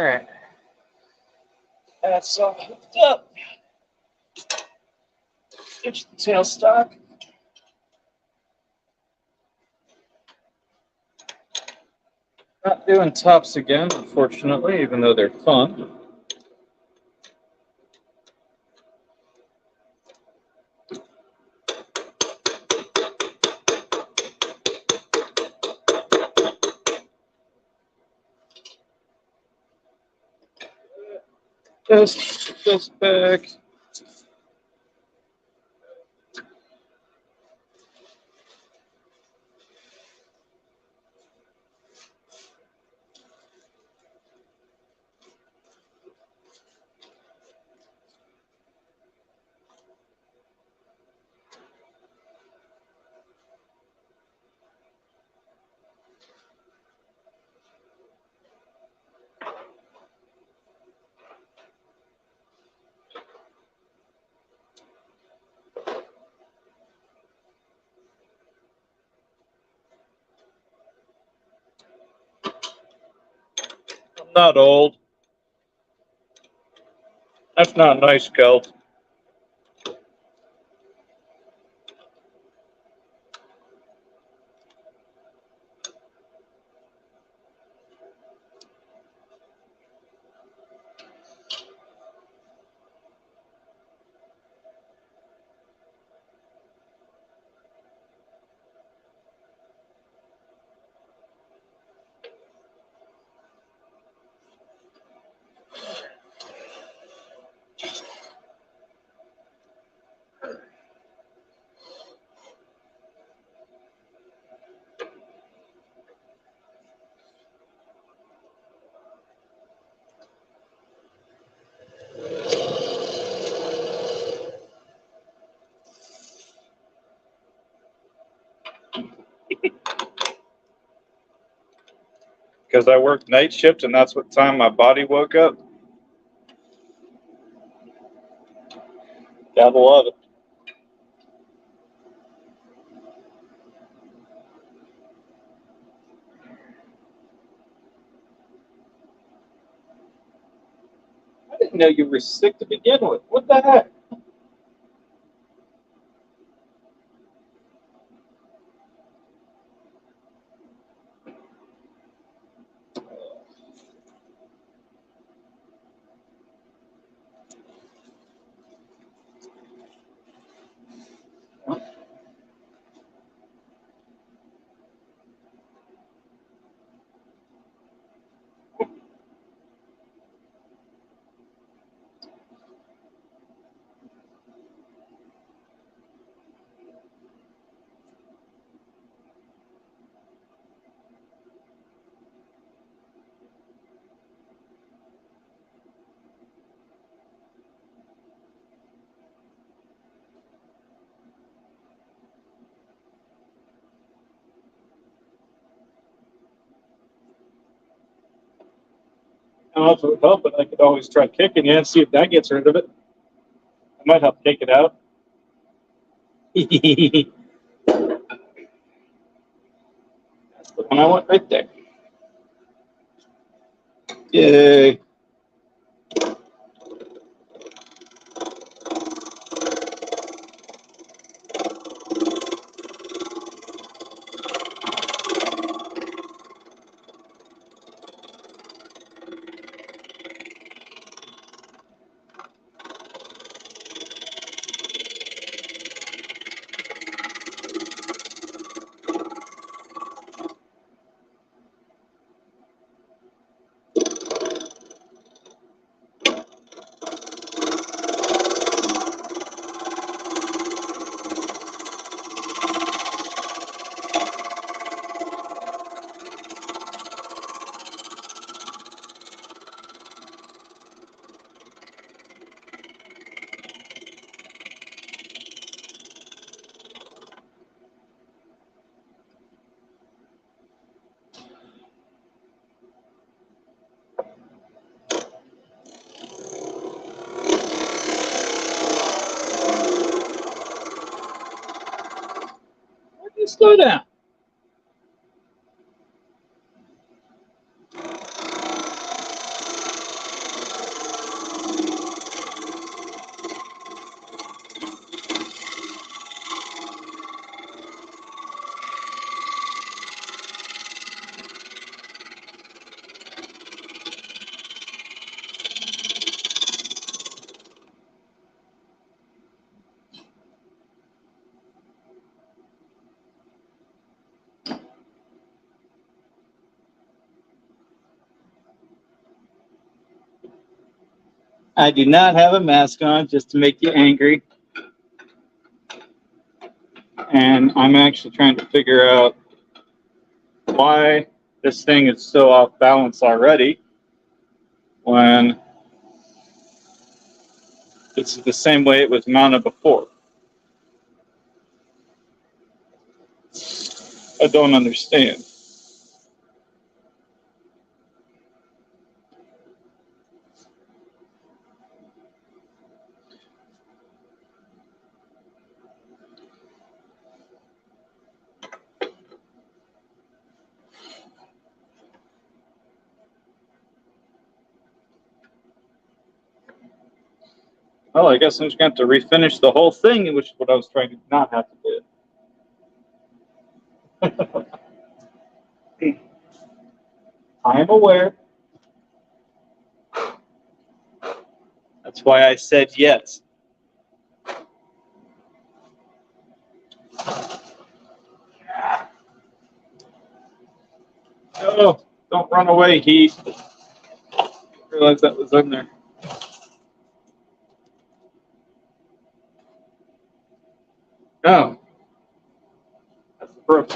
right. That's all hooked up. Ditch the tailstock. Not doing tops again, unfortunately, even though they're fun. This back. I'm not old. That's not nice, Gelt. Because I worked night shift and that's what time my body woke up. Gotta love it. I didn't know you were sick to begin with. What the heck? I don't know if it would help, but I could always try kicking you and see if that gets rid of it. I might help take it out. That's the one I want right there. Yay. Slow down. I do not have a mask on just to make you angry. And I'm actually trying to figure out why this thing is so off balance already when it's the same way it was mounted before. I don't understand. Well, I guess I'm just going to have to refinish the whole thing, which is what I was trying to not have to do. I am aware. That's why I said yes. Oh, don't run away, Heath. I realized that was in there. Oh. That's the brook.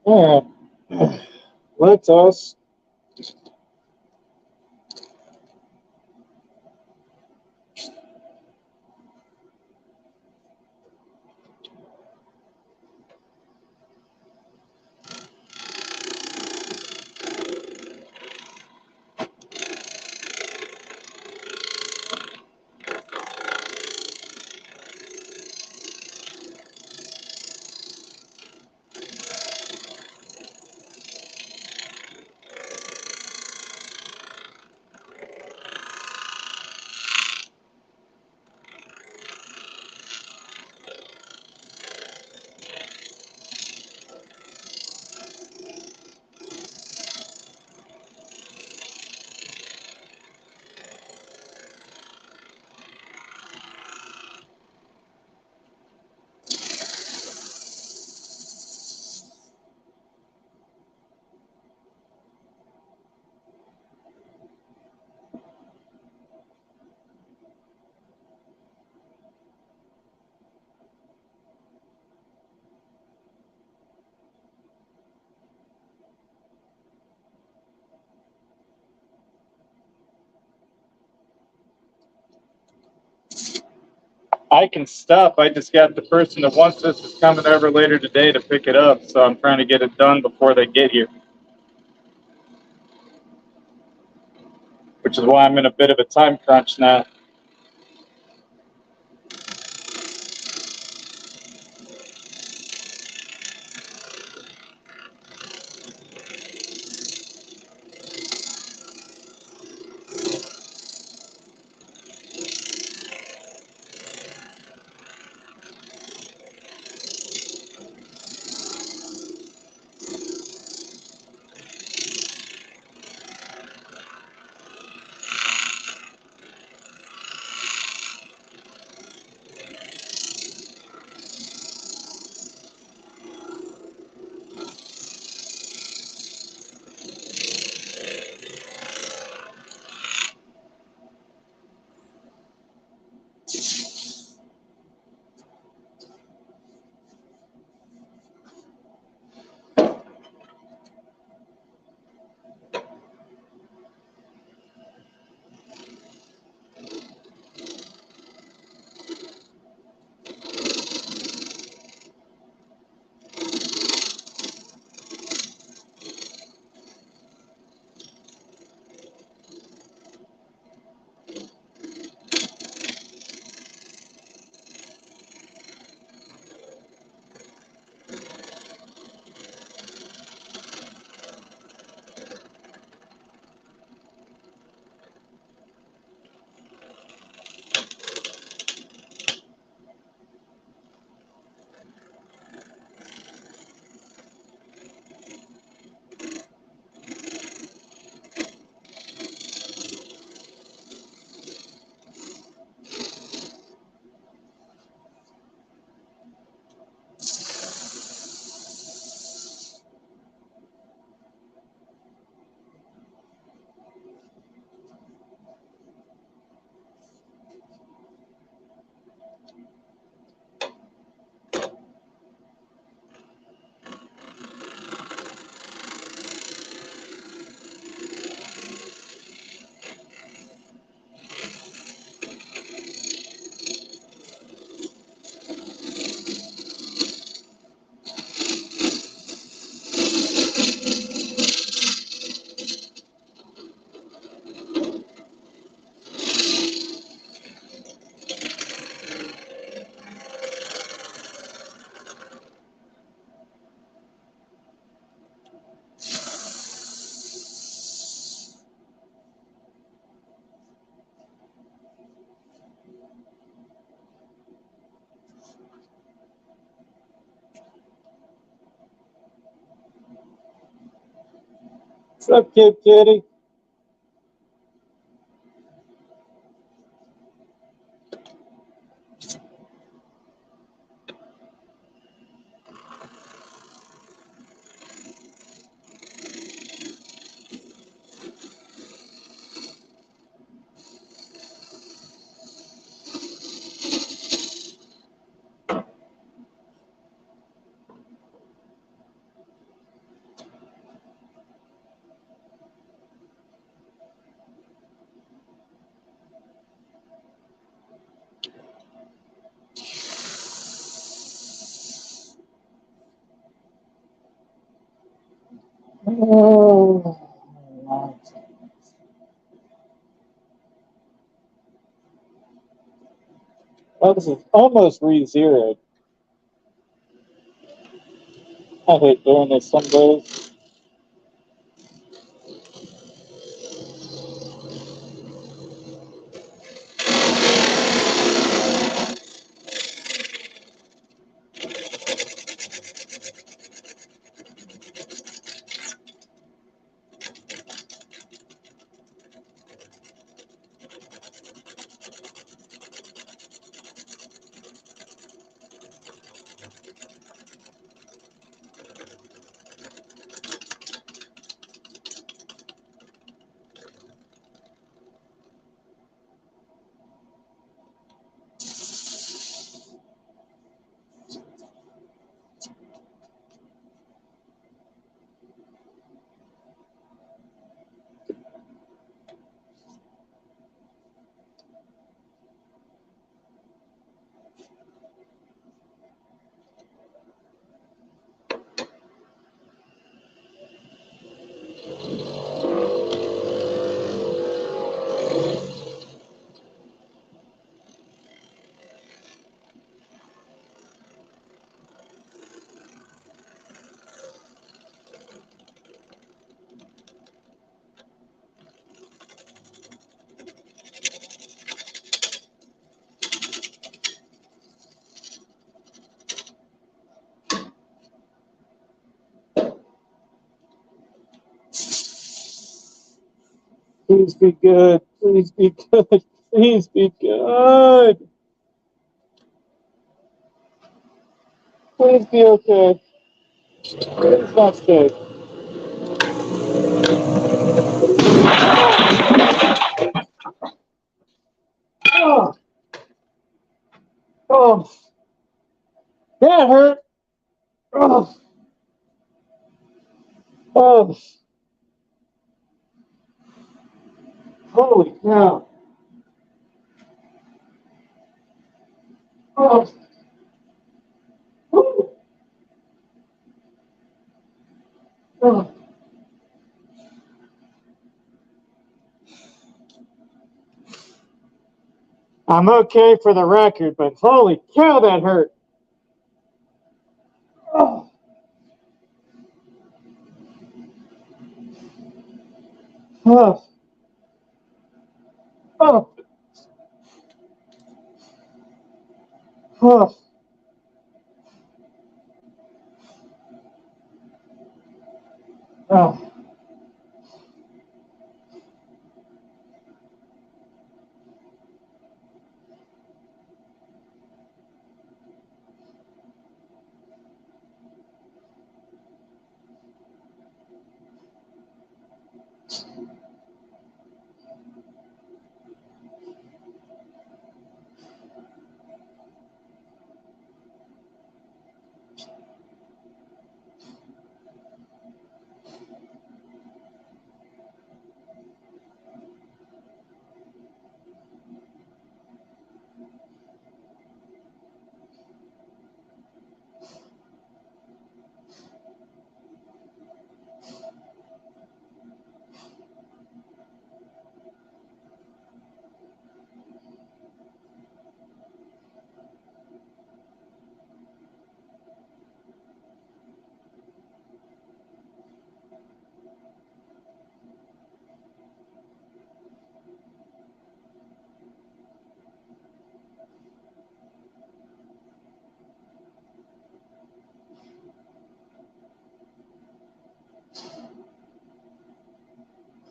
Oh, let us. I can stop. I just got the person that wants this is coming over later today to pick it up, so I'm trying to get it done before they get here. Which is why I'm in a bit of a time crunch now. What's up, cute kitty? Oh, well, this is almost re-zeroed. I hate doing this some days. Please be good. Please be good. Please be good. Please be okay. Please not sick. Oh, oh, that hurt. Oh, oh, holy cow. Oh, oh, oh. I'm okay for the record, but holy cow, that hurt. Oh, oh, oh, oh. Oh.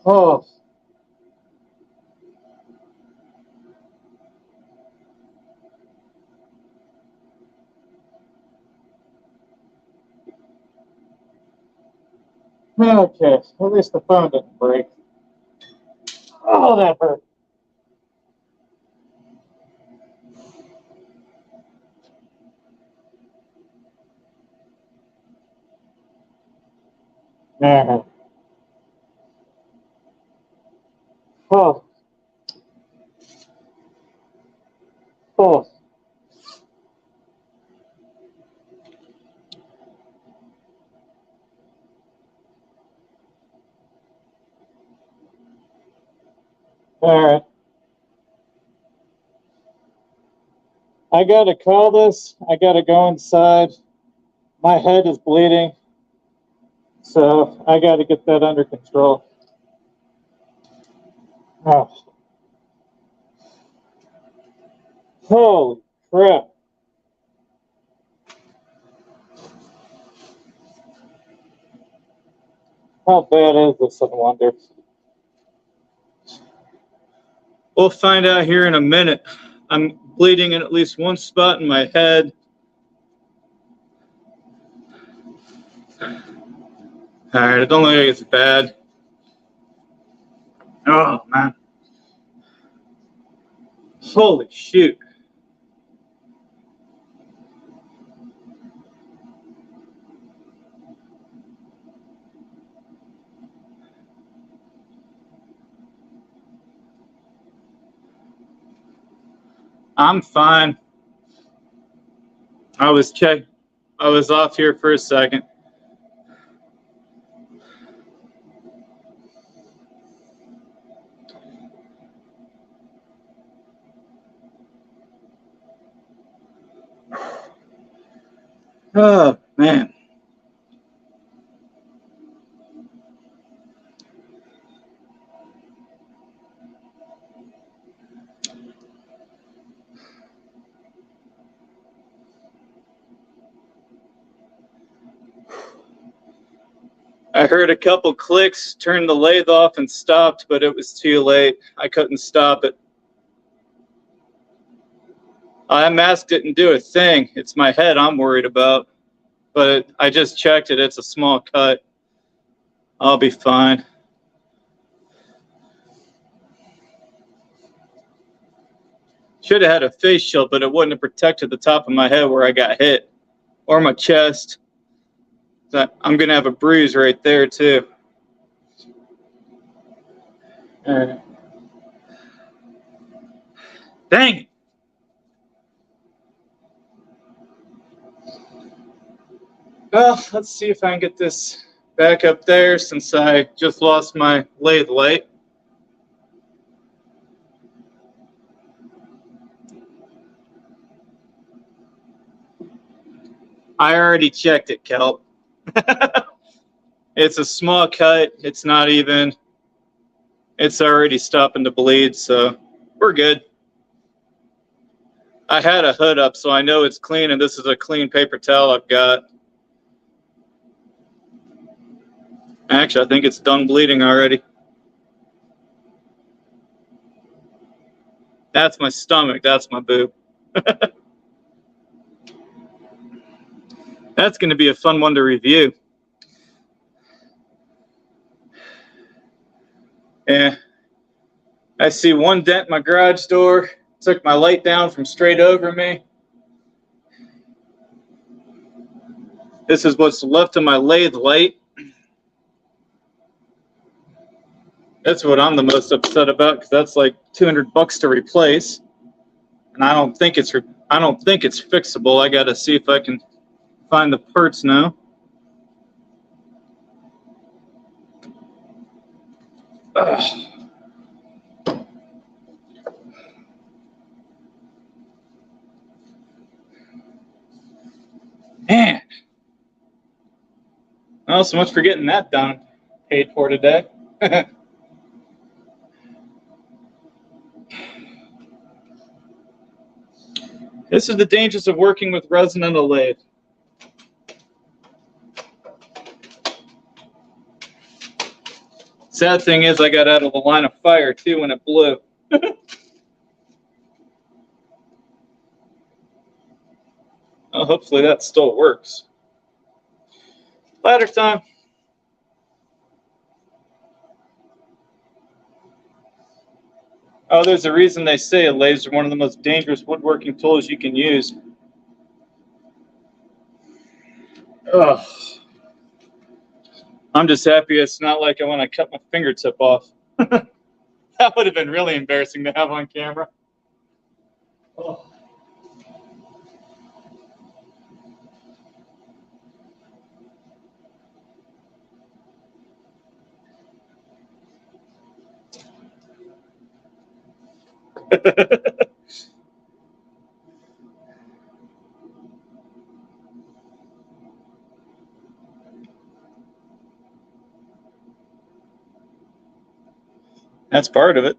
Oh. Okay, at least the phone didn't break. Oh, that hurt. Uh-huh. Oh. Oh. All right. I gotta call this. I gotta go inside. My head is bleeding. So I gotta get that under control. Oh. Holy crap. How bad is this, I wonder? We'll find out here in a minute. I'm bleeding in at least one spot in my head. All right, it don't look like it's bad. Oh, man. Holy shoot. I'm fine. I was off here for a second. Oh, man. I heard a couple clicks, turned the lathe off and stopped, but it was too late. I couldn't stop it. I mask didn't do a thing. It's my head I'm worried about. But I just checked it. It's a small cut. I'll be fine. Should have had a face shield, but it wouldn't have protected the top of my head where I got hit. Or my chest. I'm going to have a bruise right there, too. All right. Dang it. Well, let's see if I can get this back up there since I just lost my lathe light. I already checked it, Kelp. It's a small cut. It's not even. It's already stopping to bleed, so we're good. I had a hood up, so I know it's clean, and this is a clean paper towel I've got. Actually, I think it's done bleeding already. That's my stomach. That's my boob. That's going to be a fun one to review. Yeah. I see one dent in my garage door. Took my light down from straight over me. This is what's left of my lathe light. That's what I'm the most upset about because that's like $200 to replace, and I don't think it's fixable. I got to see if I can find the parts now. Ugh. Man. Well, so much for getting that done. Paid for today. This is the dangers of working with resin and a lathe. Sad thing is I got out of the line of fire too when it blew. Well, hopefully that still works. Ladder time. Oh, there's a reason they say a laser is one of the most dangerous woodworking tools you can use. Ugh. I'm just happy it's not like when I cut my fingertip off. That would have been really embarrassing to have on camera. Oh. That's part of it.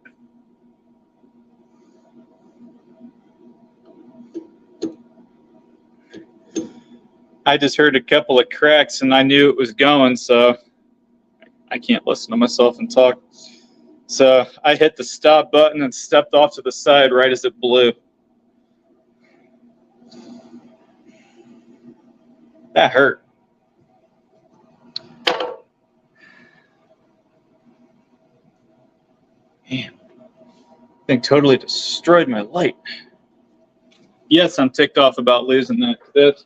I just heard a couple of cracks and I knew it was going, so I can't listen to myself and talk. So I hit the stop button and stepped off to the side right as it blew. That hurt. Man, thing totally destroyed my light. Yes, I'm ticked off about losing that.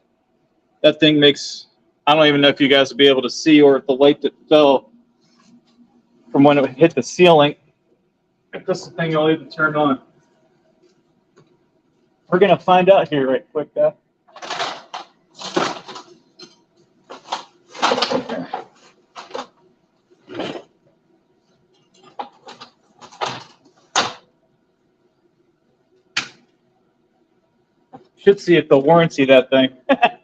That thing makes, I don't even know if you guys will be able to see or if the light that fell from when it hit the ceiling, if this thing will even turn on. We're going to find out here right quick, guys. Should see if they'll warranty that thing. That'd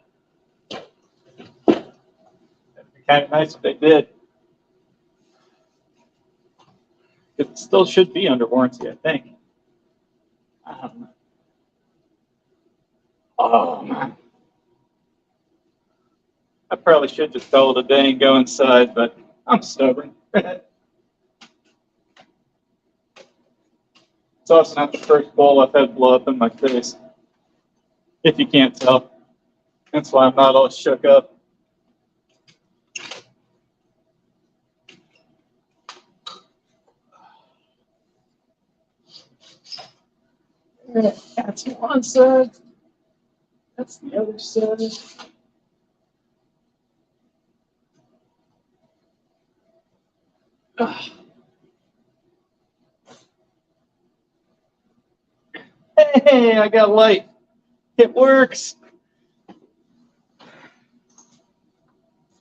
be kind of nice if they did. It still should be under warranty, I think. I don't know. Oh, man. I probably should just call it a day and go inside, but I'm stubborn. It's also not the first bowl I've had blow up in my face. If you can't tell. That's why I'm not all shook up. That's one side. That's the other side. Hey, I got light. It works.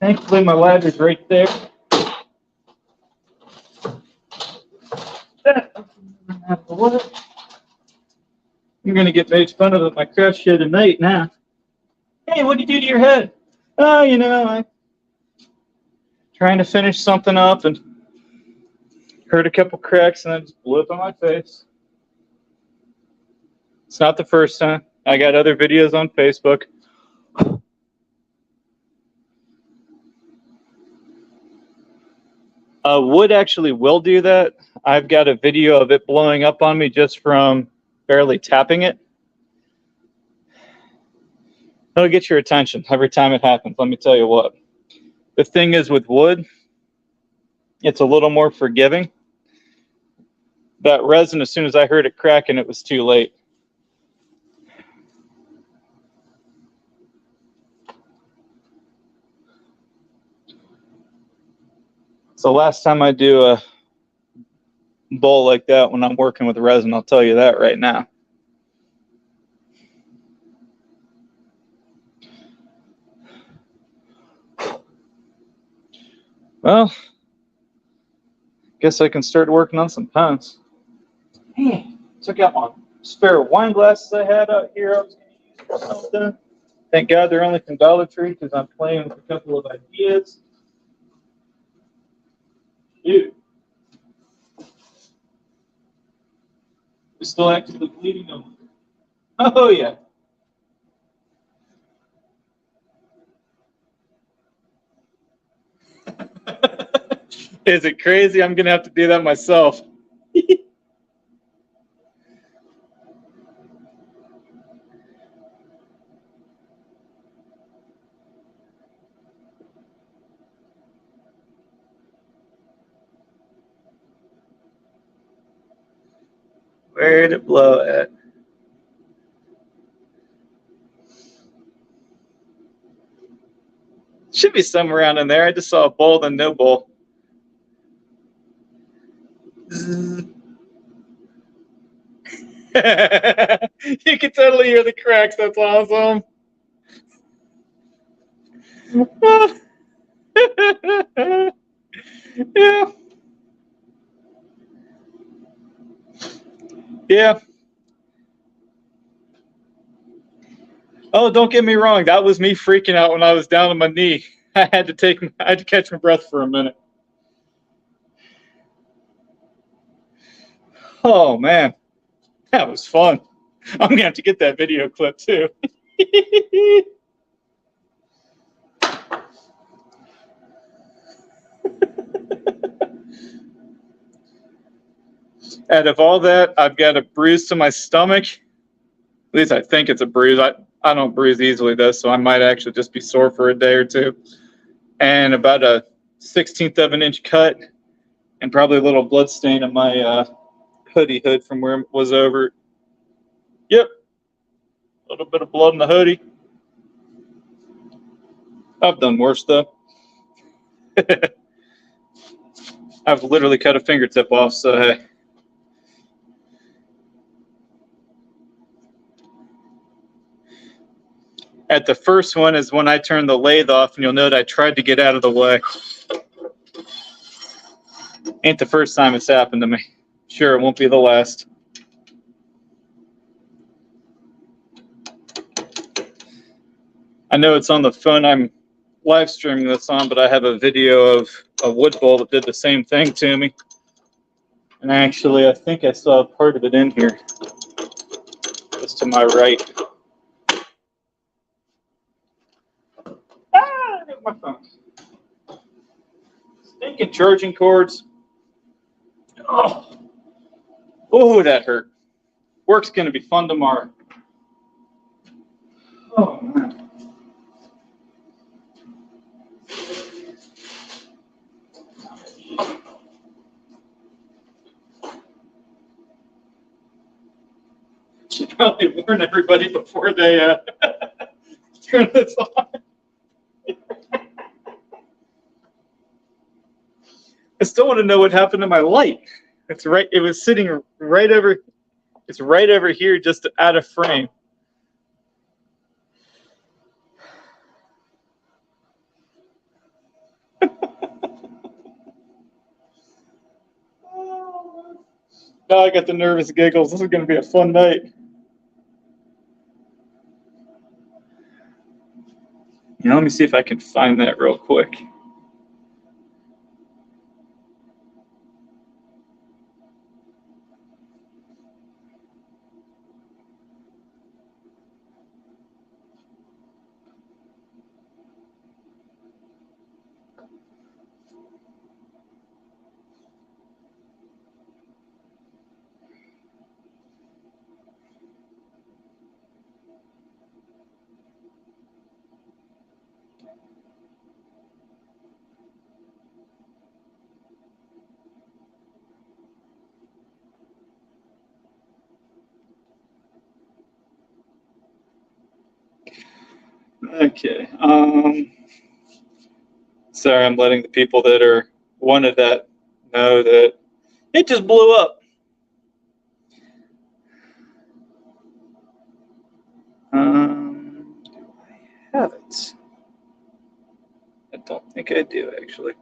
Thankfully, my ladder's right there. You're going to get made fun of at my craft show tonight now. Hey, what did you do to your head? Oh, you know, I'm trying to finish something up and heard a couple cracks and then just blew up on my face. It's not the first time. I got other videos on Facebook. Wood actually will do that. I've got a video of it blowing up on me just from barely tapping it. It'll get your attention every time it happens, let me tell you what. The thing is with wood, it's a little more forgiving. That resin, as soon as I heard it cracking, it was too late. So last time I do a bowl like that when I'm working with resin, I'll tell you that right now. Well, guess I can start working on some pens. Hey, took out my spare wine glasses I had out here. I was going to use for something. Thank God they're only from Dollar Tree because I'm playing with a couple of ideas. Dude. We're still actively bleeding them. Oh, yeah. Is it crazy? I'm gonna have to do that myself. Where'd it blow at? Should be somewhere around in there. I just saw a bowl and no bowl. You can totally hear the cracks. That's awesome. Yeah. Yeah. Oh, don't get me wrong. That was me freaking out when I was down on my knee. I had to catch my breath for a minute. Oh man, that was fun. I'm gonna have to get that video clip too. Out of all that, I've got a bruise to my stomach. At least I think it's a bruise. I don't bruise easily though, so I might actually just be sore for a day or two. And about a 1/16 of an inch cut, and probably a little blood stain on my hoodie hood from where it was over. Yep, a little bit of blood in the hoodie. I've done worse though. I've literally cut a fingertip off, so hey. At the first one is when I turned the lathe off, and you'll note I tried to get out of the way. Ain't the first time it's happened to me. Sure, it won't be the last. I know it's on the phone I'm live streaming this on, but I have a video of a wood bowl that did the same thing to me. And actually, I think I saw part of it in here. Just to my right. Ah, I hit my phone. Stinking charging cords. Oh, that hurt. Work's going to be fun tomorrow. Oh, man. Should probably warn everybody before they turn this on. I still want to know what happened to my light. It's right. It was sitting right over. It's right over here, just out of frame. Now I got the nervous giggles. This is going to be a fun night. You know, let me see if I can find that real quick. Okay. Sorry, I'm letting the people that are wanted that know that it just blew up. Do I have it? I don't think I do, actually.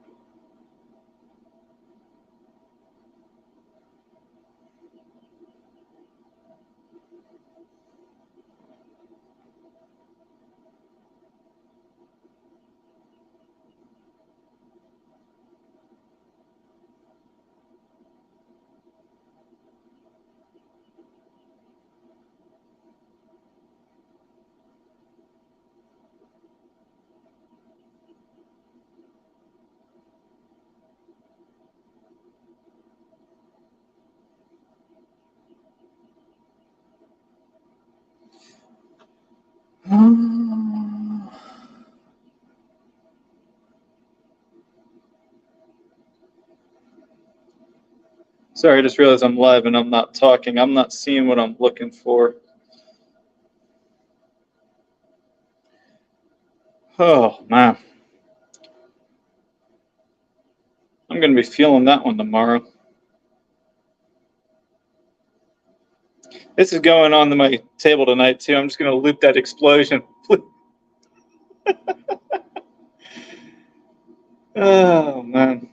Sorry, I just realized I'm live and I'm not talking. I'm not seeing what I'm looking for. Oh, man. I'm going to be feeling that one tomorrow. This is going on to my table tonight, too. I'm just going to loop that explosion. Oh, man.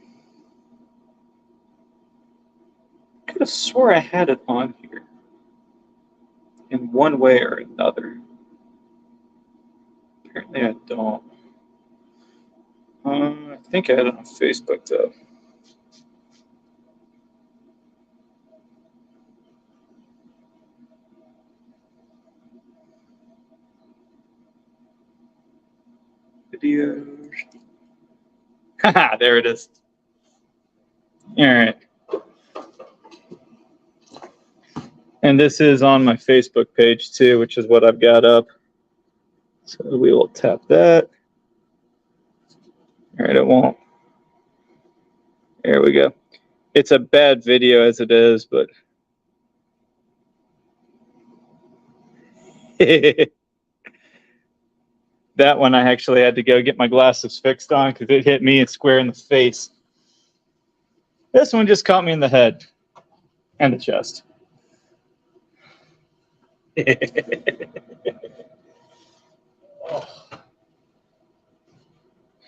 I could have swore I had it on here in one way or another. Apparently I don't. I think I had it on Facebook, though. Videos. Haha, there it is. All right. And this is on my Facebook page, too, which is what I've got up. So we will tap that. All right, it won't. There we go. It's a bad video as it is, but that one I actually had to go get my glasses fixed on because it hit me square in the face. This one just caught me in the head and the chest. Oh.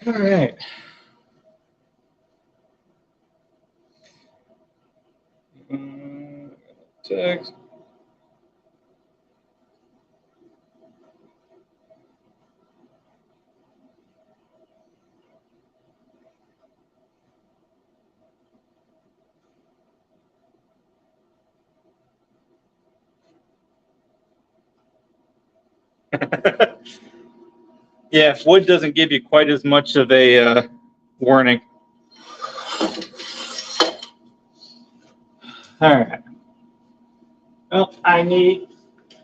All right. Text. Yeah, if wood doesn't give you quite as much of a warning. All right. Well, I need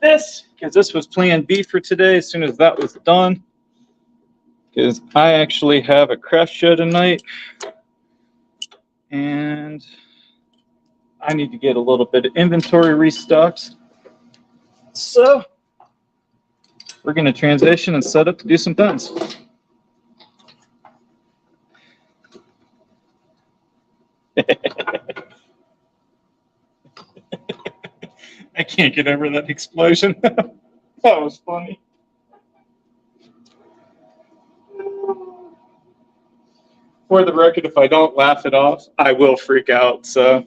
this because this was plan B for today as soon as that was done. Because I actually have a craft show tonight. And I need to get a little bit of inventory restocked. So we're going to transition and set up to do some things. I can't get over that explosion. That was funny. For the record, if I don't laugh it off, I will freak out. So.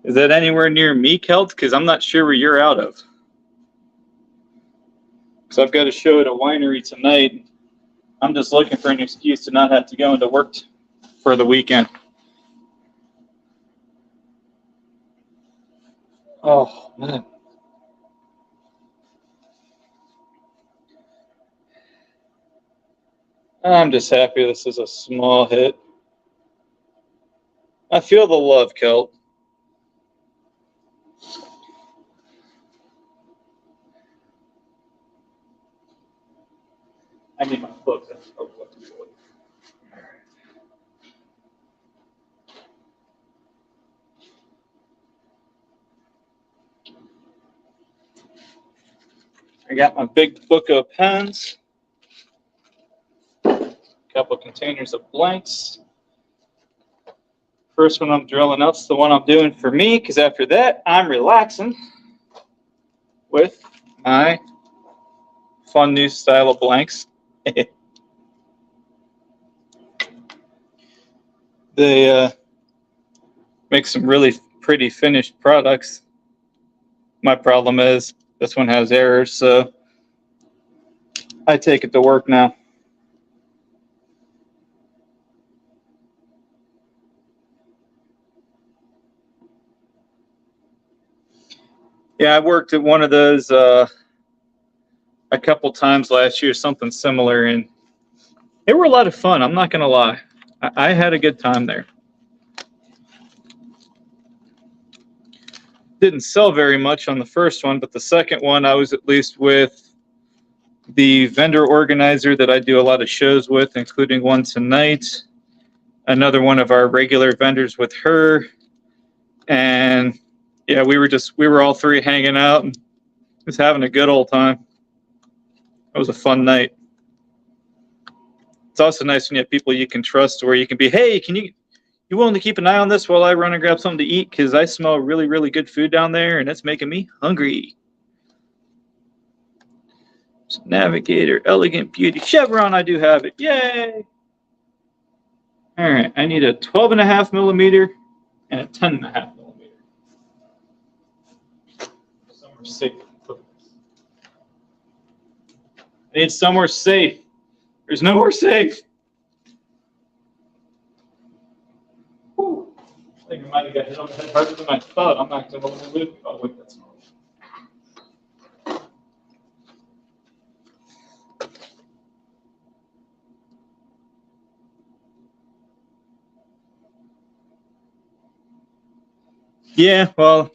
Is that anywhere near me, Kelt? Because I'm not sure where you're out of. So I've got a show at a winery tonight. I'm just looking for an excuse to not have to go into work for the weekend. Oh, man. I'm just happy this is a small hit. I feel the love, Kelt. I need my book. I got my big book of pens. A couple containers of blanks. First one I'm drilling out's the one I'm doing for me, because after that, I'm relaxing with my fun new style of blanks. They make some really pretty finished products. My problem is this one has errors, so I take it to work now. Yeah, I worked at one of those a couple times last year, something similar, and they were a lot of fun. I'm not going to lie. I had a good time there. didn't sell very much on the first one, but the second one I was at least with the vendor organizer that I do a lot of shows with, including one tonight, another one of our regular vendors with her, and yeah, we were all three hanging out and just having a good old time. It was a fun night. It's also nice when you have people you can trust, where you can be, hey, you willing to keep an eye on this while I run and grab something to eat, because I smell really, really good food down there and it's making me hungry. Navigator, Elegant Beauty, Chevron, I do have it. Yay! All right, I need a 12.5 millimeter and a 10.5 millimeter. Somewhere safe. I need somewhere safe. There's nowhere safe. Whew. I think I might have got hit on the head harder than I thought. I'm not going to live. Oh, wait, that's not. Yeah, well,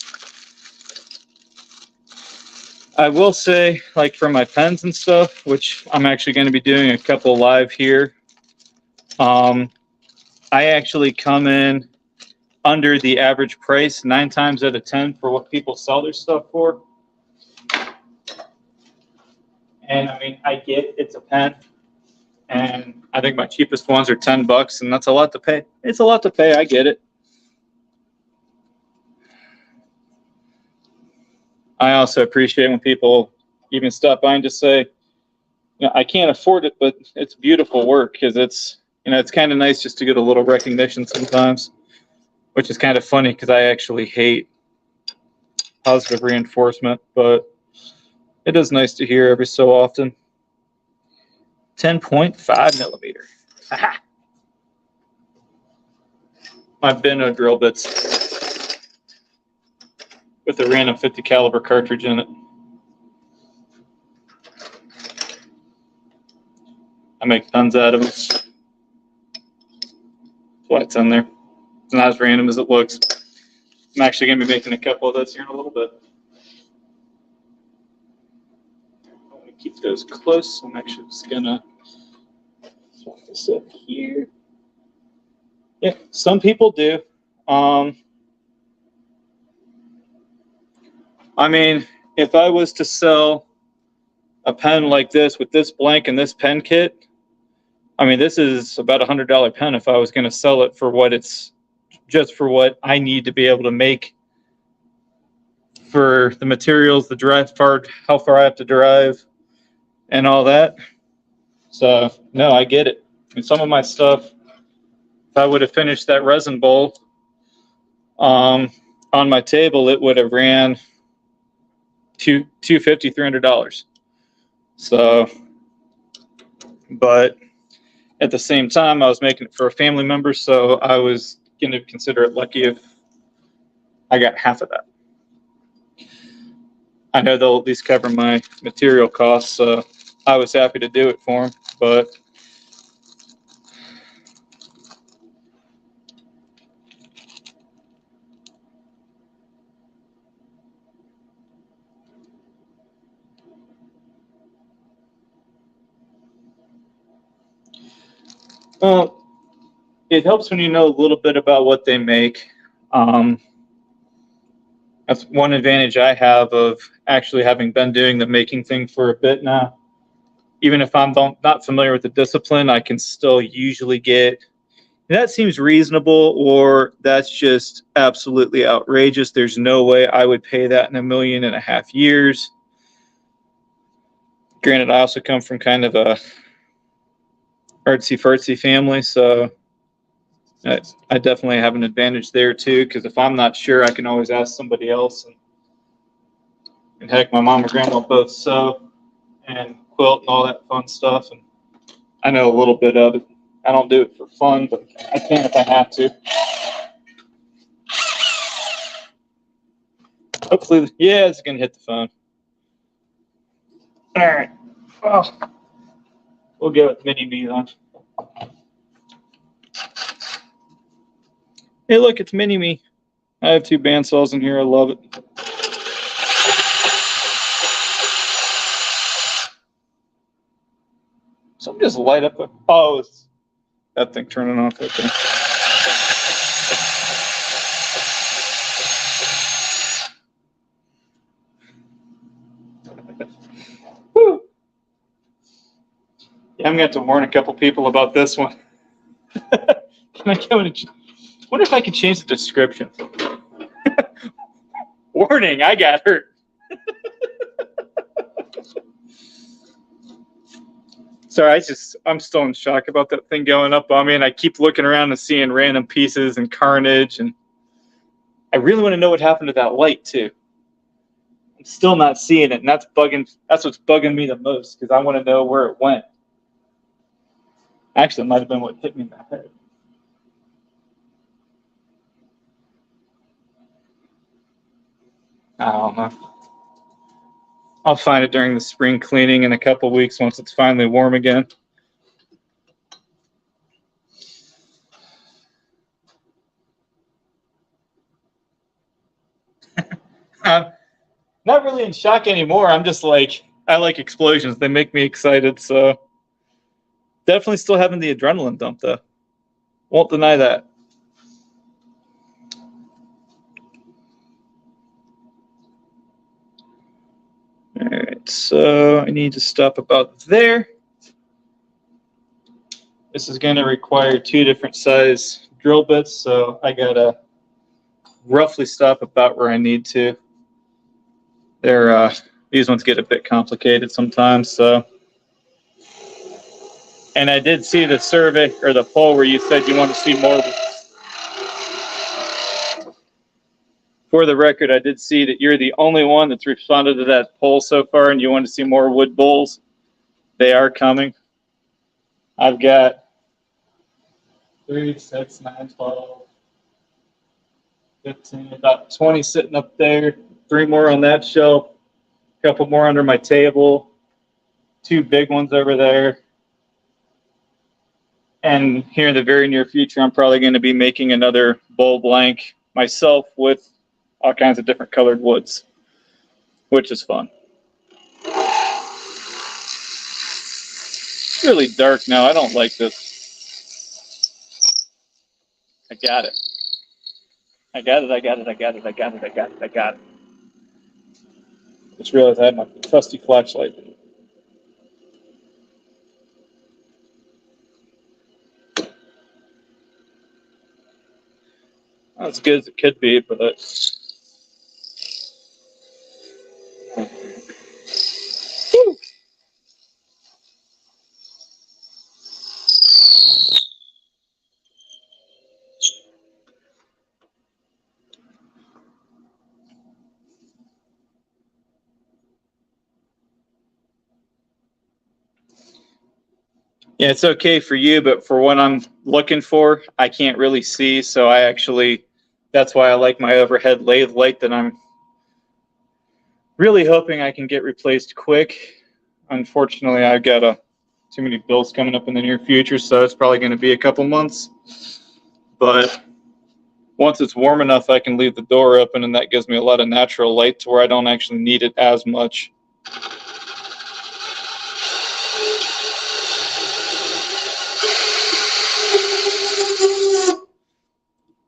I will say, like for my pens and stuff, which I'm actually going to be doing a couple live here, I actually come in under the average price 9 times out of 10 for what people sell their stuff for. And I mean, I get it's a pen, and I think my cheapest ones are $10, and that's a lot to pay. It's a lot to pay. I get it. I also appreciate when people even stop by and just say, you know, I can't afford it, but it's beautiful work, because it's, you know, it's kind of nice just to get a little recognition sometimes, which is kind of funny because I actually hate positive reinforcement, but it is nice to hear every so often. 10.5 millimeter. Aha. My Beno drill bits with a random 50 caliber cartridge in it. I make tons out of them. That's why it's in there. It's not as random as it looks. I'm actually going to be making a couple of those here in a little bit. I want to keep those close. I'm actually just going to swap this up here. Yeah, some people do. I mean, if I was to sell a pen like this with this blank and this pen kit, I mean, this is about $100 pen if I was going to sell it for what it's, just for what I need to be able to make for the materials, the drive part, how far I have to drive, and all that. So, no, I get it. I mean, some of my stuff, if I would have finished that resin bowl on my table, it would have ran $250, $300. So, but at the same time, I was making it for a family member, so I was going to consider it lucky if I got half of that. I know they'll at least cover my material costs, so I was happy to do it for them, but well, it helps when you know a little bit about what they make. That's one advantage I have of actually having been doing the making thing for a bit now. Even if I'm not familiar with the discipline, I can still usually get, that seems reasonable, or that's just absolutely outrageous. There's no way I would pay that in 1.5 million years. Granted, I also come from kind of a artsy-fartsy family, so I definitely have an advantage there too, because if I'm not sure, I can always ask somebody else. And heck, my mom and grandma both sew and quilt and all that fun stuff, and I know a little bit of it. I don't do it for fun, but I can if I have to. Hopefully, yeah, it's gonna hit the phone. All right. Well, we'll go with Mini-Me then. Hey, look, it's Mini-Me. I have 2 bandsaws in here. I love it. Just light up a, oh, it's that thing turning off right there. Woo. Yeah, I'm gonna have to warn a couple people about this one. Can I go and wonder if I can change the description? Warning, I got hurt. Sorry, I'm still in shock about that thing going up on me, and I keep looking around and seeing random pieces and carnage, and I really want to know what happened to that light too. I'm still not seeing it, and that's what's bugging me the most, because I want to know where it went. Actually, it might have been what hit me in the head. I don't know. I'll find it during the spring cleaning in a couple weeks once it's finally warm again. I'm not really in shock anymore. I'm just like, I like explosions. They make me excited. So definitely still having the adrenaline dump though. Won't deny that. All right, so I need to stop about there. This is going to require 2 different size drill bits, so I gotta roughly stop about where I need to. These ones get a bit complicated sometimes, so. And I did see the survey or the poll where you said you want to see more. For the record, I did see that you're the only one that's responded to that poll so far, and you want to see more wood bowls. They are coming. I've got 3, 6, 9, 12, 15, about 20 sitting up there, 3 more on that shelf, a couple more under my table, 2 big ones over there. And here in the very near future, I'm probably going to be making another bowl blank myself with all kinds of different colored woods, which is fun. It's really dark now. I don't like this. I got it. I got it. Just realized I had my trusty flashlight. Not as good as it could be, but whew. Yeah, it's okay for you, but for what I'm looking for, I can't really see. So that's why I like my overhead lathe light that I'm really hoping I can get replaced quick. Unfortunately, I've got too many bills coming up in the near future, so it's probably going to be a couple months. But once it's warm enough, I can leave the door open, and that gives me a lot of natural light to where I don't actually need it as much.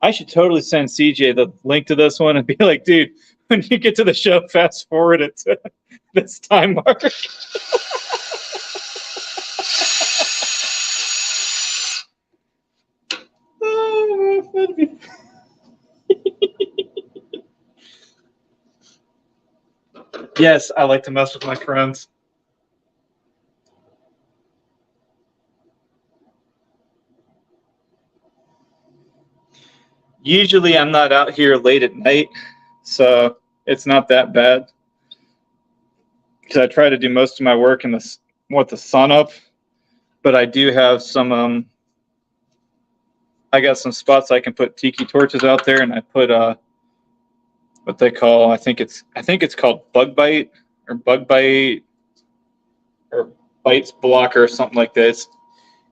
I should totally send CJ the link to this one and be like, dude, when you get to the show, fast forward it to this time mark. Yes, I like to mess with my friends. Usually I'm not out here late at night, so it's not that bad. Because I try to do most of my work with the sun up, but I do have some. I got some spots I can put tiki torches out there, and I put what they call, I think it's called bug bite or bites blocker or something like this.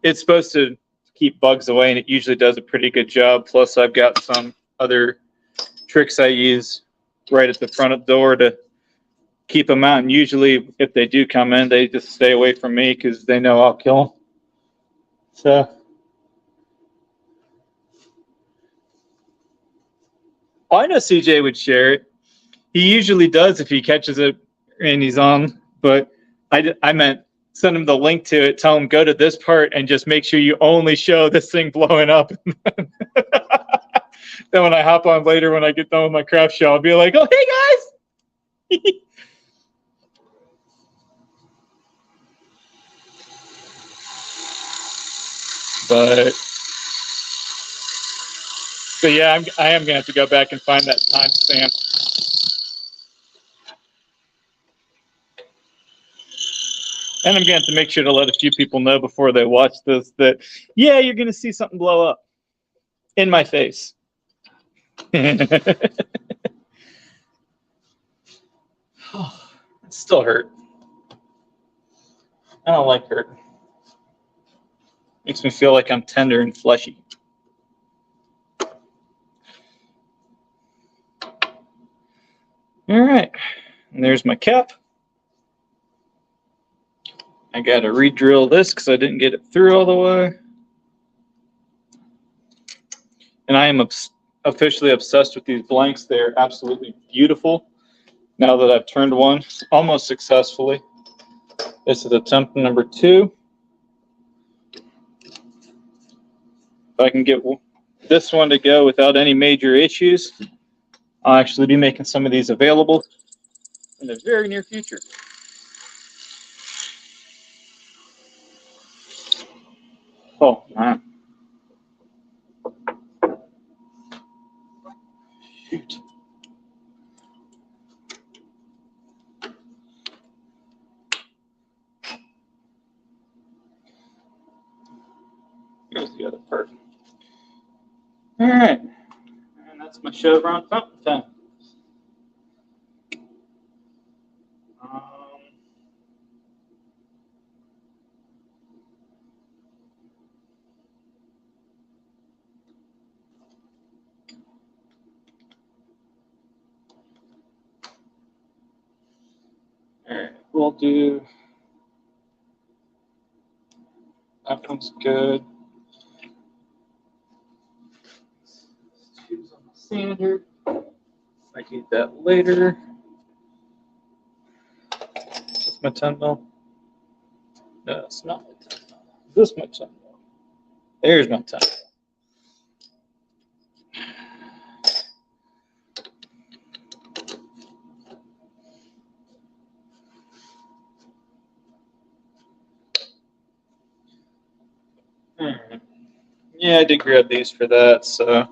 It's supposed to keep bugs away, and it usually does a pretty good job. Plus, I've got some other tricks I use right at the front of the door to keep them out. And usually, if they do come in, they just stay away from me because they know I'll kill them. So I know CJ would share it. He usually does if he catches it and he's on, but I meant send him the link to it, tell him go to this part and just make sure you only show this thing blowing up. Then when I hop on later, when I get done with my craft show, I'll be like, oh, hey guys. But yeah, I am gonna have to go back and find that timestamp. And I'm gonna have to make sure to let a few people know before they watch this that yeah, you're gonna see something blow up in my face. It still hurt. I don't like hurt. Makes me feel like I'm tender and fleshy. All right, and there's my cap. I got to re-drill this because I didn't get it through all the way. And I am officially obsessed with these blanks. They're absolutely beautiful. Now that I've turned one almost successfully. This is attempt number 2. If I can get this one to go without any major issues, I'll actually be making some of these available in the very near future. Oh, man. Shoot. Here's the other part. All right. And that's my Chevron fountain pen. All right, we'll do, that one's good. Let's choose on the sander. I need that later. Is my 10 mil? No, it's not my 10 mil. Is this my 10 mil? There's my 10 mil. Yeah, I did grab these for that. So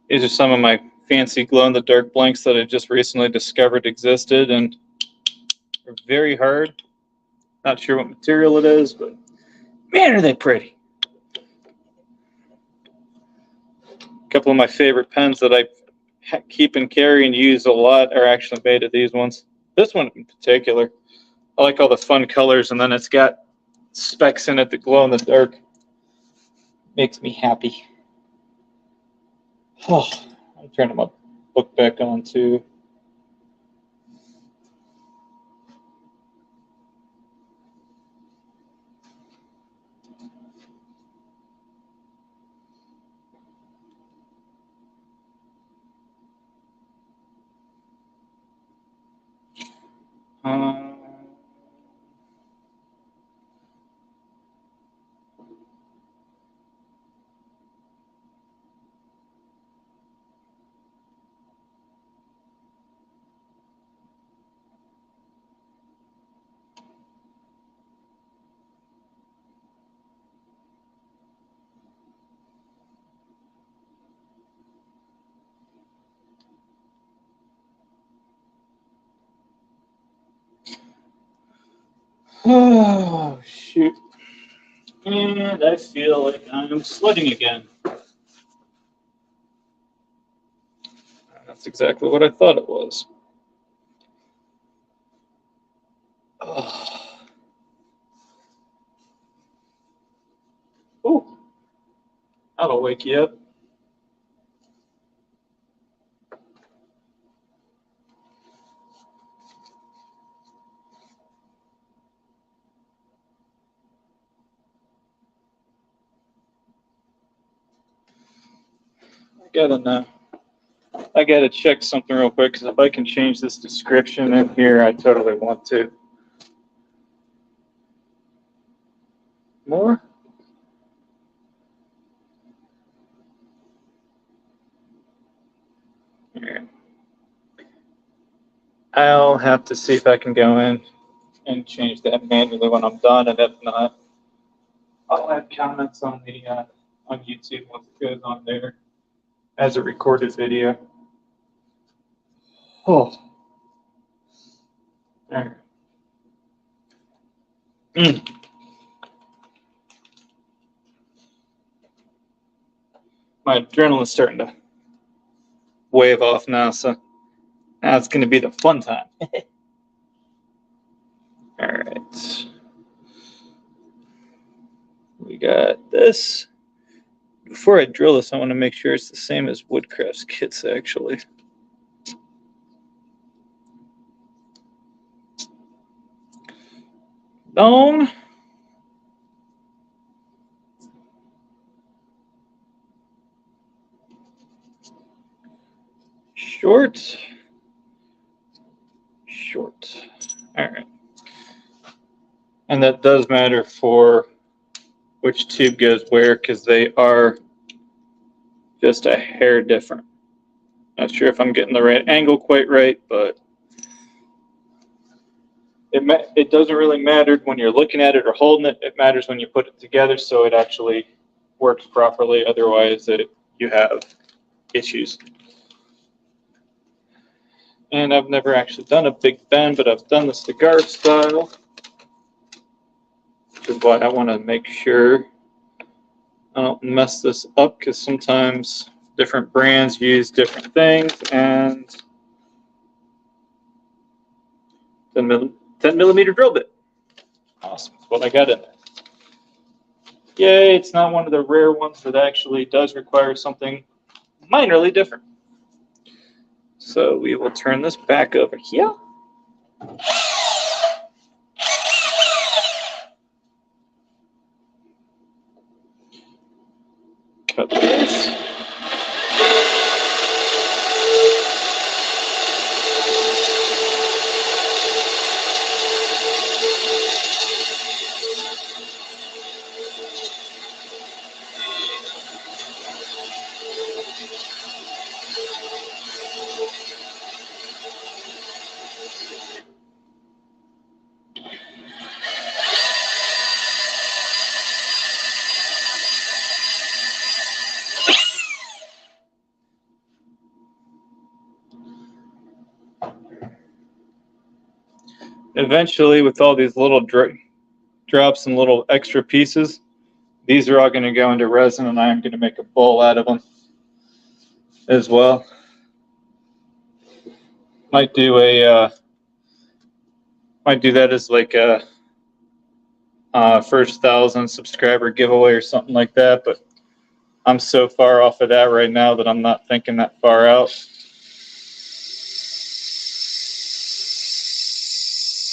these are some of my fancy glow-in-the-dark blanks that I just recently discovered existed, and they're very hard. Not sure what material it is, but man, are they pretty. A couple of my favorite pens that I keep and carry and use a lot are actually made of these ones. This one in particular, I like all the fun colors, and then it's got specks in it that glow in the dark. Makes me happy. Oh, I'm turning my book back on too. Oh, shoot. And I feel like I'm sweating again. That's exactly what I thought it was. Oh. Ooh, that'll wake you up. I gotta check something real quick, because if I can change this description in here, I totally want to. More? Here. I'll have to see if I can go in and change that manually when I'm done, and if not, I'll add comments on the on YouTube once it goes on there as a recorded video. Oh. There. My adrenaline's starting to wave off now, so now it's going to be the fun time. All right. We got this. Before I drill this, I want to make sure it's the same as Woodcraft's kits, actually. Long. Short. Short. All right. And that does matter for which tube goes where, because they are just a hair different. Not sure if I'm getting the right angle quite right, but it doesn't really matter when you're looking at it or holding it. It matters when you put it together so it actually works properly. Otherwise, you have issues. And I've never actually done a big bend, but I've done the cigar style, which is why I want to make sure I don't mess this up, because sometimes different brands use different things, and 10 millimeter drill bit. Awesome. That's what I got in there. Yay, it's not one of the rare ones that actually does require something minorly different. So we will turn this back over here. Cut this. Eventually, with all these little drops and little extra pieces, these are all going to go into resin, and I am going to make a bowl out of them as well. Might do that as like a first 1,000 subscriber giveaway or something like that. But I'm so far off of that right now that I'm not thinking that far out.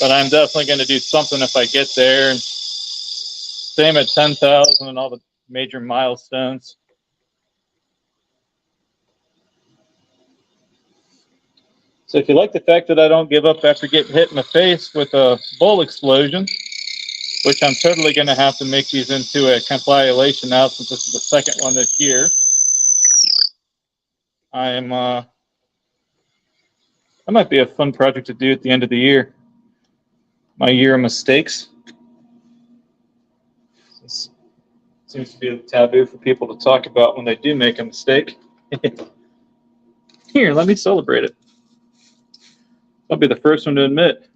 But I'm definitely going to do something if I get there. And same at 10,000 and all the major milestones. So if you like the fact that I don't give up after getting hit in the face with a bowl explosion, which I'm totally going to have to make these into a compilation now since this is the second one this year, that might be a fun project to do at the end of the year. My year of mistakes. This seems to be a taboo for people to talk about when they do make a mistake. Here, let me celebrate it. I'll be the first one to admit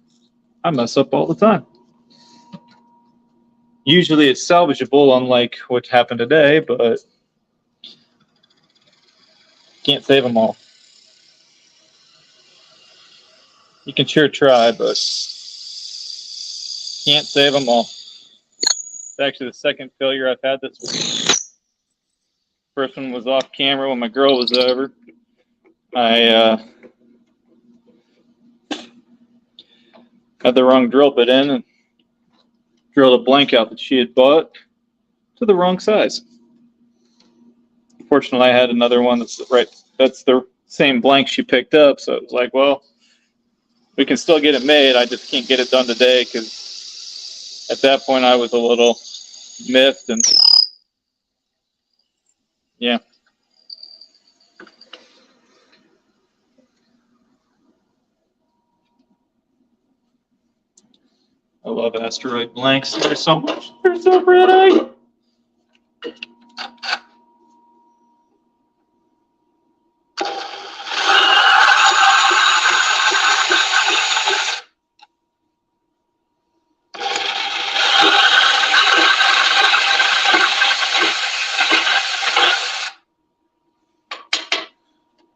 I mess up all the time. Usually it's salvageable, unlike what happened today, but can't save them all. You can sure try, but can't save them all. It's actually the second failure I've had this week. First one was off camera when my girl was over. I had the wrong drill bit in and drilled a blank out that she had bought to the wrong size. Fortunately, I had another one that's the same blank she picked up. So it was like, well, we can still get it made. I just can't get it done today because at that point I was a little miffed and yeah. I love asteroid blanks. There's so much. They're so pretty.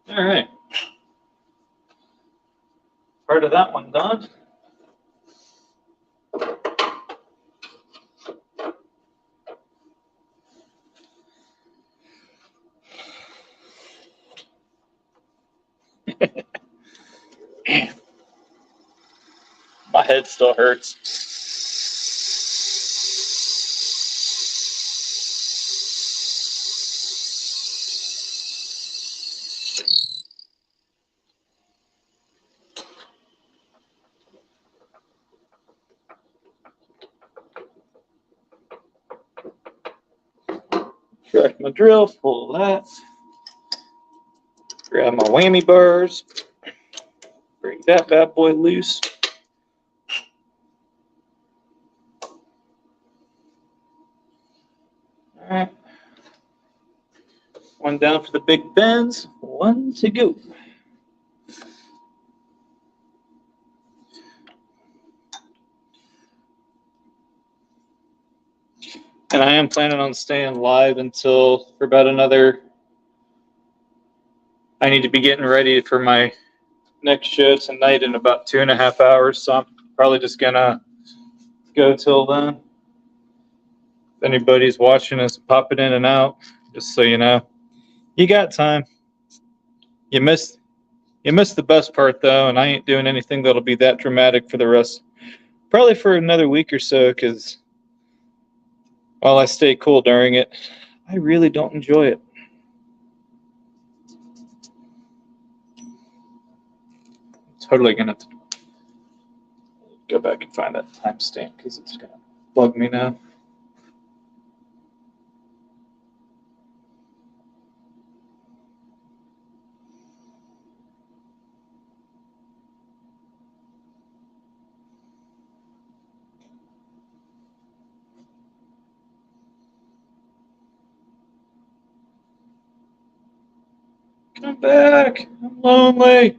All right. Part of that one done. My head still hurts. Track my drill, pull that. Grab my whammy bars. Break that bad boy loose. All right. One down for the big bends, one to go. And I am planning on staying live until for about another. I need to be getting ready for my next show tonight in about 2.5 hours. So I'm probably just gonna go till then. If anybody's watching us, pop it in and out, just so you know. You got time. You missed the best part though, and I ain't doing anything that'll be that dramatic for the rest. Probably for another week or so, because while I stay cool during it, I really don't enjoy it. Totally gonna have to go back and find that timestamp because it's gonna bug me now. Come back. I'm lonely.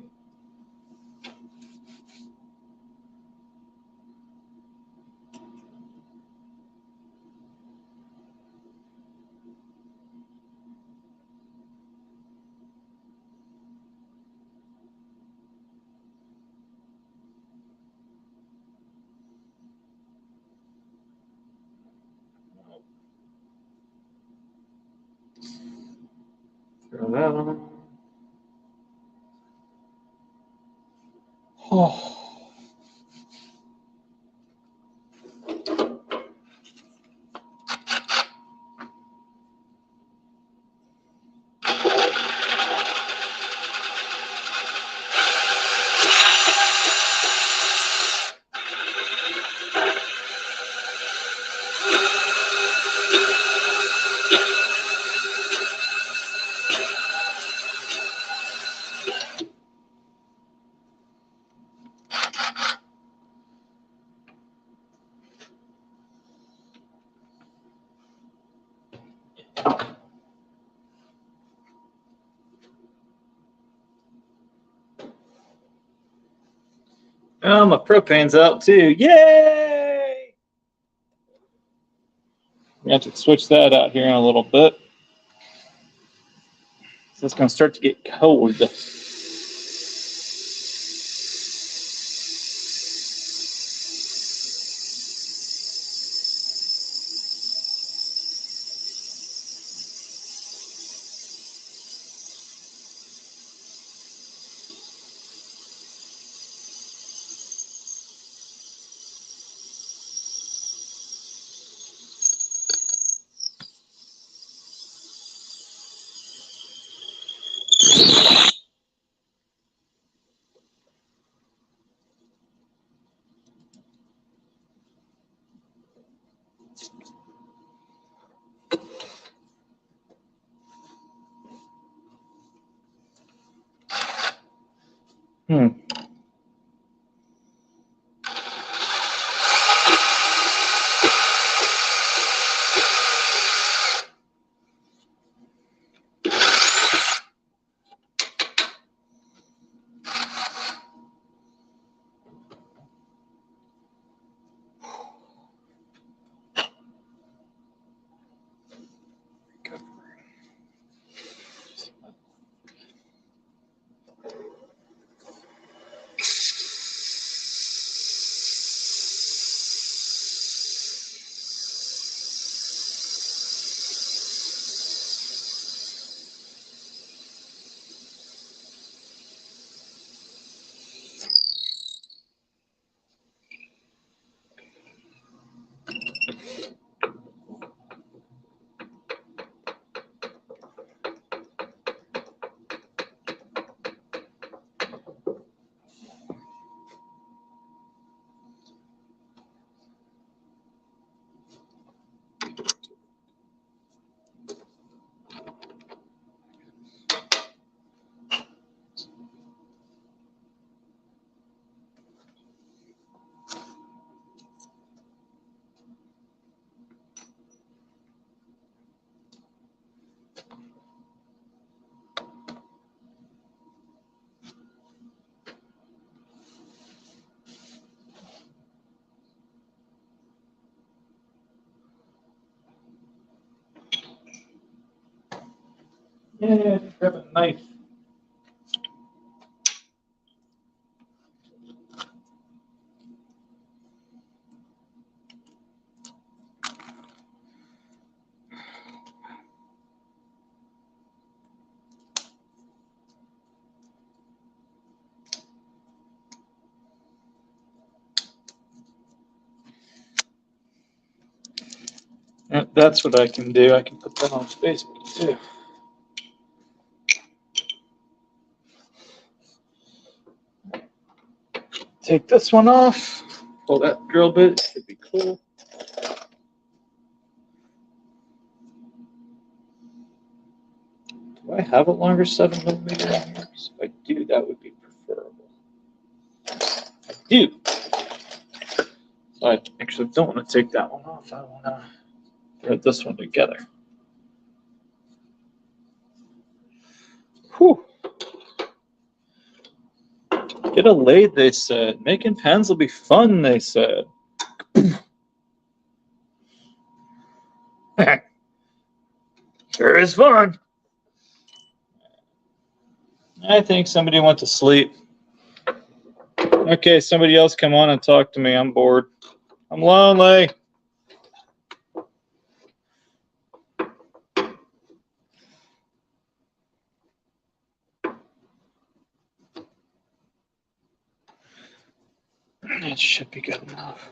Throw that on. Oh. Oh, my propane's out too. Yay! We have to switch that out here in a little bit. So it's going to start to get cold. Yeah, grab a knife. Yeah, that's what I can do. I can put that on Facebook too. Take this one off. Pull that drill bit. Should be cool. Do I have a longer 7mm in here? If I do, that would be preferable. I do. So I actually don't want to take that one off. I want to thread this one together. Whew. Get a lathe, they said. Making pens will be fun, they said. Sure is fun. I think somebody went to sleep. Okay, somebody else come on and talk to me. I'm bored. I'm lonely. That should be good enough.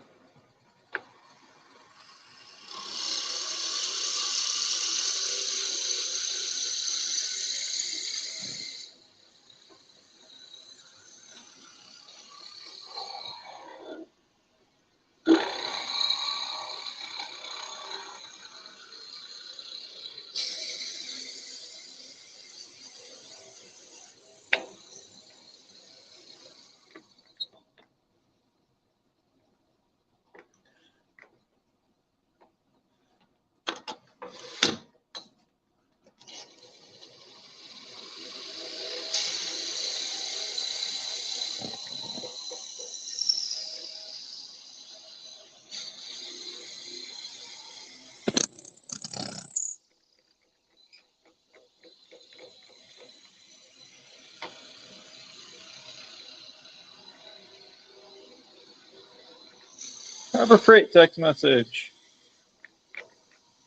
Harbor Freight text message.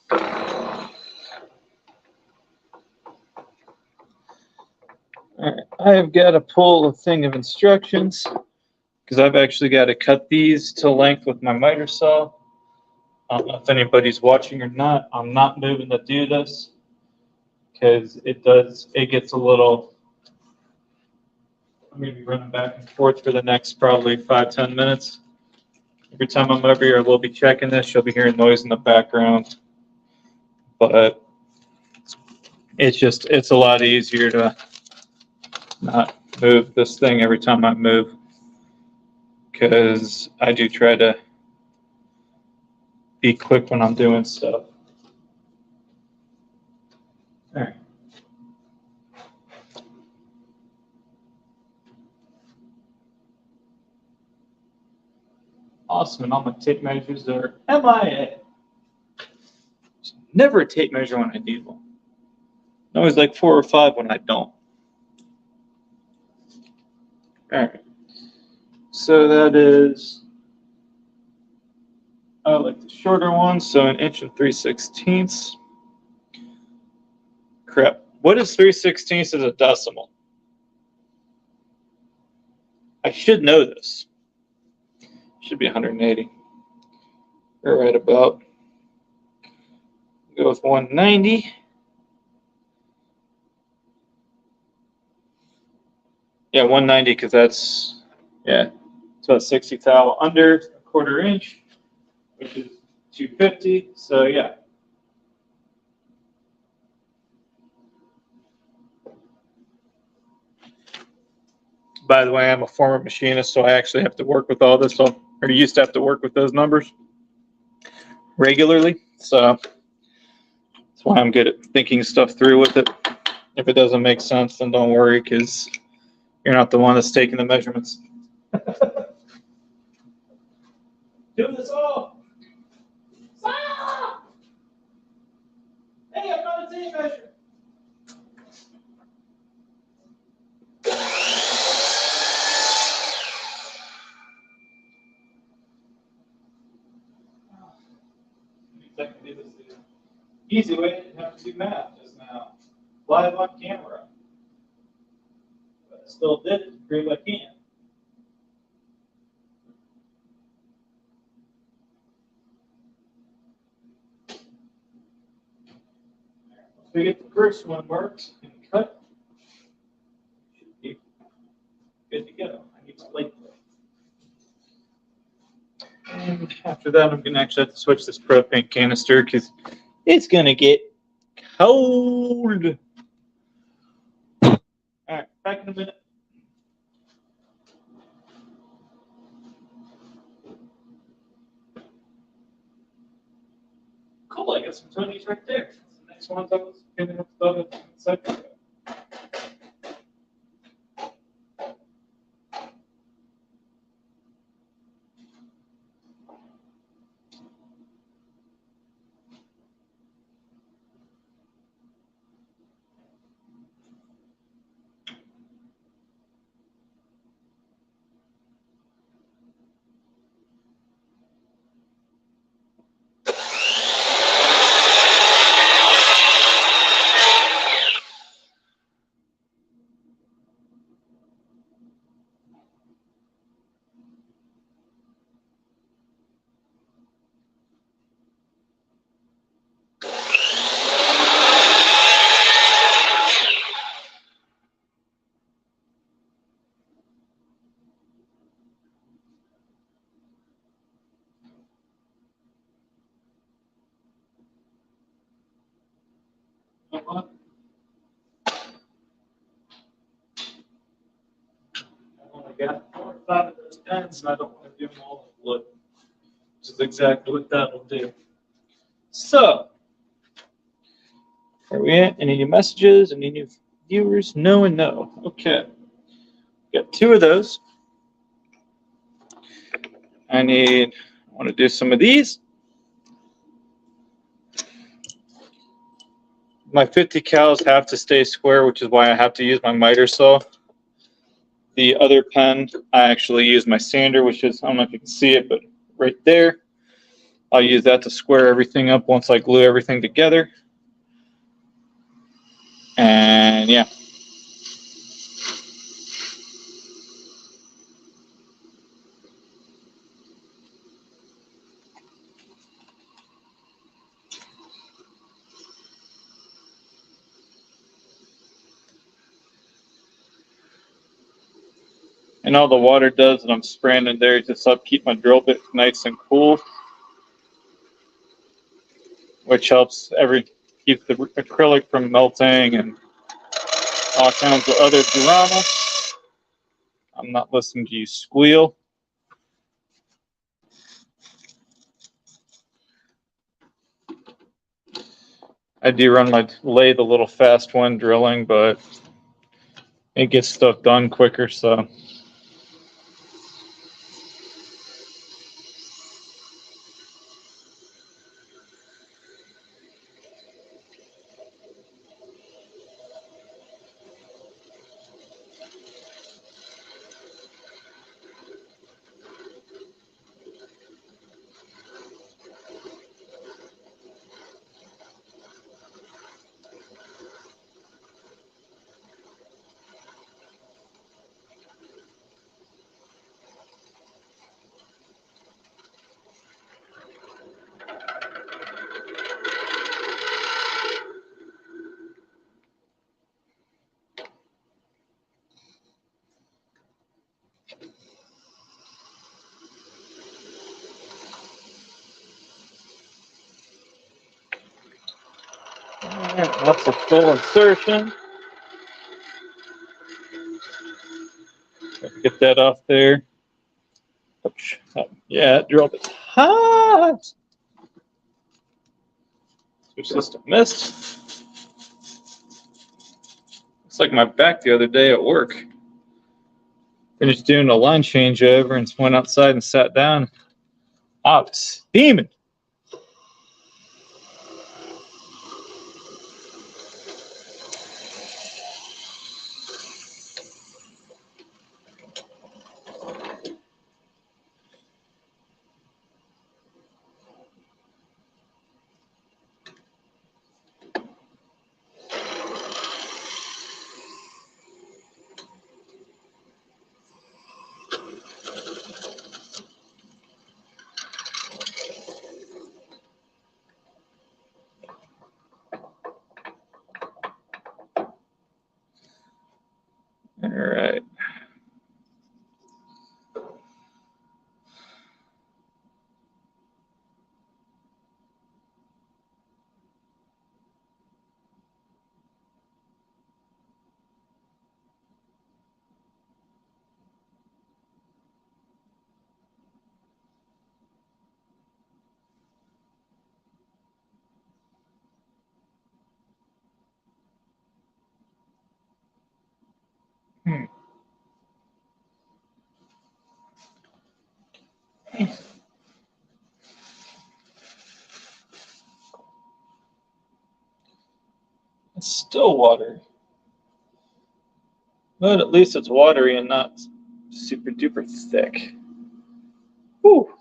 All right, I have got to pull a thing of instructions because I've actually got to cut these to length with my miter saw. I don't know if anybody's watching or not. I'm not moving to do this because it gets a little, I'm going to be running back and forth for the next probably 5-10 minutes. Every time I'm over here, we'll be checking this. You'll be hearing noise in the background. But it's a lot easier to not move this thing every time I move, because I do try to be quick when I'm doing stuff. All right. Awesome, and all my tape measures are MIA. Never a tape measure when I need one. Always like 4 or 5 when I don't. All right. So that is, I like the shorter one, so 1 inch and 3/16. Crap. What is 3/16 as a decimal? I should know this. Should be 180. Or right about. Go with 190. Yeah, 190, because that's, yeah, it's about 60 thou under a 1/4 inch, which is 250. So yeah. By the way, I'm a former machinist, so I actually have to work with all this, or used to have to work with those numbers regularly. So that's why I'm good at thinking stuff through with it. If it doesn't make sense, then don't worry, because you're not the one that's taking the measurements. Do this all. Stop! Hey, I'm not a tape measure. Easy way to have to do math just now. Live on camera. But I still did it to prove I can. Once we get the first one worked and cut, should be good to go. I need my plate. And after that, I'm going to actually have to switch this propane canister because it's going to get cold. All right, back in a minute. Cool, I got some Tony's right there. The next one's I was going to have to go to the second. I only got 4 or 5 of those pens, and I don't want to do them all in wood, which is exactly what that'll do. So, where are we at? Any new messages? Any new viewers? No and no. Okay. Got 2 of those. I want to do some of these. My 50 cals have to stay square, which is why I have to use my miter saw. The other pen, I actually use my sander, which is, I don't know if you can see it, but right there. I'll use that to square everything up once I glue everything together. And yeah. And all the water does that I'm spraying in there is just help keep my drill bit nice and cool, which helps keep the acrylic from melting and all kinds of other drama. I'm not listening to you squeal. I do run my lathe a little fast when drilling, but it gets stuff done quicker, so. That's a full insertion. Get that off there. Yeah, that drill is hot. Switch this to mist. It's like my back the other day at work. Finished doing a line changeover and went outside and sat down. I was steaming. All right. It's still watery. But at least it's watery and not super duper thick. Whew.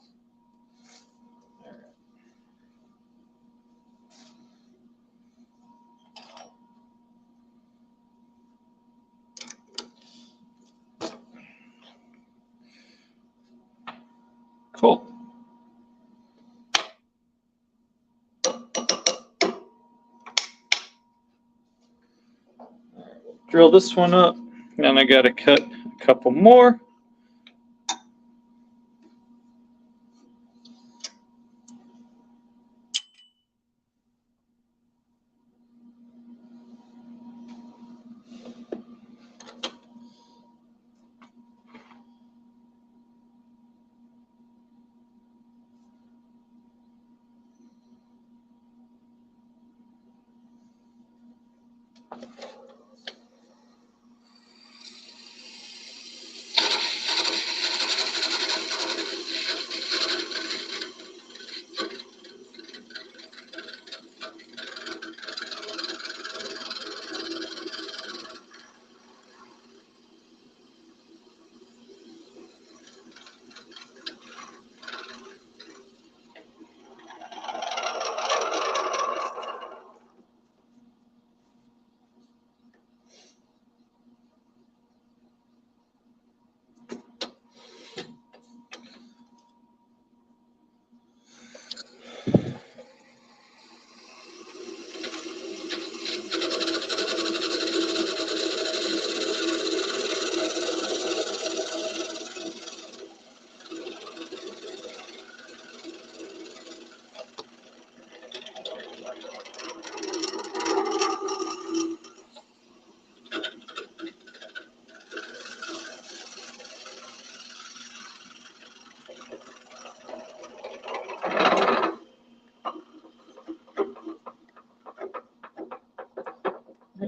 Cool. Drill this one up, and I got to cut a couple more.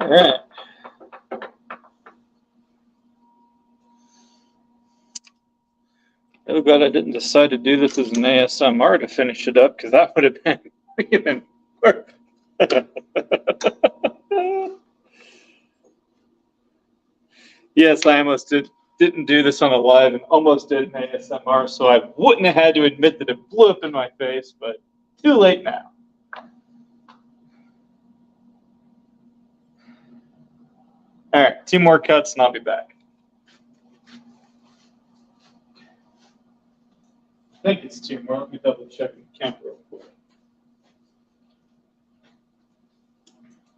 All right. Oh, glad I didn't decide to do this as an ASMR to finish it up, because that would have been even worse. Yes, I almost didn't do this on a live and almost did an ASMR, so I wouldn't have had to admit that it blew up in my face, but too late now. All right, 2 more cuts and I'll be back. I think it's 2 more. Let me double check the camera real quick.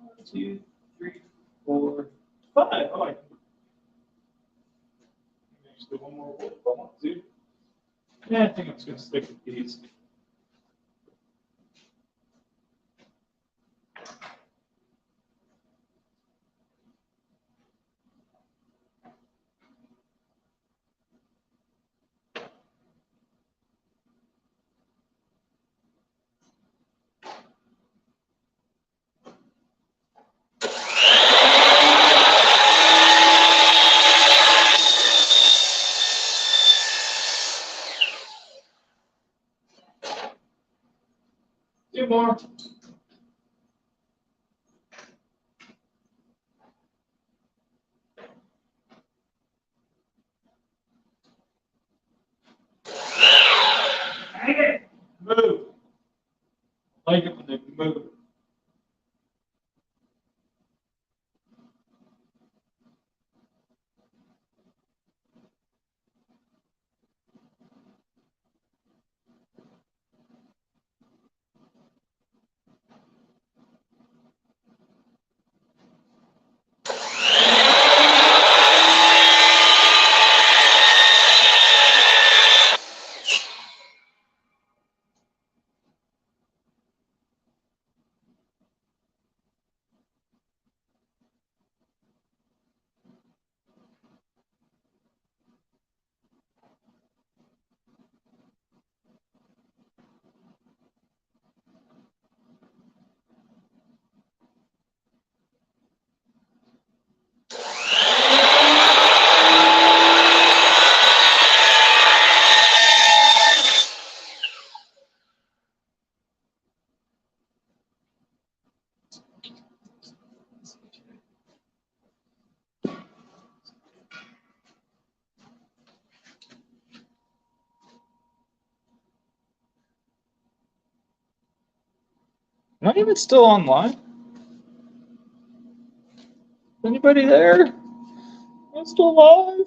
1, 2, 3, 4, 5. Oh, I can actually one more if I want to. Yeah, I think I'm just going to stick with these. Two more. Dang it! Move. I like it when they move. Am I even still online? Anybody there? Am I still live?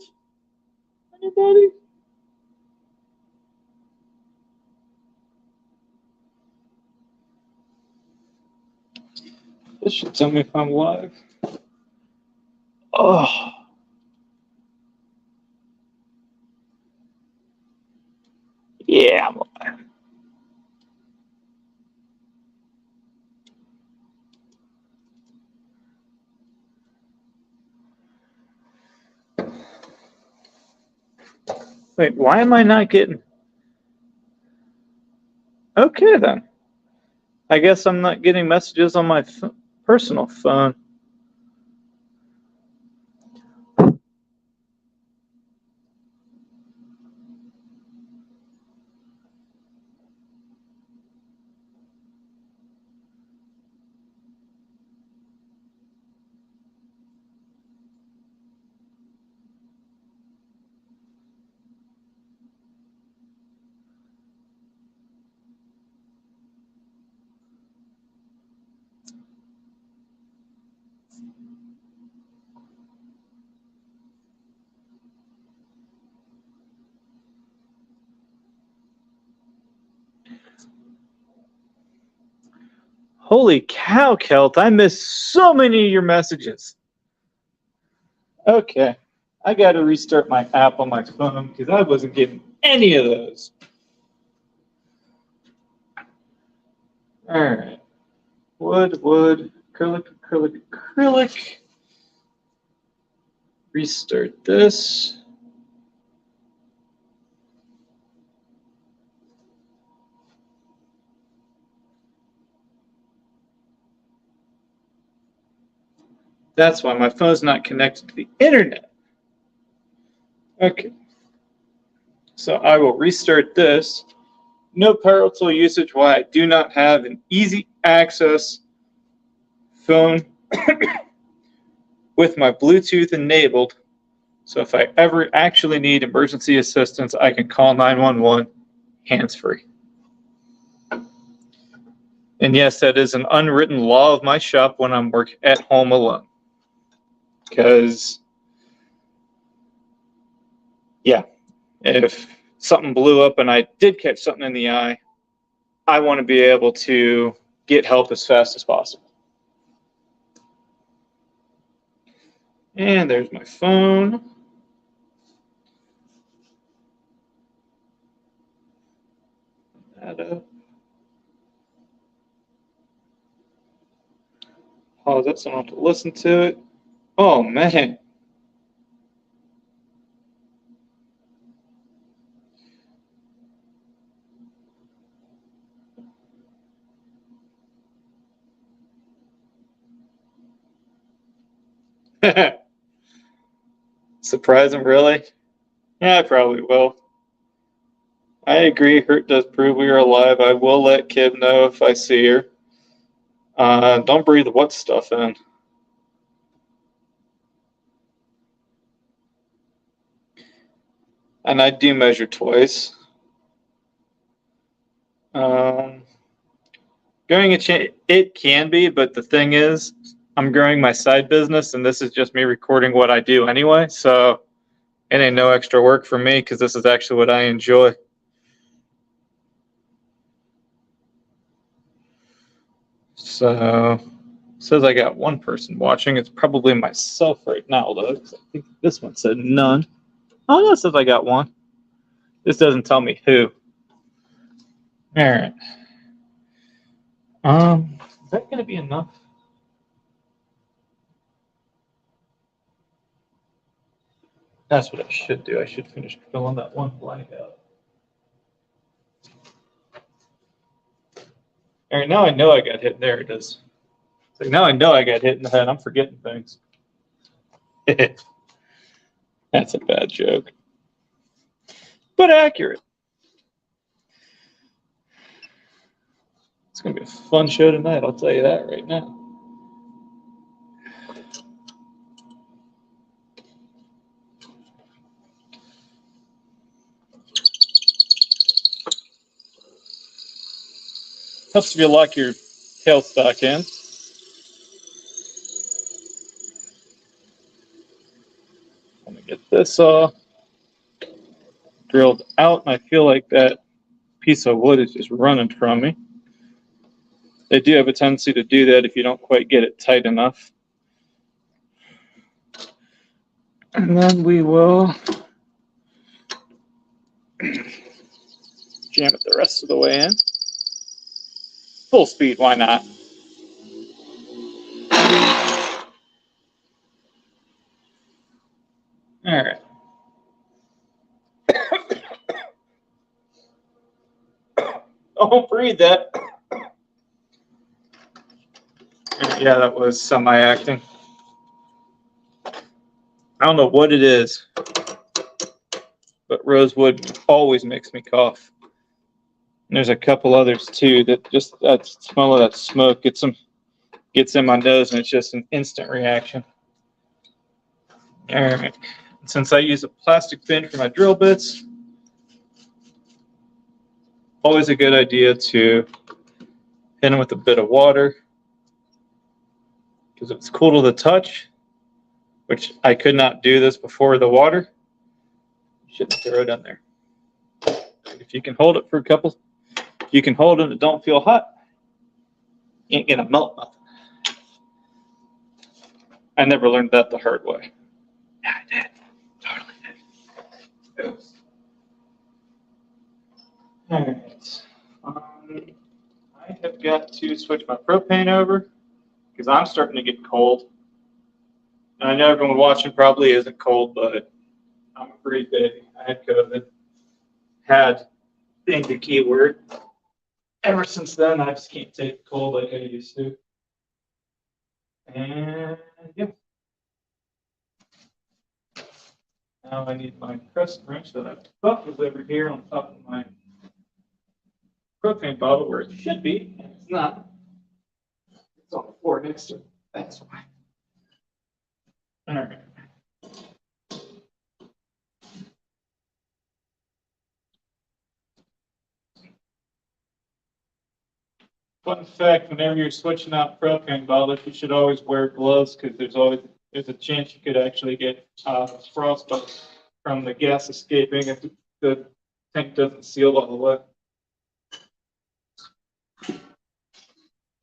Anybody? This should tell me if I'm live. Oh. Yeah, I'm live. Wait, why am I not getting... Okay, then. I guess I'm not getting messages on my personal phone. Holy cow, Kelt, I missed so many of your messages. Okay, I got to restart my app on my phone because I wasn't getting any of those. All right. Wood, acrylic. Restart this. That's why my phone's not connected to the internet. Okay. So I will restart this. No parental usage while I do not have an easy access phone with my Bluetooth enabled. So if I ever actually need emergency assistance, I can call 911 hands-free. And yes, that is an unwritten law of my shop when I'm at home alone. Because, yeah, if something blew up and I did catch something in the eye, I want to be able to get help as fast as possible. And there's my phone. That up. Pause it so I don't have to listen to it. Oh, man. Surprise him, really? Yeah, I probably will. I agree. Hurt does prove we are alive. I will let Kib know if I see her. Don't breathe wet stuff in. And I do measure twice. Growing it can be, but the thing is, I'm growing my side business, and this is just me recording what I do anyway. So it ain't no extra work for me because this is actually what I enjoy. So it says I got one person watching. It's probably myself right now, though, because I think this one said none. Oh, no, it says I got one. This doesn't tell me who. All right. Is that going to be enough? That's what I should do. I should finish filling that one blank out. All right, now I know I got hit. There it is. It's like, now I know I got hit in the head. I'm forgetting things. That's a bad joke. But accurate. It's going to be a fun show tonight, I'll tell you that right now. Helps if you lock your tailstock in. Let me get this drilled out, and I feel like that piece of wood is just running from me. They do have a tendency to do that if you don't quite get it tight enough. And then we will jam it the rest of the way in. Full speed, why not? All right. Don't breathe that. Yeah, that was semi-acting. I don't know what it is, but rosewood always makes me cough. And there's a couple others too that just that smell of that smoke gets in my nose, and it's just an instant reaction. All right. Since I use a plastic bin for my drill bits, always a good idea to hit them with a bit of water, because it's cool to the touch, which I could not do this before the water. You shouldn't throw it in there. If you can hold it for a couple, if you can hold it and it don't feel hot, you ain't gonna melt nothing. I never learned that the hard way. Yeah, I did. Totally did. Oops. All right. I have got to switch my propane over because I'm starting to get cold. And I know everyone watching probably isn't cold, but I'm a free baby. I had COVID. Had being the key word. Ever since then, I just can't take cold like I used to. And yeah, Now I need my crescent wrench that I thought was over here on top of my propane bottle where it should be, and it's not. It's on the floor next to it. That's why. All right. Fun fact, whenever you're switching out propane bottles, you should always wear gloves because there's a chance you could actually get frostbite from the gas escaping if the tank doesn't seal all the way.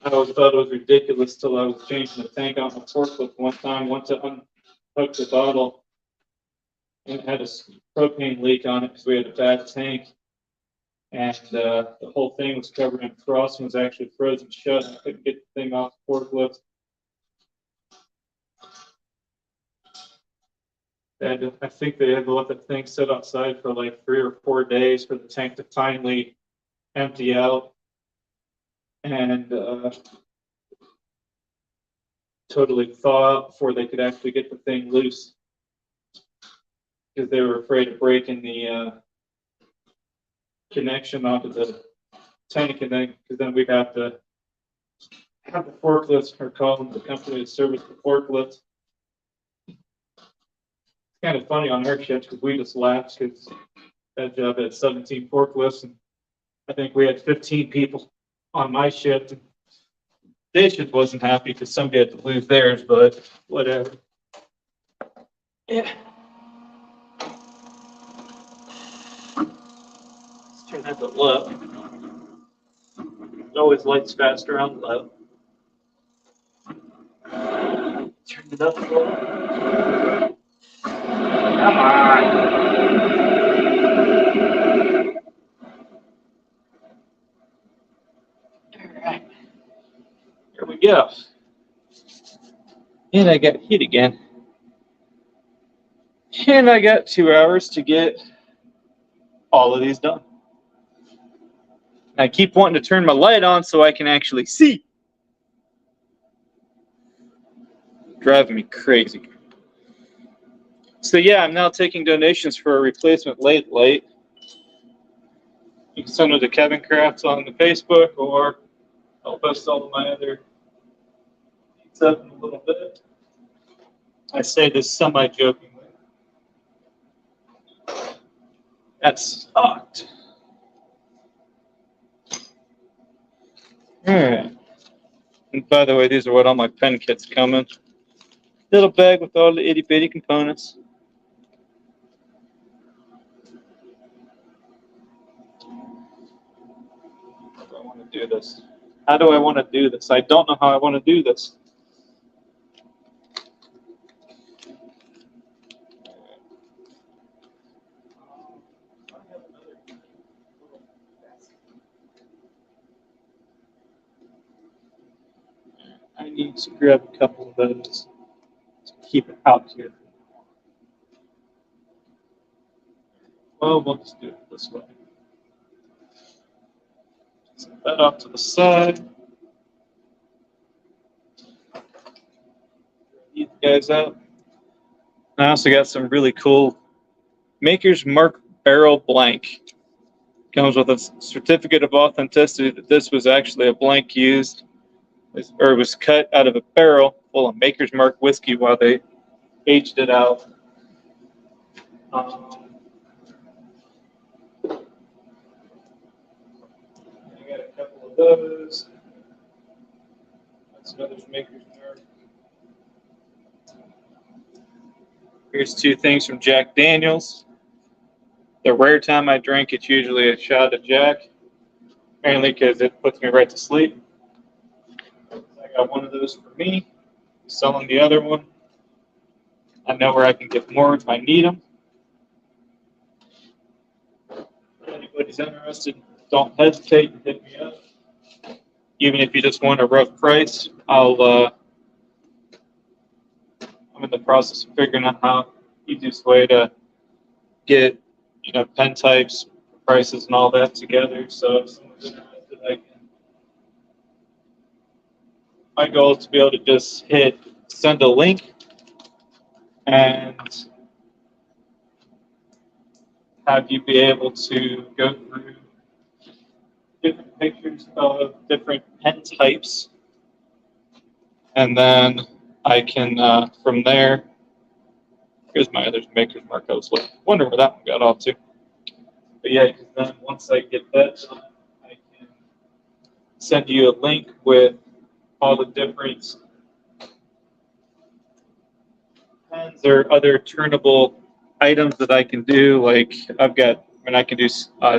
I always thought it was ridiculous till I was changing the tank on the forklift one time, went to unhook the bottle and it had a propane leak on it because we had a bad tank. And the whole thing was covered in frost and was actually frozen shut. I couldn't get the thing off the forklift. And I think they had to let the thing sit outside for like 3 or 4 days for the tank to finally empty out and totally thaw out before they could actually get the thing loose because they were afraid of breaking the connection onto the tank, and then because then we'd have to have the forklift or call the company to service the forklift. It's kind of funny on our shift because we just laughed because that job had 17 forklifts, and I think we had 15 people on my shift. And day shift wasn't happy because somebody had to lose theirs, but whatever. Yeah. Let's turn that to low. It always lights faster on low. Turn it up a little. Come on. All right. Here we go. And I got heat again. And I got 2 hours to get all of these done. I keep wanting to turn my light on so I can actually see. Driving me crazy. So yeah, I'm now taking donations for a replacement late light. You can send it to Kevin Crafts on the Facebook, or I'll post all of my other stuff in a little bit. I say this semi-jokingly. That's sucked. Alright. And by the way, these are what all my pen kits come in. Little bag with all the itty bitty components. How do I want to do this? How do I want to do this? I don't know how I want to do this. I need to grab a couple of those to keep it out here. Well, we'll just do it this way. Set that off to the side. These guys out. I also got some really cool Maker's Mark barrel blank. Comes with a certificate of authenticity that this was actually a blank used, or it was cut out of a barrel full of Maker's Mark whiskey while they aged it out. I got a couple of those. That's another Maker's Mark. Here's 2 things from Jack Daniels. The rare time I drink, it's usually a shot of Jack, mainly because it puts me right to sleep. I got one of those for me. Selling the other one. I know where I can get more if I need them. If anybody's interested, don't hesitate to hit me up. Even if you just want a rough price, I'm in the process of figuring out how easiest way to get, pen types, prices, and all that together. So if someone's interested, I can. My goal is to be able to just hit send a link, and have you be able to go through different pictures of different pen types, and then I can from there. Here's my other maker's mark. I was wondering where that one got off to. But yeah, because then once I get that done, I can send you a link with all the different pens or other turnable items that I can do. Like I've got, I can do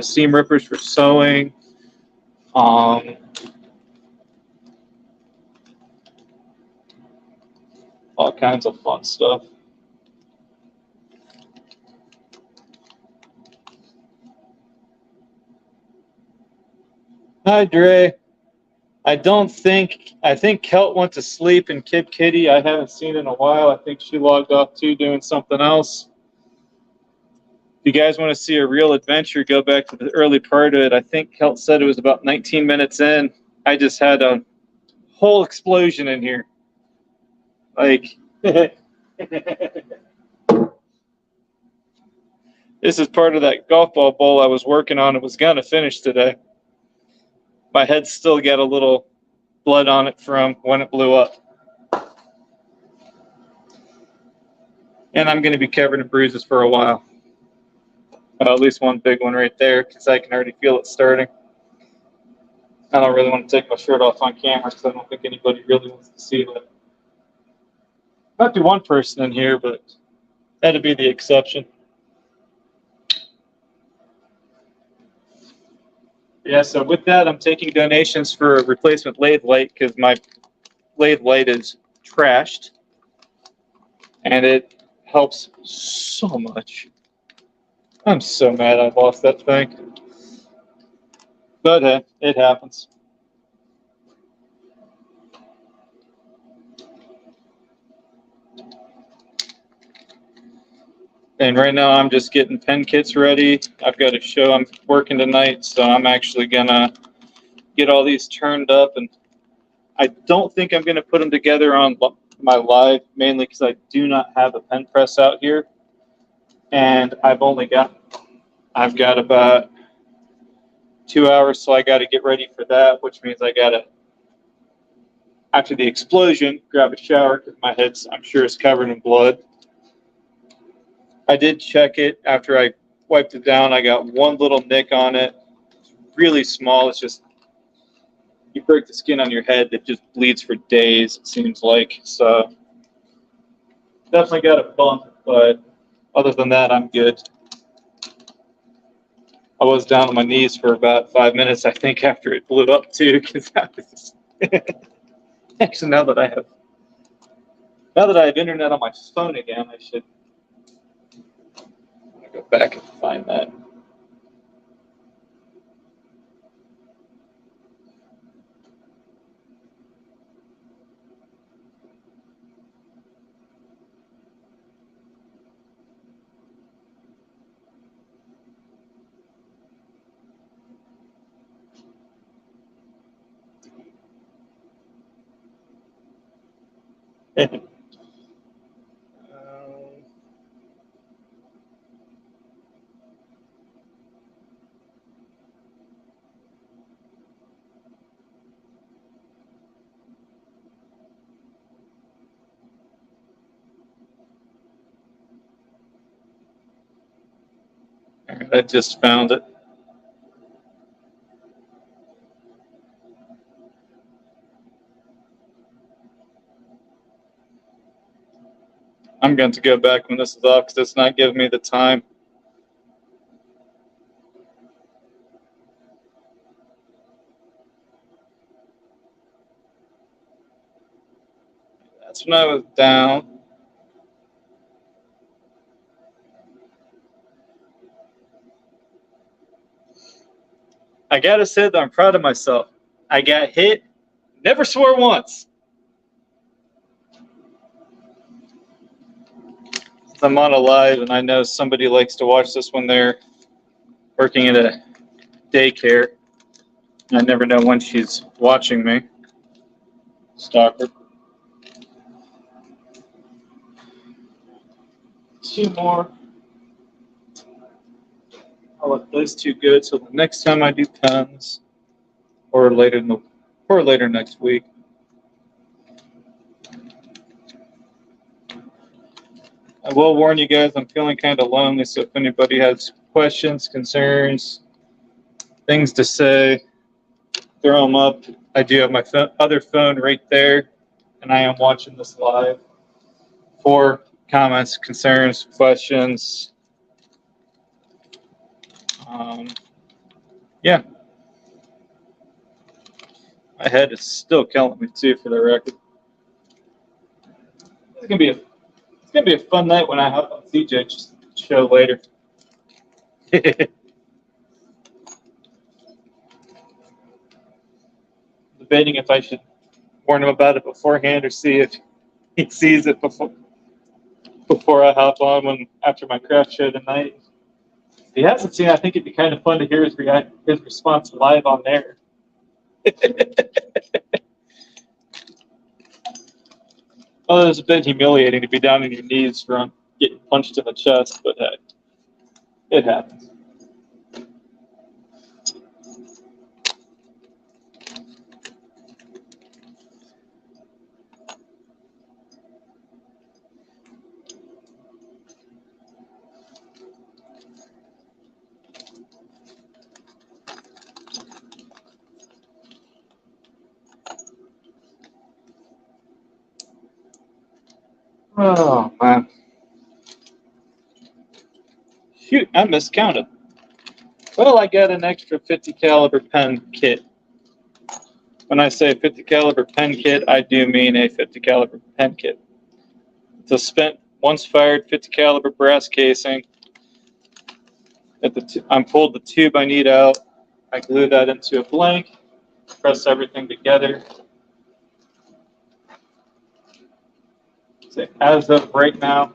seam rippers for sewing. All kinds of fun stuff. Hi, Dre. I think Kelt went to sleep and Kid Kitty, I haven't seen in a while. I think she logged off too, doing something else. If you guys want to see a real adventure, go back to the early part of it. I think Kelt said it was about 19 minutes in. I just had a whole explosion in here. Like, this is part of that golf ball bowl I was working on and was going to finish today. My head still got a little blood on it from when it blew up. And I'm going to be covered in bruises for a while. At least one big one right there, because I can already feel it starting. I don't really want to take my shirt off on camera because I don't think anybody really wants to see that. Might be one person in here, but that'd be the exception. Yeah, so with that, I'm taking donations for a replacement lathe light because my lathe light is trashed. And it helps so much. I'm so mad I lost that thing. But hey, it happens. And right now I'm just getting pen kits ready. I've got a show I'm working tonight, so I'm actually gonna get all these turned up, and I don't think I'm gonna put them together on my live, mainly because I do not have a pen press out here. And I've got about 2 hours, so I gotta get ready for that, which means I gotta, after the explosion, grab a shower because my head's, I'm sure, is covered in blood. I did check it after I wiped it down. I got one little nick on it. It's really small. It's just, you break the skin on your head, it just bleeds for days, it seems like. So definitely got a bump, but other than that, I'm good. I was down on my knees for about 5 minutes, I think, after it blew up too, because that was actually now that I have internet on my phone again, I should go back and find that. I just found it. I'm going to go back when this is off because it's not giving me the time. That's when I was down. I gotta say that I'm proud of myself. I got hit, never swore once. I'm on a live, and I know somebody likes to watch this when they're working at a daycare. I never know when she's watching me. Stalker. 2 more. I'll let those two go till the next time I do pens, or later next week. I will warn you guys, I'm feeling kind of lonely, so if anybody has questions, concerns, things to say, throw them up. I do have my other phone right there, and I am watching this live for comments, concerns, questions. Yeah. My head is still killing me too, for the record. It's gonna be a fun night when I hop on CJ's show later. Debating if I should warn him about it beforehand or see if he sees it before I hop on after my craft show tonight. If he hasn't seen it, I think it'd be kind of fun to hear his response live on there. Well, it's a bit humiliating to be down on your knees from getting punched in the chest, but hey, it happens. Oh, man. Shoot, I miscounted. Well, I got an extra 50 caliber pen kit. When I say 50 caliber pen kit, I do mean a 50 caliber pen kit. It's a spent, once fired 50 caliber brass casing. I pulled the tube I need out. I glued that into a blank, press everything together. So as of right now,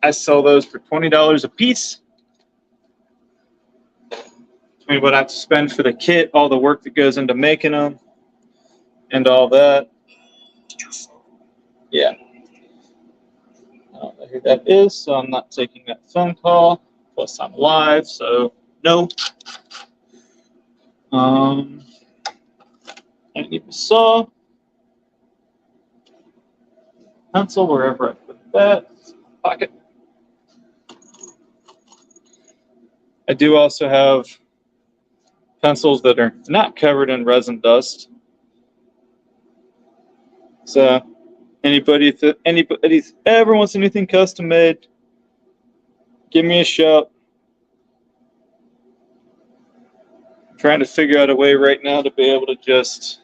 I sell those for $20 a piece. Between what I have to spend for the kit, all the work that goes into making them, and all that. Yeah. I don't know who that is, so I'm not taking that phone call. Plus, I'm live, so no. I need a saw, pencil, wherever I put that. Pocket. I do also have pencils that are not covered in resin dust. So anybody ever wants anything custom made, give me a shout. I'm trying to figure out a way right now to be able to just,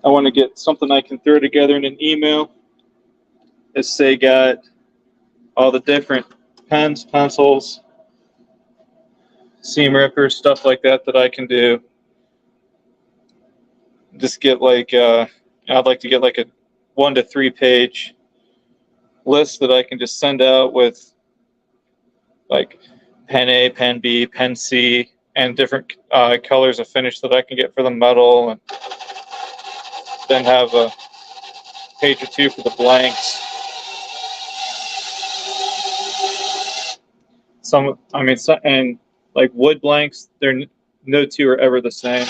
I want to get something I can throw together in an email. Let's say got all the different pens, pencils, seam rippers, stuff like that I can do. Just get like, I'd like to get like a 1 to 3 page list that I can just send out with like pen A, pen B, pen C, and different colors of finish that I can get for the metal, and then have a page or 2 for the blanks. And like wood blanks, no two are ever the same.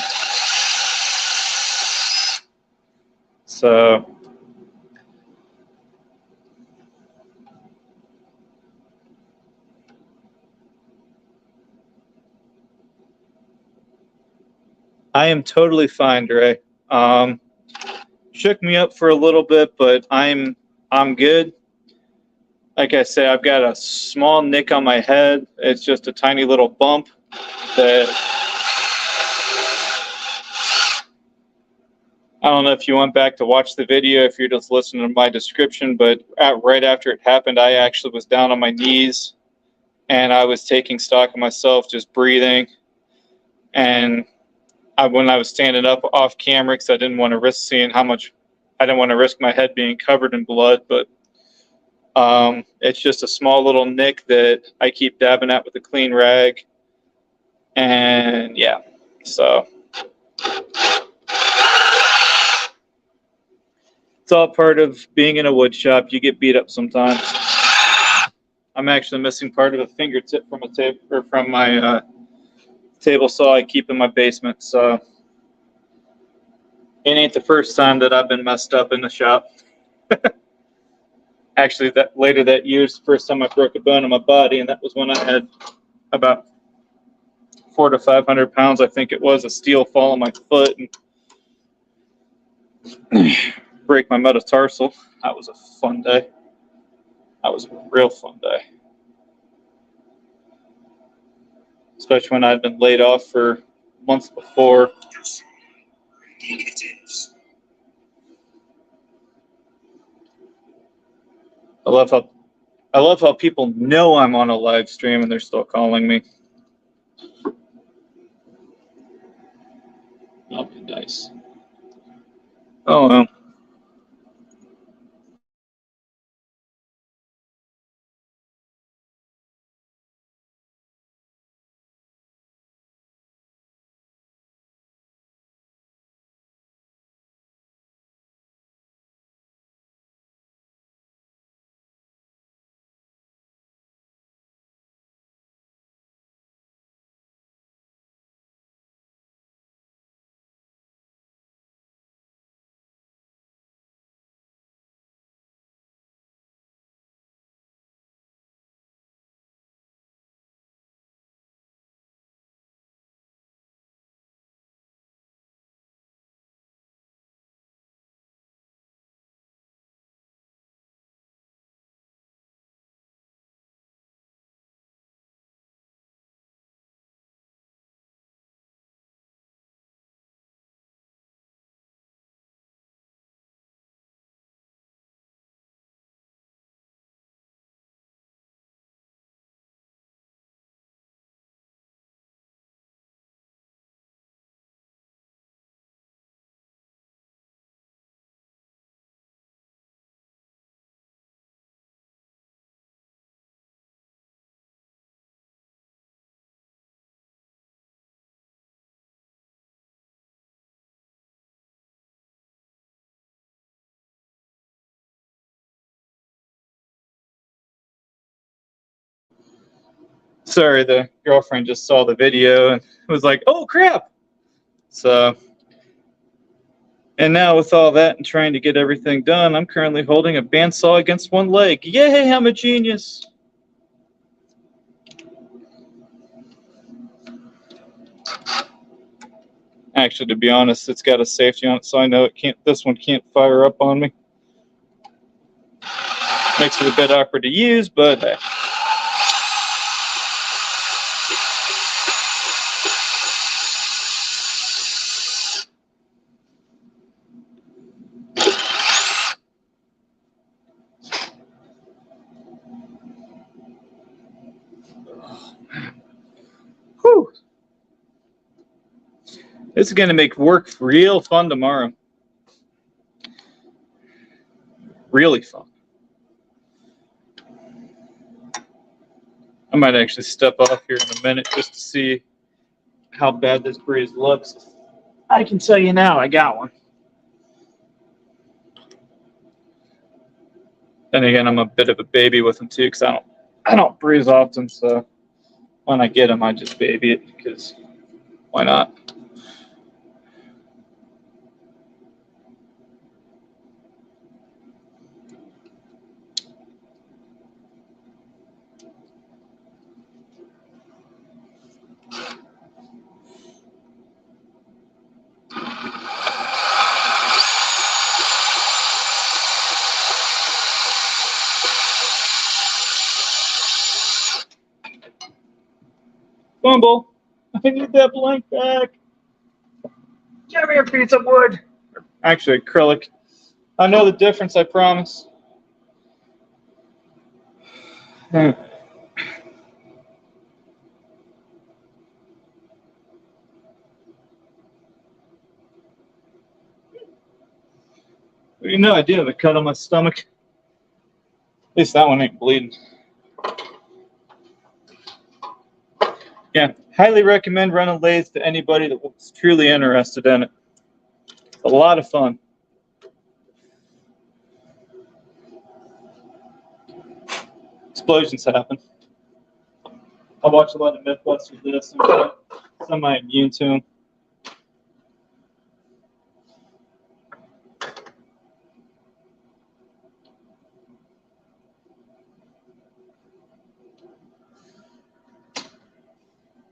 So I am totally fine, Dre. Shook me up for a little bit, but I'm good. Like I say, I've got a small nick on my head. It's just a tiny little bump that I don't know if you went back to watch the video, if you're just listening to my description, but right after it happened, I actually was down on my knees and I was taking stock of myself, just breathing. And when I was standing up off camera, because I didn't want to risk my head being covered in blood, but it's just a small little nick that I keep dabbing at with a clean rag. And yeah, so it's all part of being in a wood shop. You get beat up sometimes. I'm actually missing part of a fingertip from a tape or from my table saw I keep in my basement. So it ain't the first time that I've been messed up in the shop. Actually, that later that year is the first time I broke a bone in my body, and that was when I had about 400 to 500 pounds, I think it was, of steel fall on my foot and break my metatarsal. That was a fun day. That was a real fun day. Especially when I'd been laid off for months before. I love how people know I'm on a live stream and they're still calling me. That'll be nice. Oh well. Sorry, the girlfriend just saw the video and was like, "Oh crap!" So, and now with all that and trying to get everything done, I'm currently holding a bandsaw against one leg. Yay, I'm a genius! Actually, to be honest, it's got a safety on it, so I know it can't. This one can't fire up on me. Makes it a bit awkward to use, but hey. Whew. This is going to make work real fun tomorrow. Really fun. I might actually step off here in a minute just to see how bad this breeze looks. I can tell you now, I got one. Then again, I'm a bit of a baby with them too, because I don't breeze often. So when I get them, I just baby it because why not? Bumble, I need that blank back. Give me a piece of wood. Actually, acrylic. I know the difference, I promise. You know, I do have a cut on my stomach. At least that one ain't bleeding. Yeah, highly recommend running lathes to anybody that's truly interested in it. It's a lot of fun. explosions happen. I watch a lot of Mythbusters. This, so I'm immune to them.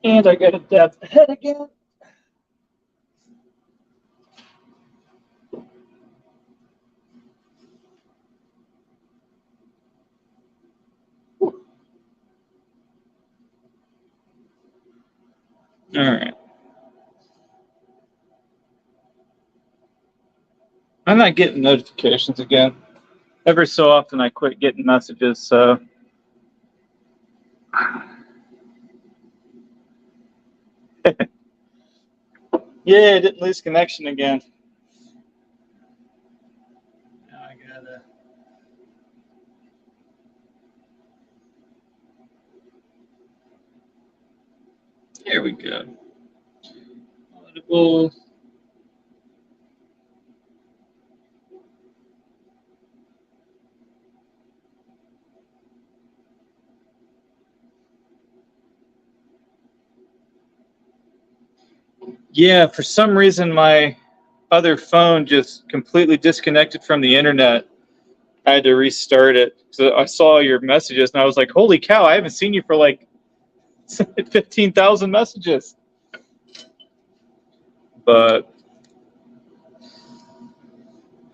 And I got a dab the head again. All right. I'm not getting notifications again. Every so often I quit getting messages, so. Yeah, I didn't lose connection again. Now I gotta. Here we go. Audible. Yeah, for some reason my other phone just completely disconnected from the internet. I had to restart it. So I saw your messages and I was like, holy cow, I haven't seen you for like 15,000 messages. But,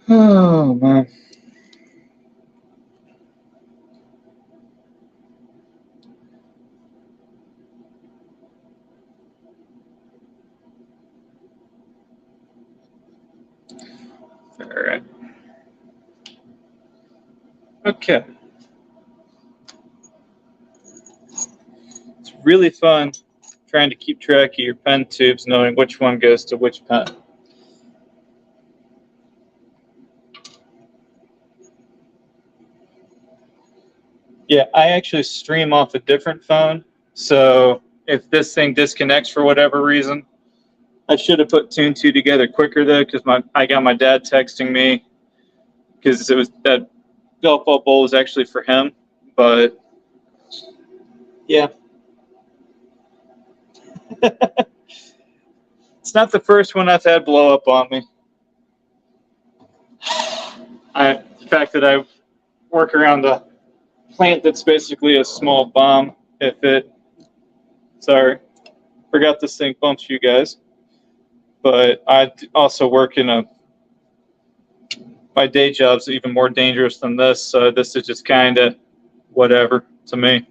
oh man. All right. Okay. It's really fun trying to keep track of your pen tubes, knowing which one goes to which pen. Yeah, I actually stream off a different phone. So if this thing disconnects for whatever reason, I should have put two and two together quicker though, because I got my dad texting me because it was that golf ball bowl was actually for him. But yeah. It's not the first one I've had blow up on me. The fact that I work around a plant that's basically a small bomb. Sorry, forgot this thing bumps you guys. But I also work in my day job's even more dangerous than this. So this is just kind of whatever to me.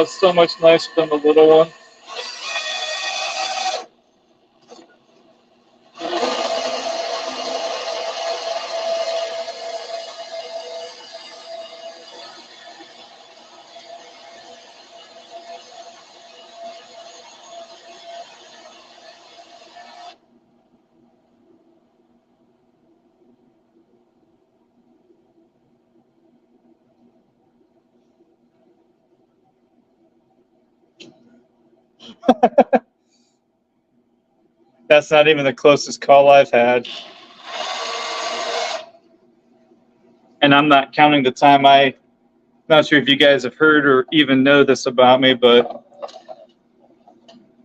So much nicer than the little one. That's not even the closest call I've had. And I'm not counting the time I'm not sure if you guys have heard or even know this about me, but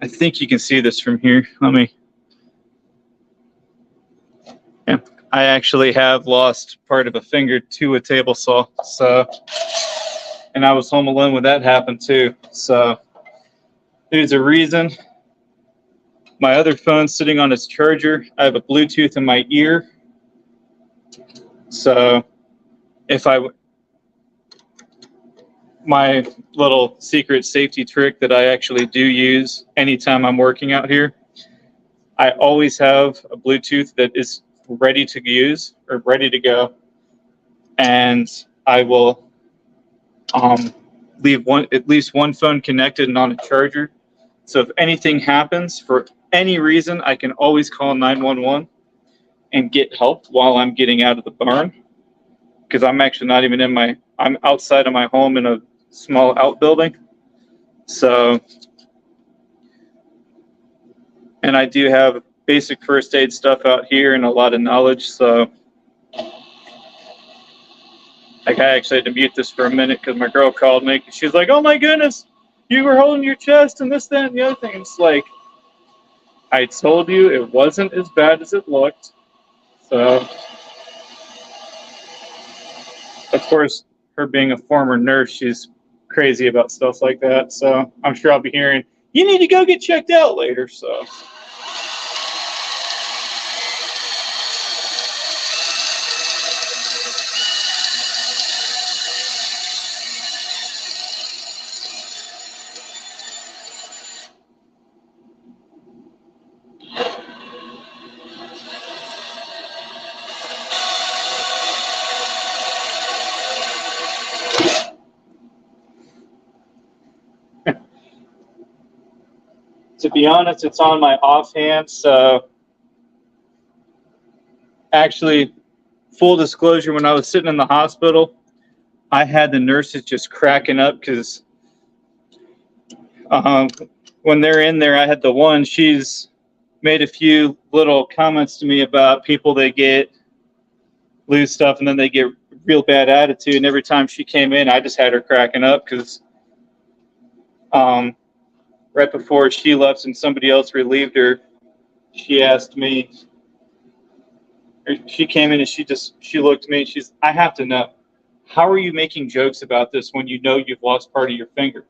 I think you can see this from here. Yeah, I actually have lost part of a finger to a table saw. So, and I was home alone when that happened too. So there's a reason. My other phone's sitting on its charger. I have a Bluetooth in my ear. So my little secret safety trick that I actually do use anytime I'm working out here, I always have a Bluetooth that is ready to use or ready to go. And I will leave at least one phone connected and on a charger. So if anything happens for any reason, I can always call 911 and get help while I'm getting out of the barn. Because I'm actually not even I'm outside of my home in a small outbuilding. So, and I do have basic first aid stuff out here and a lot of knowledge. So like I actually had to mute this for a minute because my girl called me. She's like, "Oh my goodness, you were holding your chest and this, that, and the other thing." It's like, I told you it wasn't as bad as it looked. So, of course, her being a former nurse, she's crazy about stuff like that. So I'm sure I'll be hearing, "You need to go get checked out" later. So. To be honest, it's on my offhand. So actually, full disclosure, when I was sitting in the hospital, I had the nurses just cracking up because when they're in there, I had the one, she's made a few little comments to me about people that lose stuff and then they get real bad attitude. And every time she came in, I just had her cracking up because right before she left and somebody else relieved her, she asked me, or she came in and she looked at me and "I have to know, how are you making jokes about this when you know you've lost part of your finger?"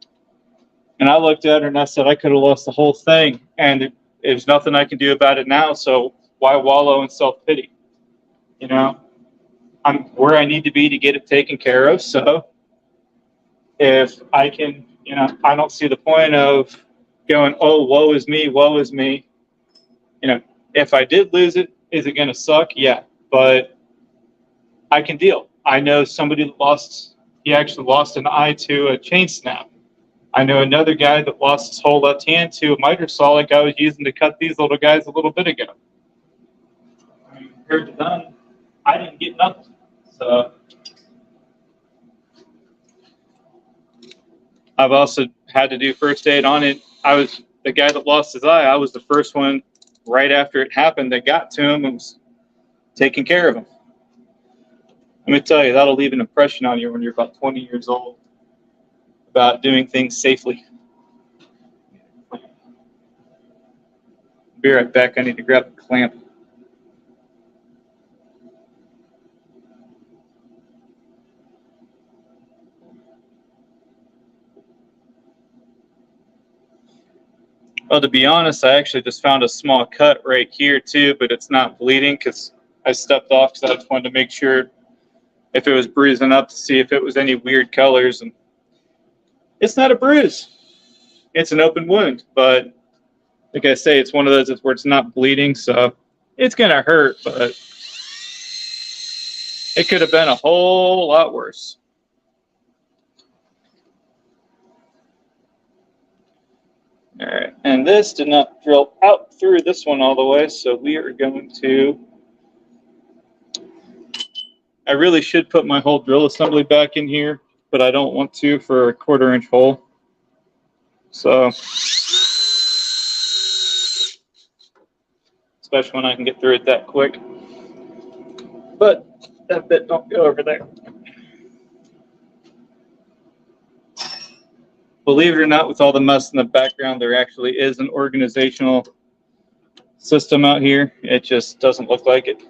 And I looked at her and I said, "I could have lost the whole thing and there's nothing I can do about it now. So why wallow in self-pity? You know, I'm where I need to be to get it taken care of. So if I can, I don't see the point of going, oh, woe is me, woe is me. If I did lose it, is it going to suck? Yeah, but I can deal. I know somebody that he actually lost an eye to a chain snap. I know another guy that lost his whole left hand to a miter saw like I was using to cut these little guys a little bit ago. I mean, compared to them, I didn't get nothing. So I've also had to do first aid on it. I was the guy that lost his eye. I was the first one right after it happened that got to him and was taking care of him. Let me tell you, that'll leave an impression on you when you're about 20 years old about doing things safely. Be right back. I need to grab a clamp. Well, to be honest, I actually just found a small cut right here too, but it's not bleeding because I stepped off because I just wanted to make sure if it was bruising up to see if it was any weird colors. And it's not a bruise. It's an open wound, but like I say, it's one of those where it's not bleeding, so it's going to hurt, but it could have been a whole lot worse. All right, and this did not drill out through this one all the way, so we are going to... I really should put my whole drill assembly back in here, but I don't want to for a 1/4-inch hole. So, especially when I can get through it that quick. But that bit don't go over there. Believe it or not, with all the mess in the background, there actually is an organizational system out here. It just doesn't look like it.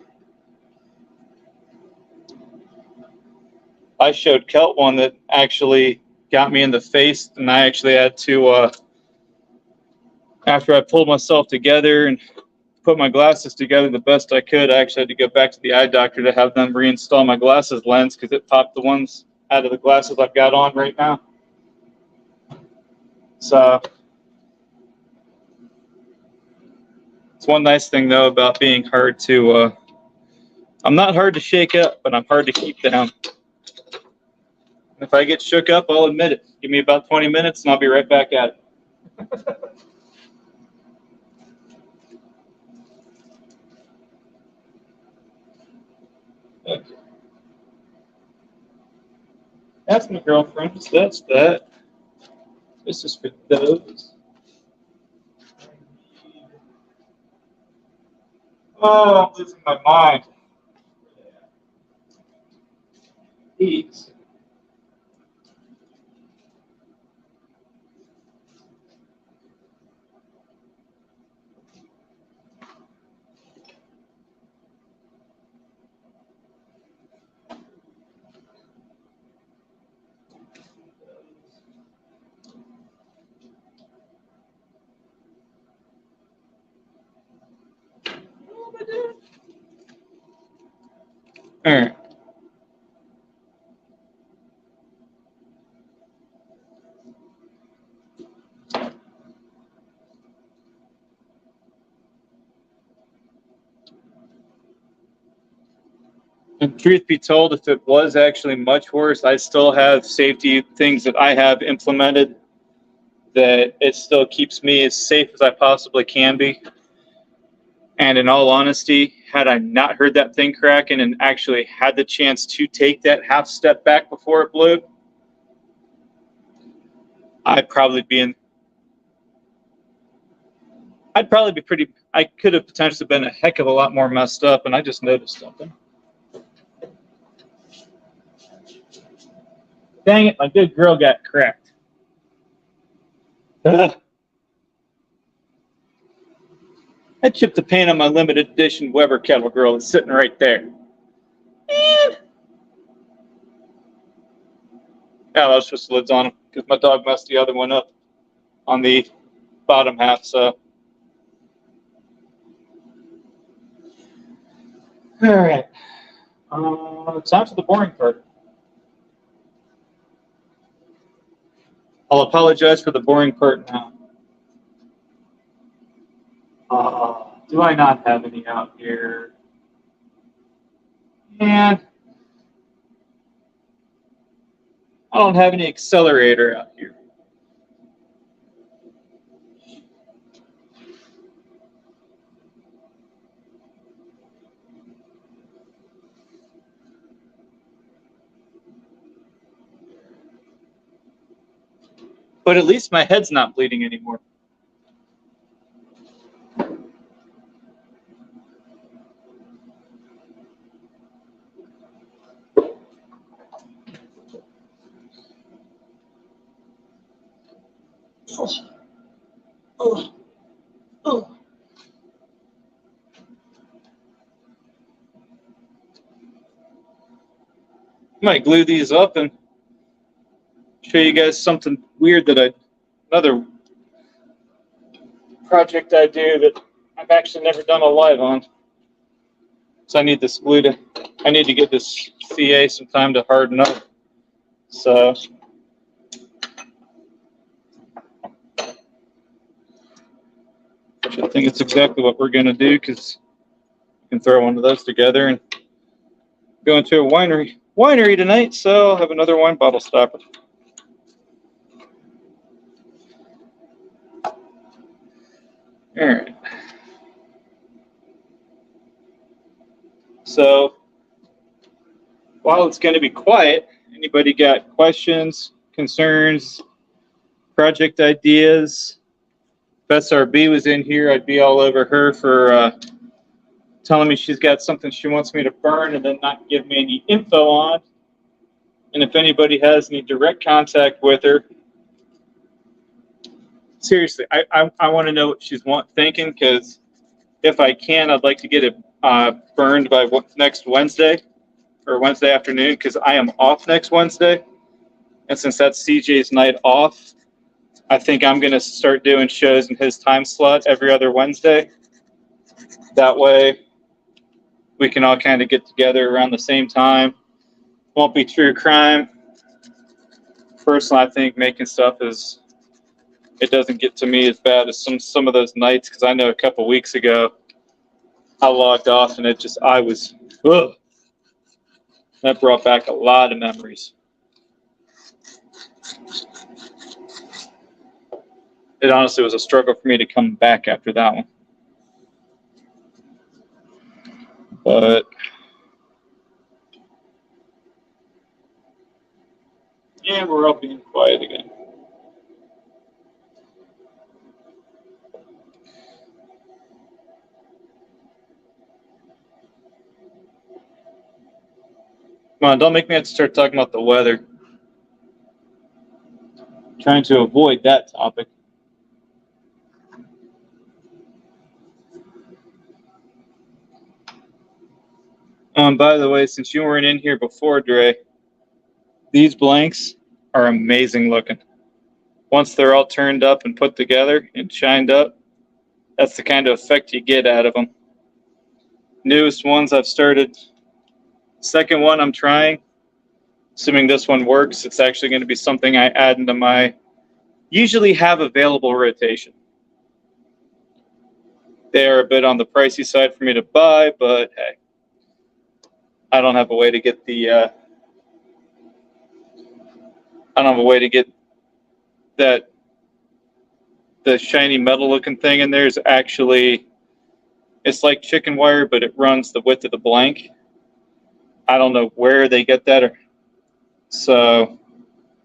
I showed Kelt one that actually got me in the face, and I actually had to, after I pulled myself together and put my glasses together the best I could, I actually had to go back to the eye doctor to have them reinstall my glasses lens because it popped the ones out of the glasses I've got on right now. So it's one nice thing though about being hard to, I'm not hard to shake up, but I'm hard to keep down. If I get shook up, I'll admit it. Give me about 20 minutes and I'll be right back at it. Okay. That's my girlfriend. So that's that. This is for those. Oh, I'm losing my mind. Eats. All right. And truth be told, if it was actually much worse, I still have safety things that I have implemented that it still keeps me as safe as I possibly can be. And in all honesty, had I not heard that thing cracking and actually had the chance to take that half step back before it blew, I'd probably be in. I'd probably be pretty. I could have potentially been a heck of a lot more messed up, and I just noticed something. Dang it, my good grill got cracked. Ugh. I chipped the paint on my limited edition Weber kettle grill that's sitting right there. Man. Yeah, let's just lids on them because my dog messed the other one up on the bottom half. So, all right, time for the boring part. I'll apologize for the boring part now. Do I not have any out here? And I don't have any accelerator out here. But at least my head's not bleeding anymore. Oh. Might glue these up and show you guys something weird that another project I do that I've actually never done a live on. So I need this glue I need to give this CA some time to harden up. So I think it's exactly what we're going to do because we can throw one of those together and go into a winery tonight. So I'll have another wine bottle stopper. All right. So while it's going to be quiet, anybody got questions, concerns, project ideas? If SRB was in here, I'd be all over her for telling me she's got something she wants me to burn and then not give me any info on. And if anybody has any direct contact with her, seriously, I want to know what she's thinking, because if I can, I'd like to get it burned by next Wednesday or Wednesday afternoon, because I am off next Wednesday. And since that's CJ's night off, I think I'm going to start doing shows in his time slot every other Wednesday. That way we can all kind of get together around the same time. Won't be true crime. Personally, I think making stuff it doesn't get to me as bad as some of those nights, because I know a couple weeks ago I logged off and ugh. That brought back a lot of memories. It honestly was a struggle for me to come back after that one. But yeah, we're all being quiet again. Come on, don't make me have to start talking about the weather. I'm trying to avoid that topic. By the way, since you weren't in here before, Dre, these blanks are amazing looking. Once they're all turned up and put together and shined up, that's the kind of effect you get out of them. Newest ones I've started. Second one I'm trying. Assuming this one works, it's actually going to be something I add into my usually have available rotation. They are a bit on the pricey side for me to buy, but hey, I don't have a way to get that the shiny metal looking thing in there is actually, it's like chicken wire, but it runs the width of the blank. I don't know where they get that, so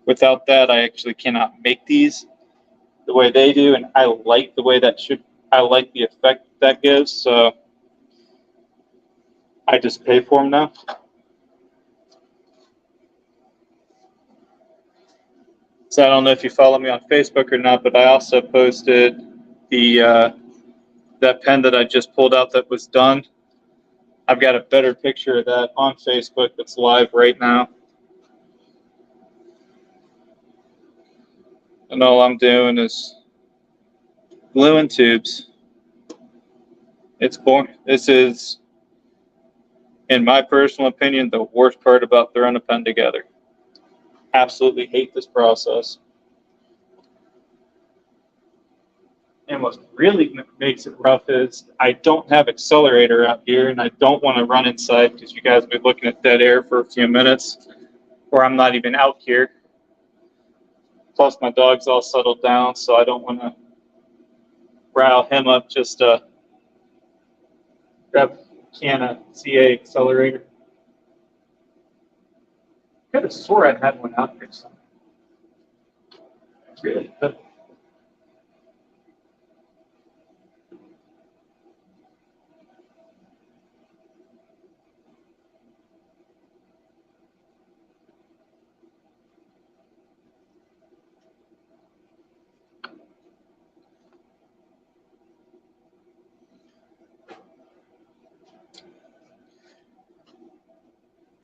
without that, I actually cannot make these the way they do, and I like the way I like the effect that gives, so I just pay for them now. So I don't know if you follow me on Facebook or not, but I also posted that pen that I just pulled out that was done. I've got a better picture of that on Facebook that's live right now. And all I'm doing is gluing tubes. It's boring. This is, in my personal opinion, the worst part about throwing a pen together. Absolutely hate this process. And what really makes it rough is I don't have accelerator out here, and I don't want to run inside because you guys will be looking at dead air for a few minutes, or I'm not even out here. Plus, my dog's all settled down, so I don't want to rile him up just to grab a can of CA accelerator. I could have swore I had one out here somewhere. Really?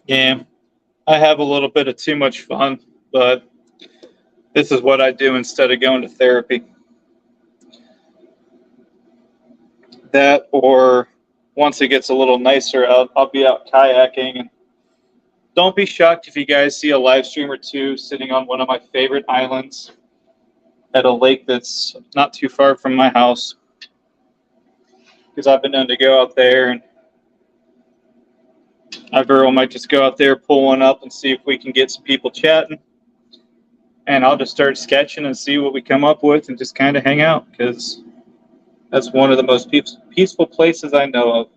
Yeah, I have a little bit of too much fun, but this is what I do instead of going to therapy. That, or once it gets a little nicer out, I'll be out kayaking. And don't be shocked if you guys see a live stream or two sitting on one of my favorite islands at a lake that's not too far from my house. Because I've been known to go out there, and I very well might just go out there, pull one up, and see if we can get some people chatting. And I'll just start sketching and see what we come up with and just kind of hang out, because that's one of the most peaceful places I know of.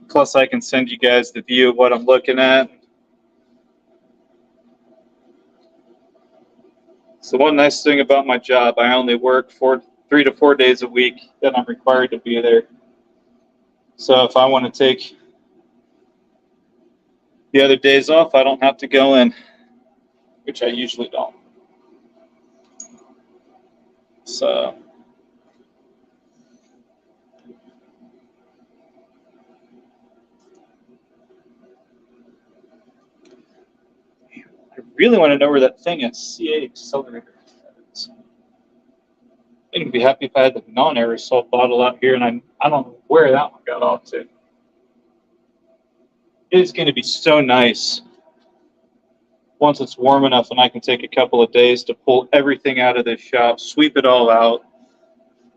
Plus, I can send you guys the view of what I'm looking at. So one nice thing about my job, I only work 3 to 4 days a week that I'm required to be there. So if I want to take the other days off, I don't have to go in, which I usually don't. So I really want to know where that thing is, CA accelerator is. I'd be happy if I had the non-aerosol bottle out here, and I don't know where that one got off to. It's going to be so nice once it's warm enough and I can take a couple of days to pull everything out of this shop, sweep it all out,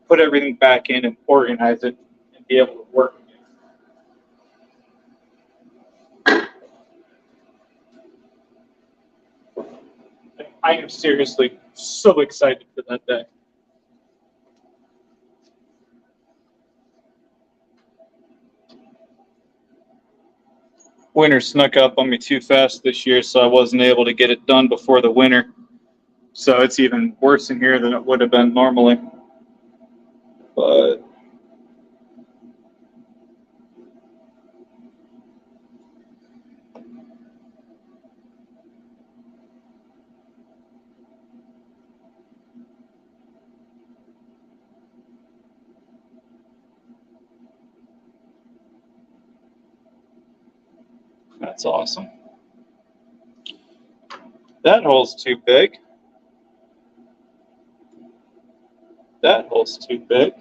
put everything back in and organize it and be able to work again. I am seriously so excited for that day. Winter snuck up on me too fast this year, so I wasn't able to get it done before the winter. So it's even worse in here than it would have been normally. But That's awesome. That hole's too big. That hole's too big.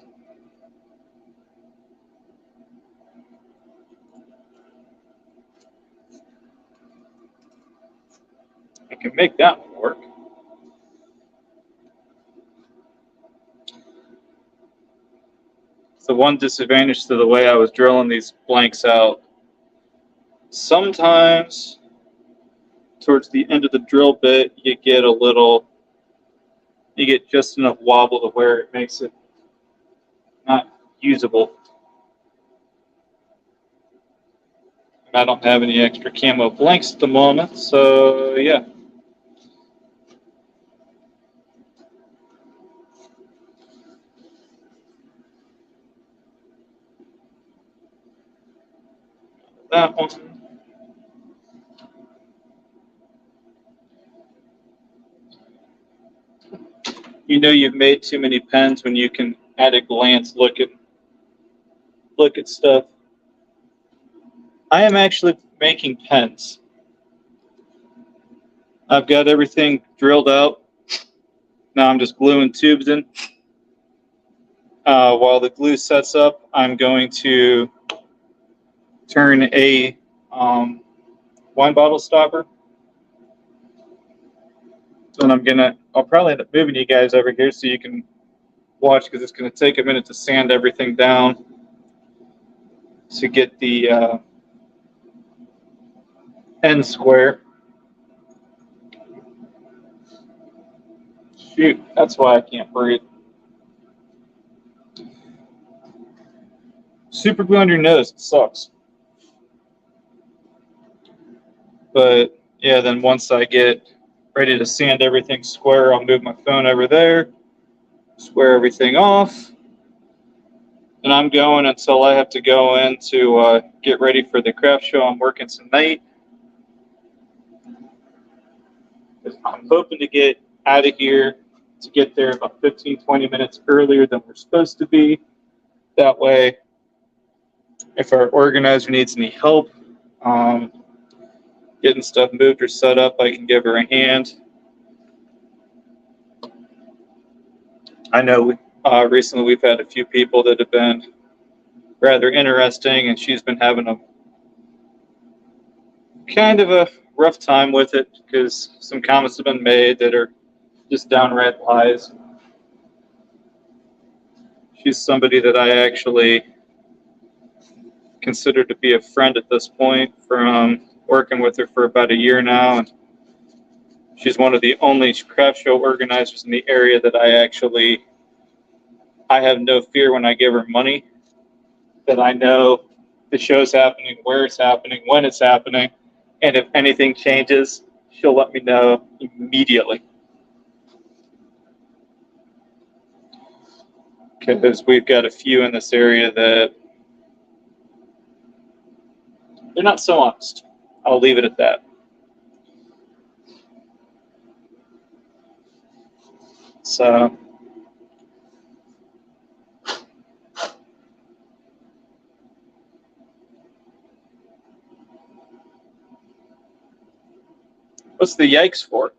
I can make that one work. The one disadvantage to the way I was drilling these blanks out. Sometimes towards the end of the drill bit, you get just enough wobble to where it makes it not usable. And I don't have any extra camo blanks at the moment, so yeah. That one. You know you've made too many pens when you can at a glance look at stuff. I am actually making pens. I've got everything drilled out. Now I'm just gluing tubes in. While the glue sets up, I'm going to turn a wine bottle stopper. And I'll probably end up moving you guys over here so you can watch, because it's going to take a minute to sand everything down to get the end square. Shoot, that's why I can't breathe. Super glue on your nose, it sucks. But yeah, then once I get ready to sand everything square, I'll move my phone over there, square everything off, and I'm going until I have to go in to get ready for the craft show I'm working tonight. I'm hoping to get out of here to get there about 15-20 minutes earlier than we're supposed to be. That way, if our organizer needs any help getting stuff moved or set up, I can give her a hand. I know recently we've had a few people that have been rather interesting, and she's been having a kind of a rough time with it because some comments have been made that are just downright lies. She's somebody that I actually consider to be a friend at this point, from working with her for about a year now, and she's one of the only craft show organizers in the area that I have no fear when I give her money, that I know the show's happening, where it's happening, when it's happening, and if anything changes, she'll let me know immediately. Because we've got a few in this area that they're not so honest. I'll leave it at that. So what's the yikes for?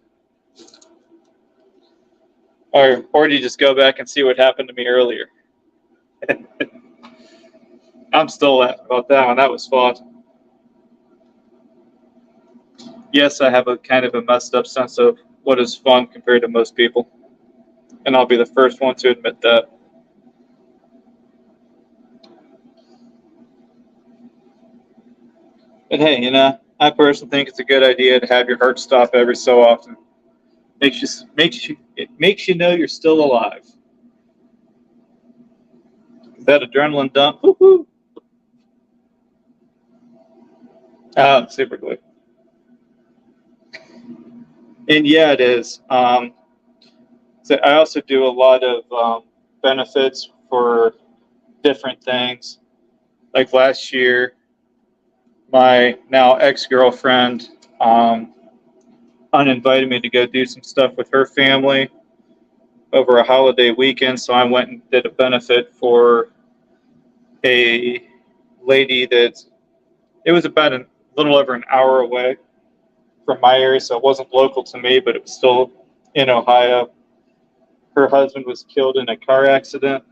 Or do you just go back and see what happened to me earlier? I'm still laughing about that one. That was fun. Yes, I have a kind of a messed up sense of what is fun compared to most people. And I'll be the first one to admit that. But hey, you know, I personally think it's a good idea to have your heart stop every so often. It makes you know you're still alive. That adrenaline dump. Woo-hoo. Super glue. And yeah, it is. So I also do a lot of benefits for different things. Like last year, my now ex-girlfriend uninvited me to go do some stuff with her family over a holiday weekend. So I went and did a benefit for a lady it was about a little over an hour away from my area, so it wasn't local to me, but it was still in Ohio. Her husband was killed in a car accident,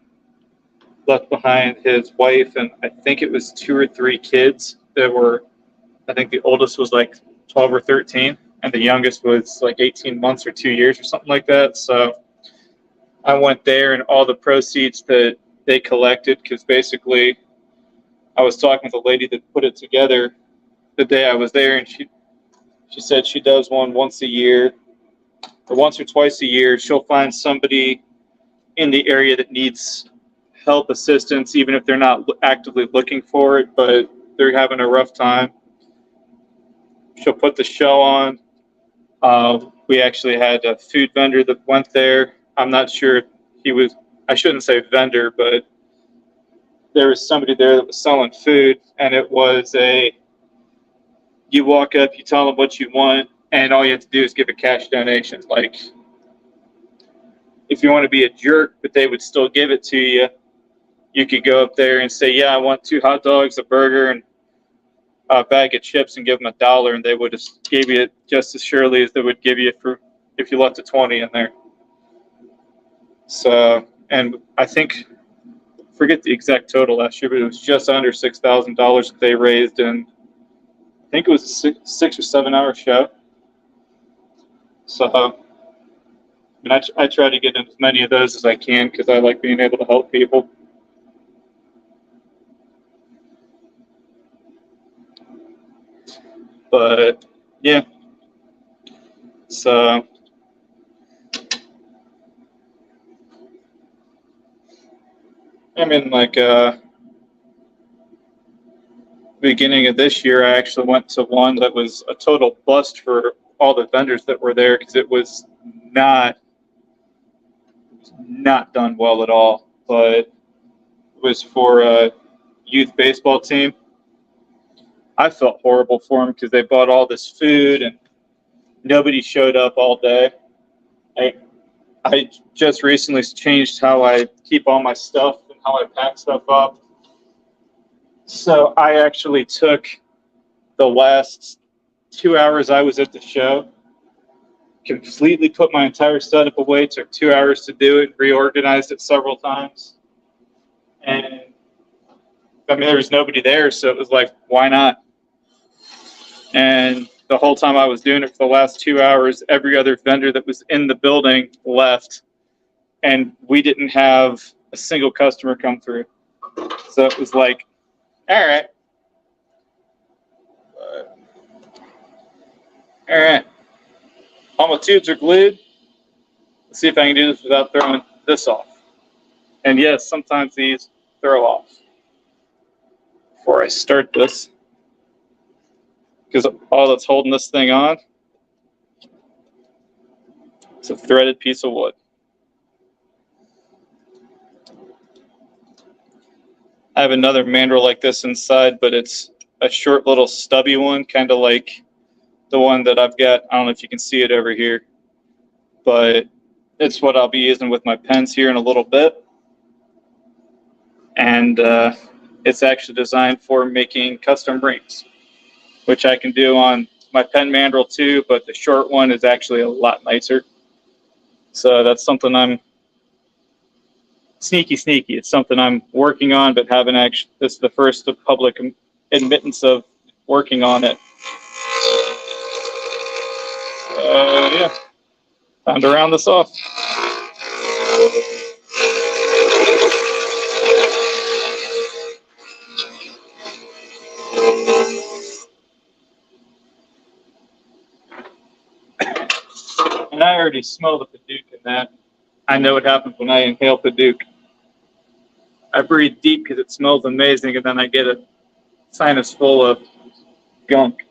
left behind his wife, and I think it was 2 or 3 kids that were, I think the oldest was like 12 or 13, and the youngest was like 18 months or 2 years or something like that. So I went there, and all the proceeds that they collected, because basically I was talking with a lady that put it together the day I was there, and she said she does one once a year, or once or twice a year. She'll find somebody in the area that needs help, assistance, even if they're not actively looking for it, but they're having a rough time. She'll put the show on. We actually had a food vendor that went there. I'm not sure if he was, I shouldn't say vendor, but there was somebody there that was selling food, and it was you walk up, you tell them what you want, and all you have to do is give a cash donation. Like, if you want to be a jerk, but they would still give it to you, you could go up there and say, yeah, I want 2 hot dogs, a burger, and a bag of chips, and give them $1, and they would just give you it just as surely as they would give you for if you left a 20 in there. So, and I think, forget the exact total last year, but it was just under $6,000 that they raised, and I think it was a 6 or 7 hour show. So, I try to get in as many of those as I can, because I like being able to help people. But yeah, so I mean, like beginning of this year, I actually went to one that was a total bust for all the vendors that were there, because it was not done well at all. But it was for a youth baseball team. I felt horrible for them, because they bought all this food and nobody showed up all day. I just recently changed how I keep all my stuff and how I pack stuff up. So I actually took the last 2 hours I was at the show, completely put my entire setup away, took 2 hours to do it, reorganized it several times. And I mean, there was nobody there, so it was like, why not? And the whole time I was doing it for the last 2 hours, every other vendor that was in the building left, and we didn't have a single customer come through. So it was like, all right. All right. All my tubes are glued. Let's see if I can do this without throwing this off. And yes, sometimes these throw off. Before I start this, because all that's holding this thing on is a threaded piece of wood. I have another mandrel like this inside, but it's a short little stubby one, kind of like the one that I've got. I don't know if you can see it over here, but it's what I'll be using with my pens here in a little bit. And it's actually designed for making custom rings, which I can do on my pen mandrel too, but the short one is actually a lot nicer. So that's something I'm sneaky. It's something I'm working on, but haven't actually, this is the first public admittance of working on it. Yeah, time to round this off. And I already smell the Padauk in that. I know what happens when I inhale Padauk. I breathe deep because it smells amazing, and then I get a sinus full of gunk.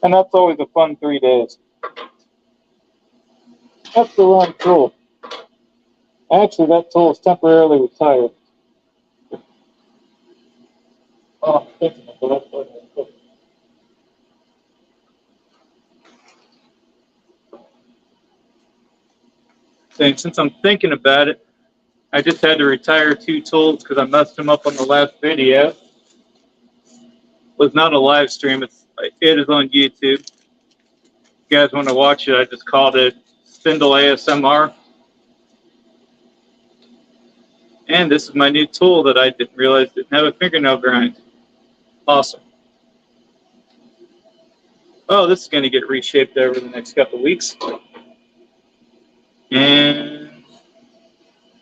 And that's always a fun 3 days. That's the wrong tool. Actually, that tool is temporarily retired. Oh, and since I'm thinking about it, I just had to retire 2 tools because I messed them up on the last video. was not a live stream. It is on YouTube. If you guys want to watch it, I just called it Spindle ASMR. And this is my new tool that I didn't realize didn't have a fingernail grind. Awesome. Oh, this is going to get reshaped over the next couple of weeks. And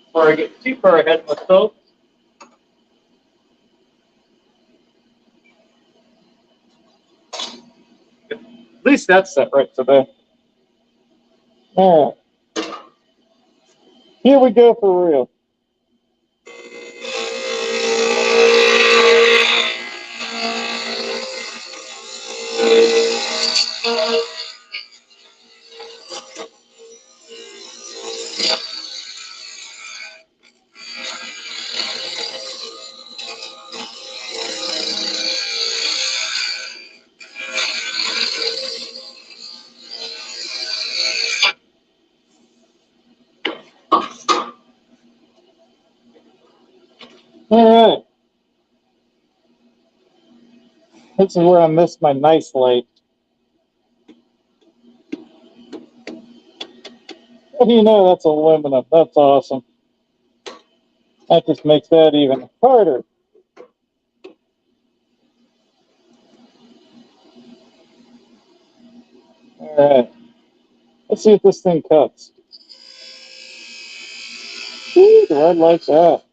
before I get too far ahead of myself, at least that's set right today. All right. Here we go for real. All right. This is where I missed my nice light. How do you know that's aluminum? That's awesome. That just makes that even harder. All right. Let's see if this thing cuts. Ooh, the red light's out.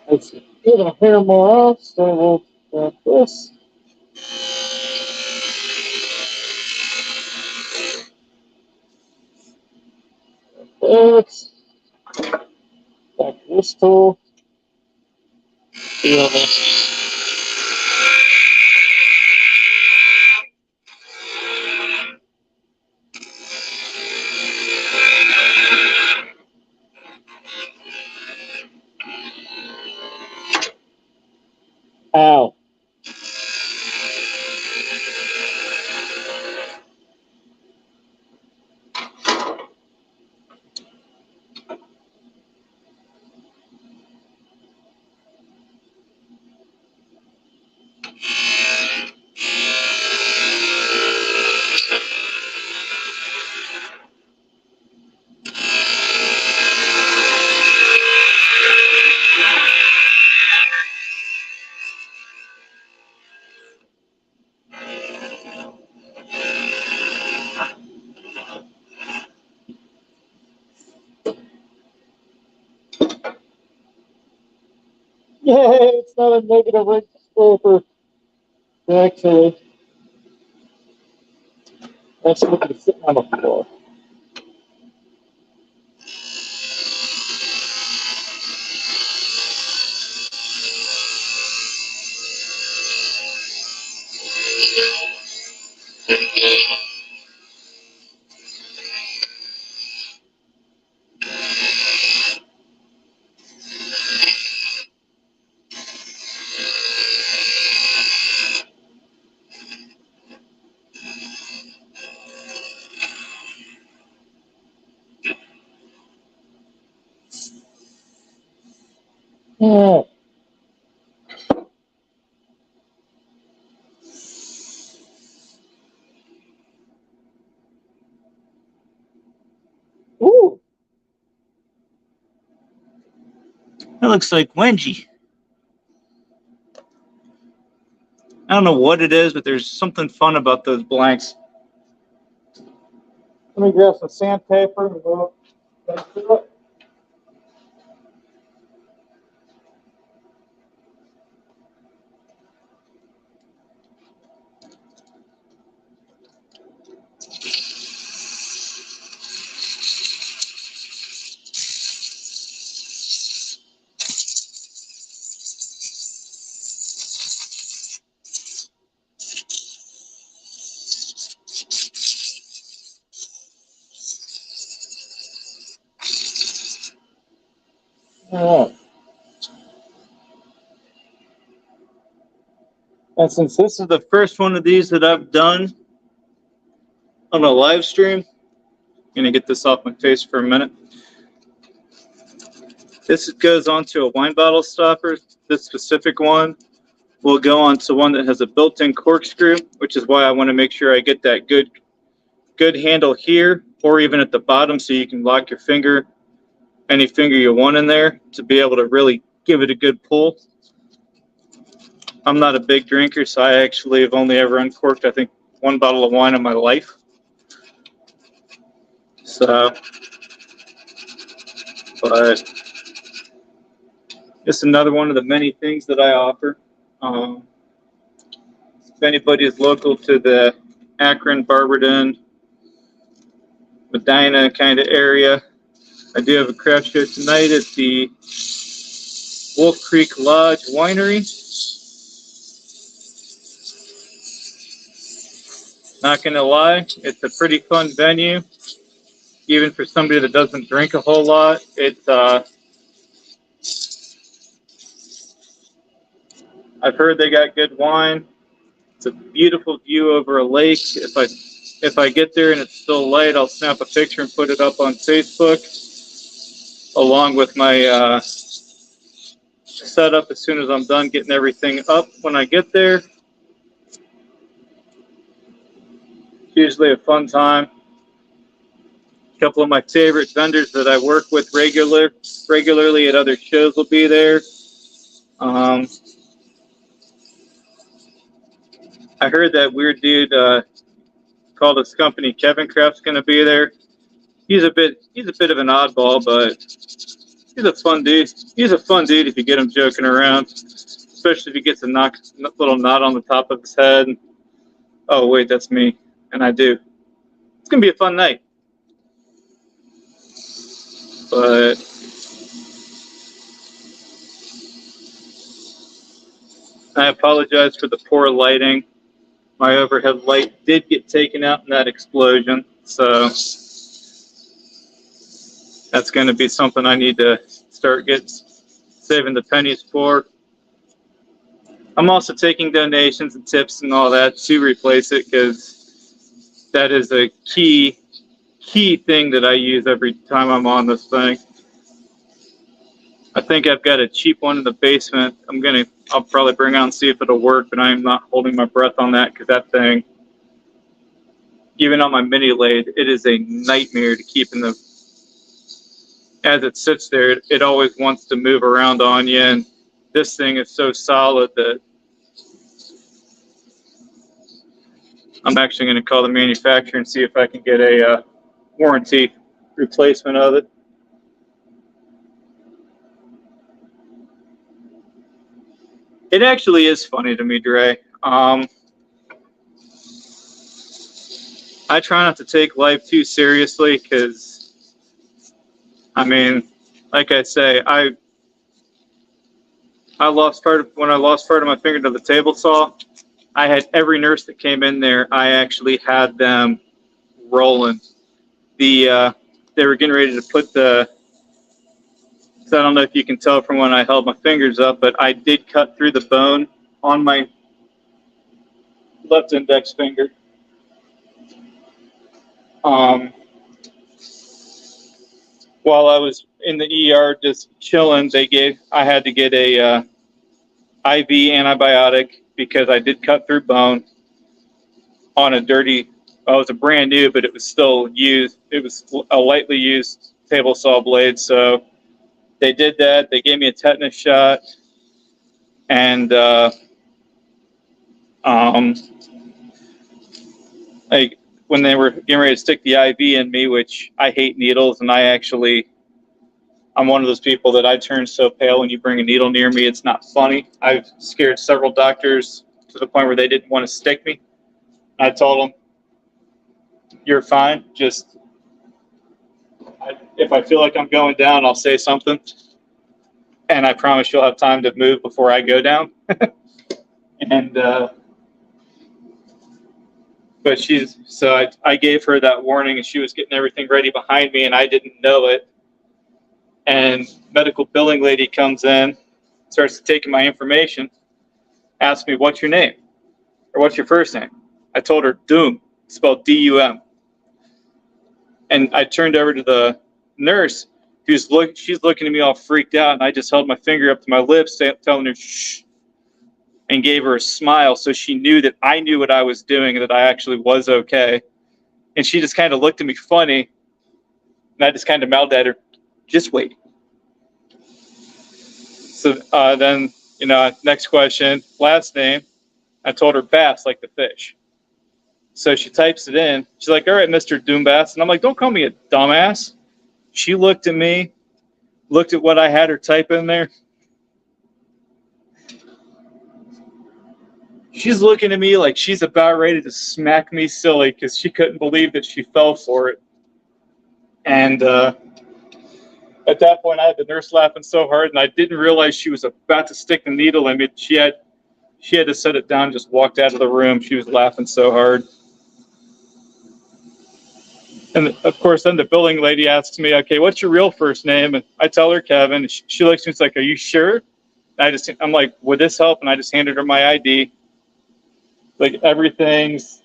Let's get a hair more off, so we'll grab this. Let's back to this tool. Feel this. Ow. Yay, it's not a negative ring scraper. Actually, that's looking sitting on the floor. Yeah. Ooh. That looks like Wengie. I don't know what it is, but there's something fun about those blanks. Let me grab some sandpaper and go back to it. All right. And since this is the first one of these that I've done, on a live stream. I'm gonna get this off my face for a minute. This goes onto a wine bottle stopper. This specific one will go onto one that has a built-in corkscrew, which is why I want to make sure I get that good handle here, or even at the bottom, so you can lock your finger, any finger you want in there, to be able to really give it a good pull. I'm not a big drinker, so I actually have only ever uncorked, I think, one bottle of wine in my life. So, but it's another one of the many things that I offer. If anybody is local to the Akron, Barberton, Medina kind of area, I do have a craft show tonight at the Wolf Creek Lodge Winery. Not gonna lie, it's a pretty fun venue, even for somebody that doesn't drink a whole lot. I've heard they got good wine. It's a beautiful view over a lake. If I get there and it's still light, I'll snap a picture and put it up on Facebook, along with my setup as soon as I'm done getting everything up when I get there. Usually a fun time. A couple of my favorite vendors that I work with regularly at other shows will be there. I heard that weird dude called his company Kevin Craft's going to be there. He's a bit of an oddball, but he's a fun dude. He's a fun dude if you get him joking around, especially if he gets a little knot on the top of his head. Oh wait, that's me, and I do. It's gonna be a fun night, but I apologize for the poor lighting. My overhead light did get taken out in that explosion, so that's going to be something I need to start saving the pennies for. I'm also taking donations and tips and all that to replace it, because that is a key thing that I use every time I'm on this thing. I think I've got a cheap one in the basement. I'll probably bring out and see if it'll work, but I am not holding my breath on that, because that thing, even on my mini lathe, it is a nightmare to keep in the, as it sits there, it always wants to move around on you, and this thing is so solid that I'm actually going to call the manufacturer and see if I can get a warranty replacement of it. It actually is funny to me, Dre. I try not to take life too seriously, because, I mean, like I say, when I lost part of my finger to the table saw, I had every nurse that came in there, I actually had them rolling. They were getting ready to put so I don't know if you can tell from when I held my fingers up, but I did cut through the bone on my left index finger. While I was in the ER just chilling, I had to get a IV antibiotic, because I did cut through bone on it was a brand new, but it was still used. It was a lightly used table saw blade. So they did that. They gave me a tetanus shot, and like when they were getting ready to stick the IV in me, which I hate needles, and I'm one of those people that I turn so pale when you bring a needle near me, it's not funny. I've scared several doctors to the point where they didn't want to stick me. I told them, "You're fine. Just if I feel like I'm going down, I'll say something, and I promise you'll have time to move before I go down." And but I gave her that warning, and she was getting everything ready behind me, and I didn't know it. And medical billing lady comes in, starts taking my information, asks me, "What's your name? Or what's your first name?" I told her Doom, spelled D-U-M. And I turned over to the nurse, she's looking at me all freaked out, and I just held my finger up to my lips, telling her shh, and gave her a smile so she knew that I knew what I was doing and that I actually was okay. And she just kind of looked at me funny, and I just kind of mouthed at her, just wait. So then, next question, last name. I told her Bass, like the fish. So she types it in. She's like, all right, Mr. Doombass. And I'm like, don't call me a dumbass. She looked at me, looked at what I had her type in there. She's looking at me like she's about ready to smack me silly because she couldn't believe that she fell for it. And at that point, I had the nurse laughing so hard, and I didn't realize she was about to stick the needle in me. She had to set it down, just walked out of the room. She was laughing so hard. And of course, then the billing lady asks me, okay, what's your real first name? And I tell her Kevin. And she looks at me, she's like, are you sure? And I'm like, would this help? And I just handed her my ID. Like everything's,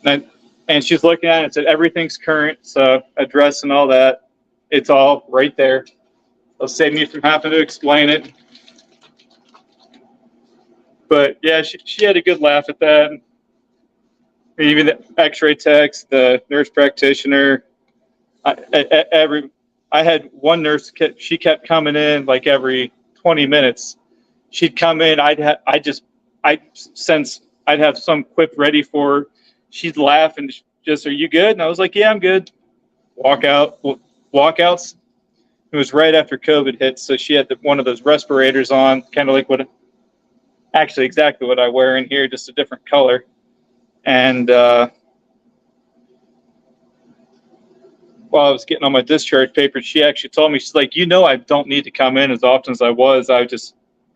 and she's looking at it and said, everything's current. So address and all that, it's all right there. It'll save me from having to explain it. But yeah, she had a good laugh at that. Even the x-ray techs, the nurse practitioner, I had one nurse, she kept coming in like every 20 minutes. She'd come in, I'd have some quip ready for her. She'd laugh and just, are you good? And I was like, yeah, I'm good. Walkouts. It was right after COVID hit, so she had one of those respirators on, kind of like exactly what I wear in here, just a different color. And while I was getting on my discharge papers, she actually told me, she's like, I don't need to come in as often as I was.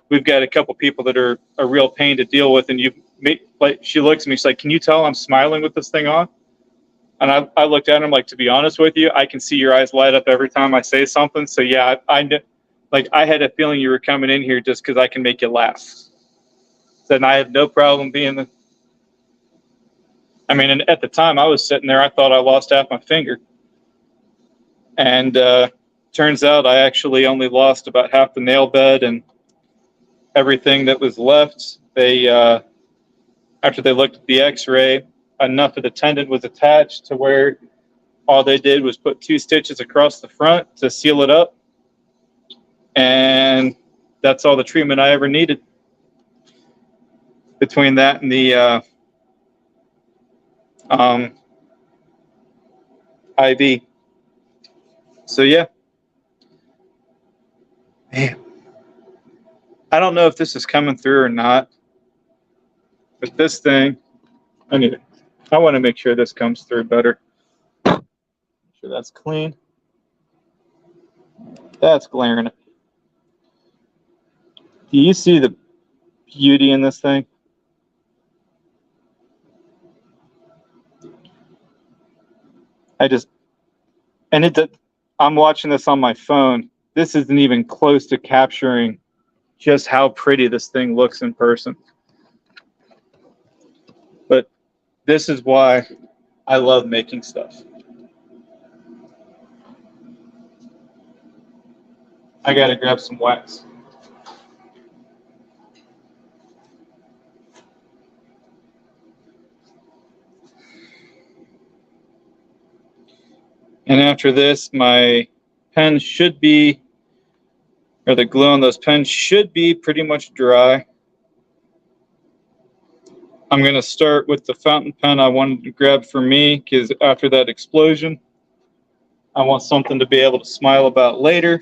We've got a couple people that are a real pain to deal with. And she looks at me, she's like, can you tell I'm smiling with this thing on? And I looked at her, I'm like, to be honest with you, I can see your eyes light up every time I say something. So yeah, I had a feeling you were coming in here just because I can make you laugh. Said, I have no problem being and at the time I was sitting there, I thought I lost half my finger. And turns out I actually only lost about half the nail bed and everything that was left. They, after they looked at the x-ray, enough of the tendon was attached to where all they did was put 2 stitches across the front to seal it up. And that's all the treatment I ever needed. Between that and the IV. So yeah. Man. I don't know if this is coming through or not. But this thing, I want to make sure this comes through better. Make sure that's clean. That's glaring. Do you see the beauty in this thing? I'm watching this on my phone. This isn't even close to capturing just how pretty this thing looks in person. But this is why I love making stuff. I gotta grab some wax. And after this, my pen should be, or the glue on those pens should be pretty much dry. I'm going to start with the fountain pen I wanted to grab for me, because after that explosion, I want something to be able to smile about later.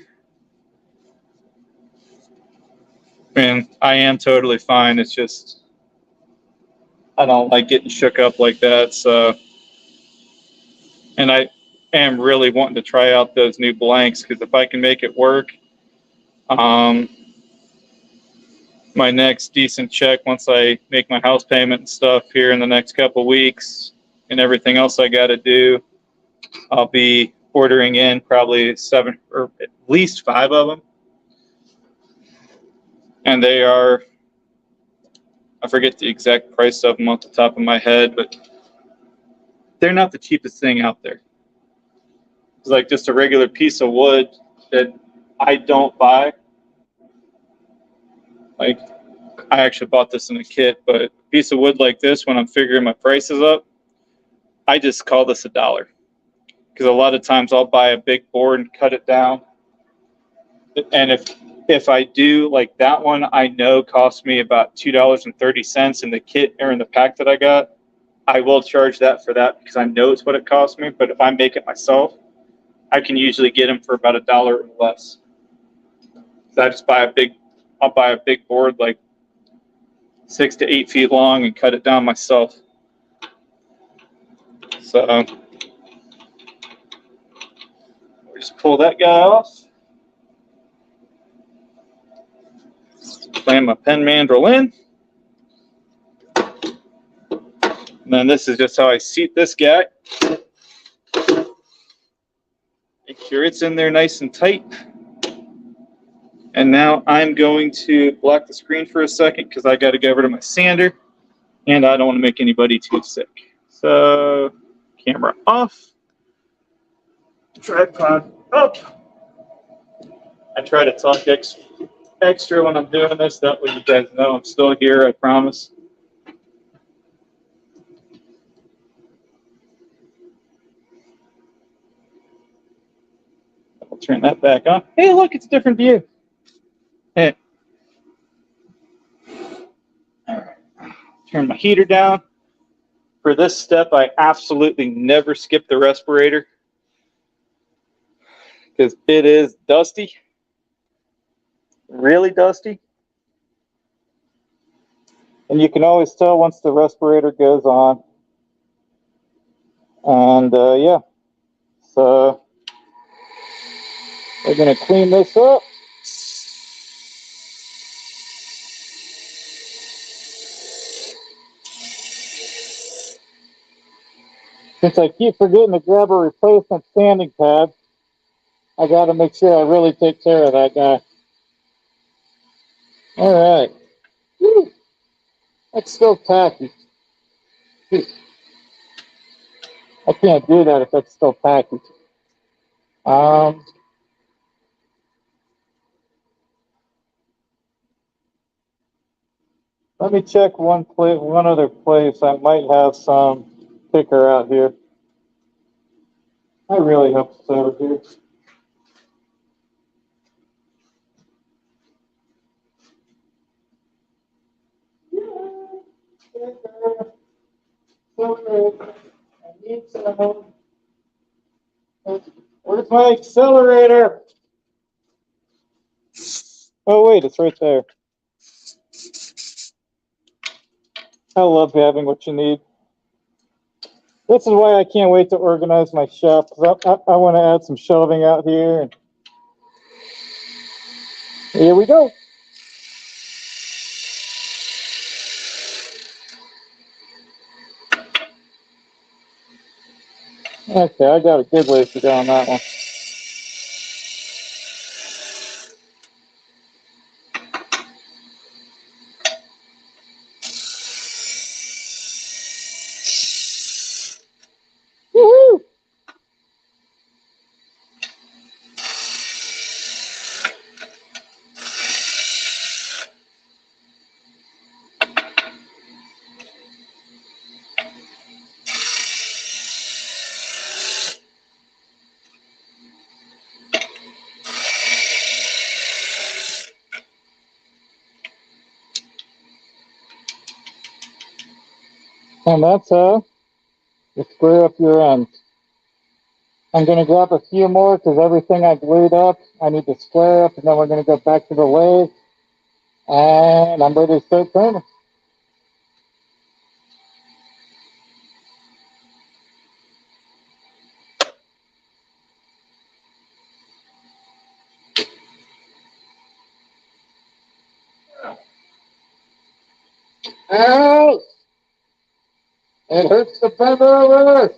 And I am totally fine. It's just, I don't like getting shook up like that. So, and I am really wanting to try out those new blanks, because if I can make it work, my next decent check, once I make my house payment and stuff here in the next couple of weeks and everything else I got to do, I'll be ordering in probably 7 or at least 5 of them. And they are, I forget the exact price of them off the top of my head, but they're not the cheapest thing out there. It's like just a regular piece of wood that I don't buy. Like, I actually bought this in a kit, but a piece of wood like this, when I'm figuring my prices up, I just call this $1. Because a lot of times I'll buy a big board and cut it down. And if I do, like that one, I know cost me about $2.30 in the kit or in the pack that I got. I will charge that for that because I know it's what it cost me. But if I make it myself, I can usually get them for about $1 or less. So I just I'll buy a big board like 6 to 8 feet long and cut it down myself. So we just pull that guy off. Slam my pen mandrel in. And then this is just how I seat this guy. Make sure it's in there nice and tight. And now I'm going to block the screen for a second because I got to go over to my sander and I don't want to make anybody too sick. So, camera off. Tripod up. I try to talk extra when I'm doing this. That way you guys know I'm still here, I promise. I'll turn that back on. Hey, look, it's a different view. Hey. All right. Turn my heater down. For this step, I absolutely never skip the respirator because it is dusty, really dusty. And you can always tell once the respirator goes on. And yeah, so we're going to clean this up. Since I keep forgetting to grab a replacement sanding pad, I got to make sure I really take care of that guy. All right. Woo. That's still tacky. I can't do that if that's still tacky. Let me check one other place. I might have some thicker out here. I really hope it's over here. I need some. Where's my accelerator? Oh wait, it's right there. I love having what you need. This is why I can't wait to organize my shop, because I want to add some shelving out here. And here we go. Okay, I got a good ways to go on that one. Woohoo! And that's how you square up your ends. I'm going to grab a few more because everything I glued up, I need to square up, and then we're going to go back to the lathe, and I'm ready to start turning. Ow! It hurts to bend over.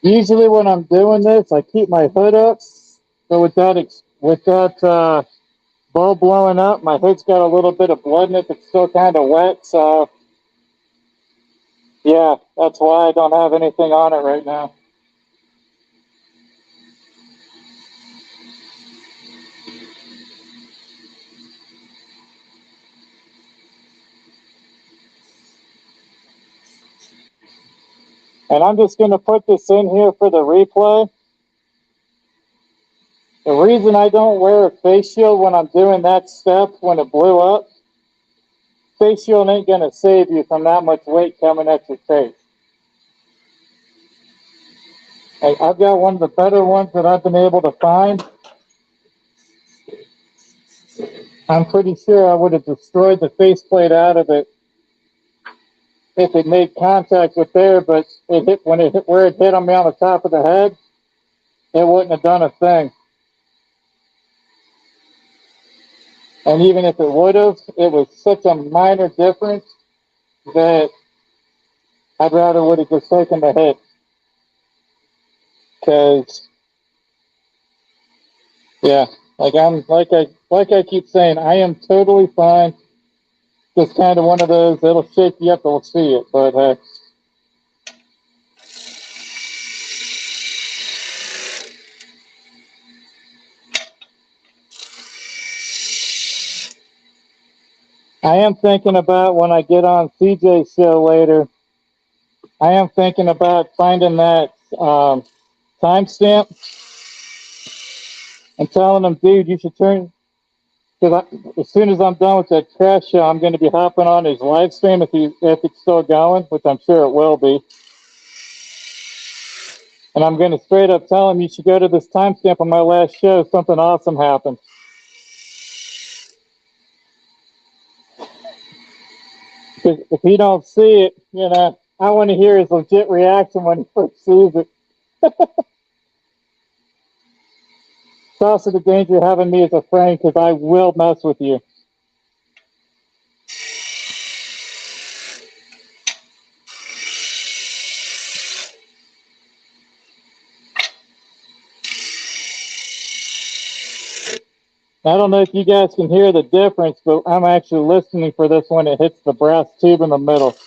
Usually when I'm doing this, I keep my hood up, but with that bulb blowing up, my hood's got a little bit of blood in it that's still kind of wet, so yeah, that's why I don't have anything on it right now. And I'm just going to put this in here for the replay. The reason I don't wear a face shield when I'm doing that step when it blew up, face shield ain't going to save you from that much weight coming at your face. I've got one of the better ones that I've been able to find. I'm pretty sure I would have destroyed the faceplate out of it if it made contact with there, but it hit when it hit where it hit on me on the top of the head, it wouldn't have done a thing. And even if it would have, it was such a minor difference that I'd rather would have just taken the hit. Because, yeah, like I keep saying, I am totally fine. Just kind of one of those that'll shake you up, to see it. But I am thinking about when I get on CJ's show later. I am thinking about finding that timestamp and telling them, dude, you should turn. Because as soon as I'm done with that crash show, I'm going to be hopping on his live stream if it's still going, which I'm sure it will be. And I'm going to straight up tell him you should go to this timestamp on my last show. Something awesome happened. Because if he don't see it, I want to hear his legit reaction when he first sees it. It's also the danger of having me as a friend because I will mess with you. I don't know if you guys can hear the difference, but I'm actually listening for this when it hits the brass tube in the middle.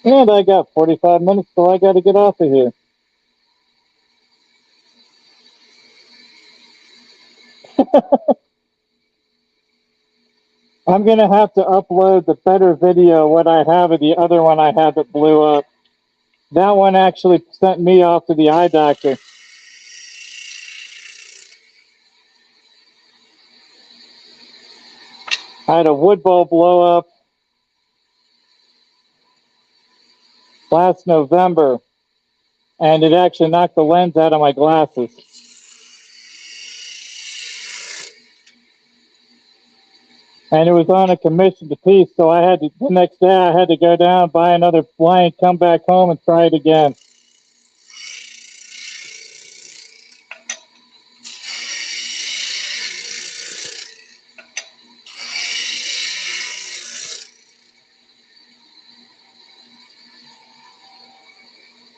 And I got 45 minutes till I got to get off of here. I'm going to have to upload the better video what I have of the other one I had that blew up. That one actually sent me off to the eye doctor. I had a wood bowl blow up last November, and it actually knocked the lens out of my glasses. And it was on a commission to piece, so the next day I had to go down, buy another blank, come back home and try it again.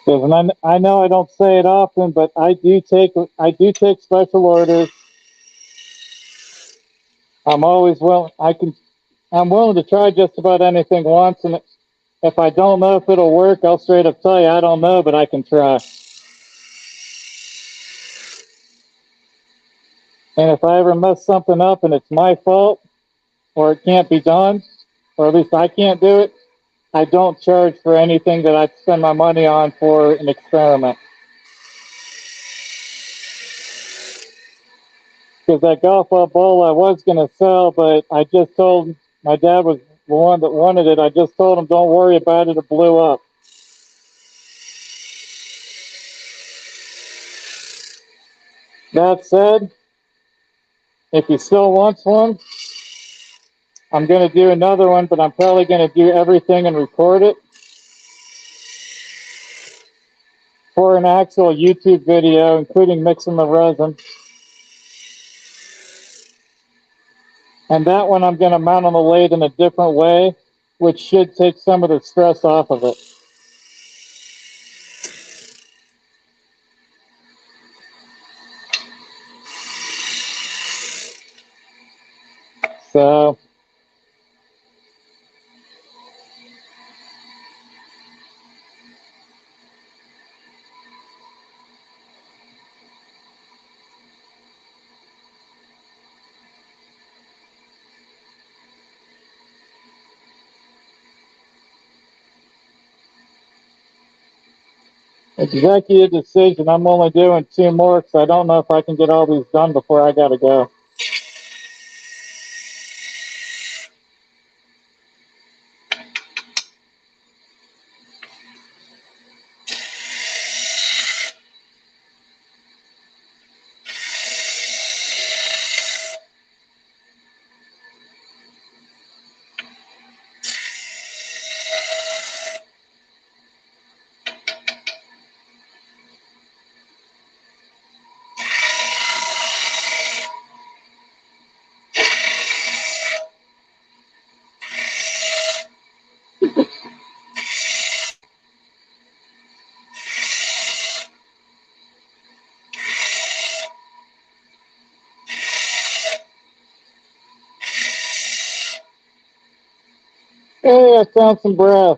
Because I know I don't say it often, but I do take special orders. I'm always I'm willing to try just about anything once, and if I don't know if it'll work, I'll straight up tell you I don't know, but I can try. And if I ever mess something up and it's my fault, or it can't be done, or at least I can't do it, I don't charge for anything that I spend my money on for an experiment. Because that golf ball bowl I was going to sell, but I just told my dad was the one that wanted it. I just told him, don't worry about it. It blew up. That said, if he still wants one, I'm going to do another one, but I'm probably going to do everything and record it for an actual YouTube video, including mixing the resin. And that one I'm going to mount on the lathe in a different way, which should take some of the stress off of it. So, executive decision, I'm only doing 2 more because I don't know if I can get all these done before I got to go. Hey, I found some brass.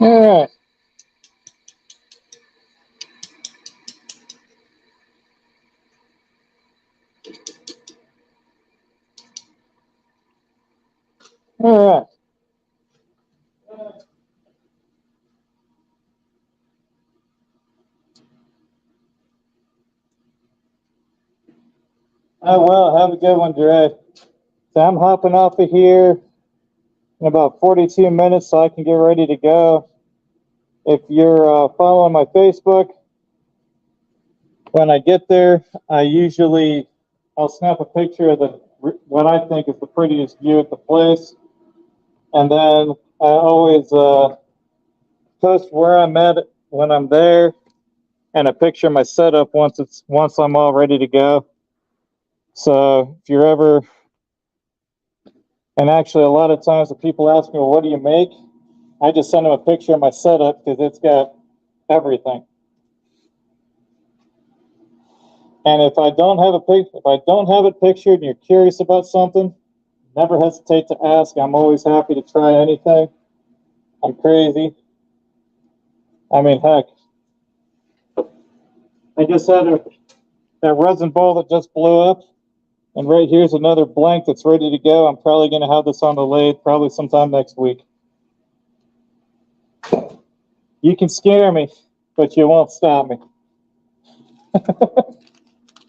All right. All right. Oh, well, have a good one, Dre. So I'm hopping off of here in about 42 minutes so I can get ready to go. If you're following my Facebook, when I get there, I'll snap a picture of what I think is the prettiest view at the place. And then I always post where I'm at when I'm there and a picture of my setup once I'm all ready to go. So if you're ever, and actually a lot of times if people ask me, well, what do you make? I just send them a picture of my setup because it's got everything. And if I don't have it pictured and you're curious about something, never hesitate to ask. I'm always happy to try anything. I'm crazy. I mean, heck, I just had that resin ball that just blew up. And right here's another blank that's ready to go. I'm probably going to have this on the lathe probably sometime next week. You can scare me, but you won't stop me.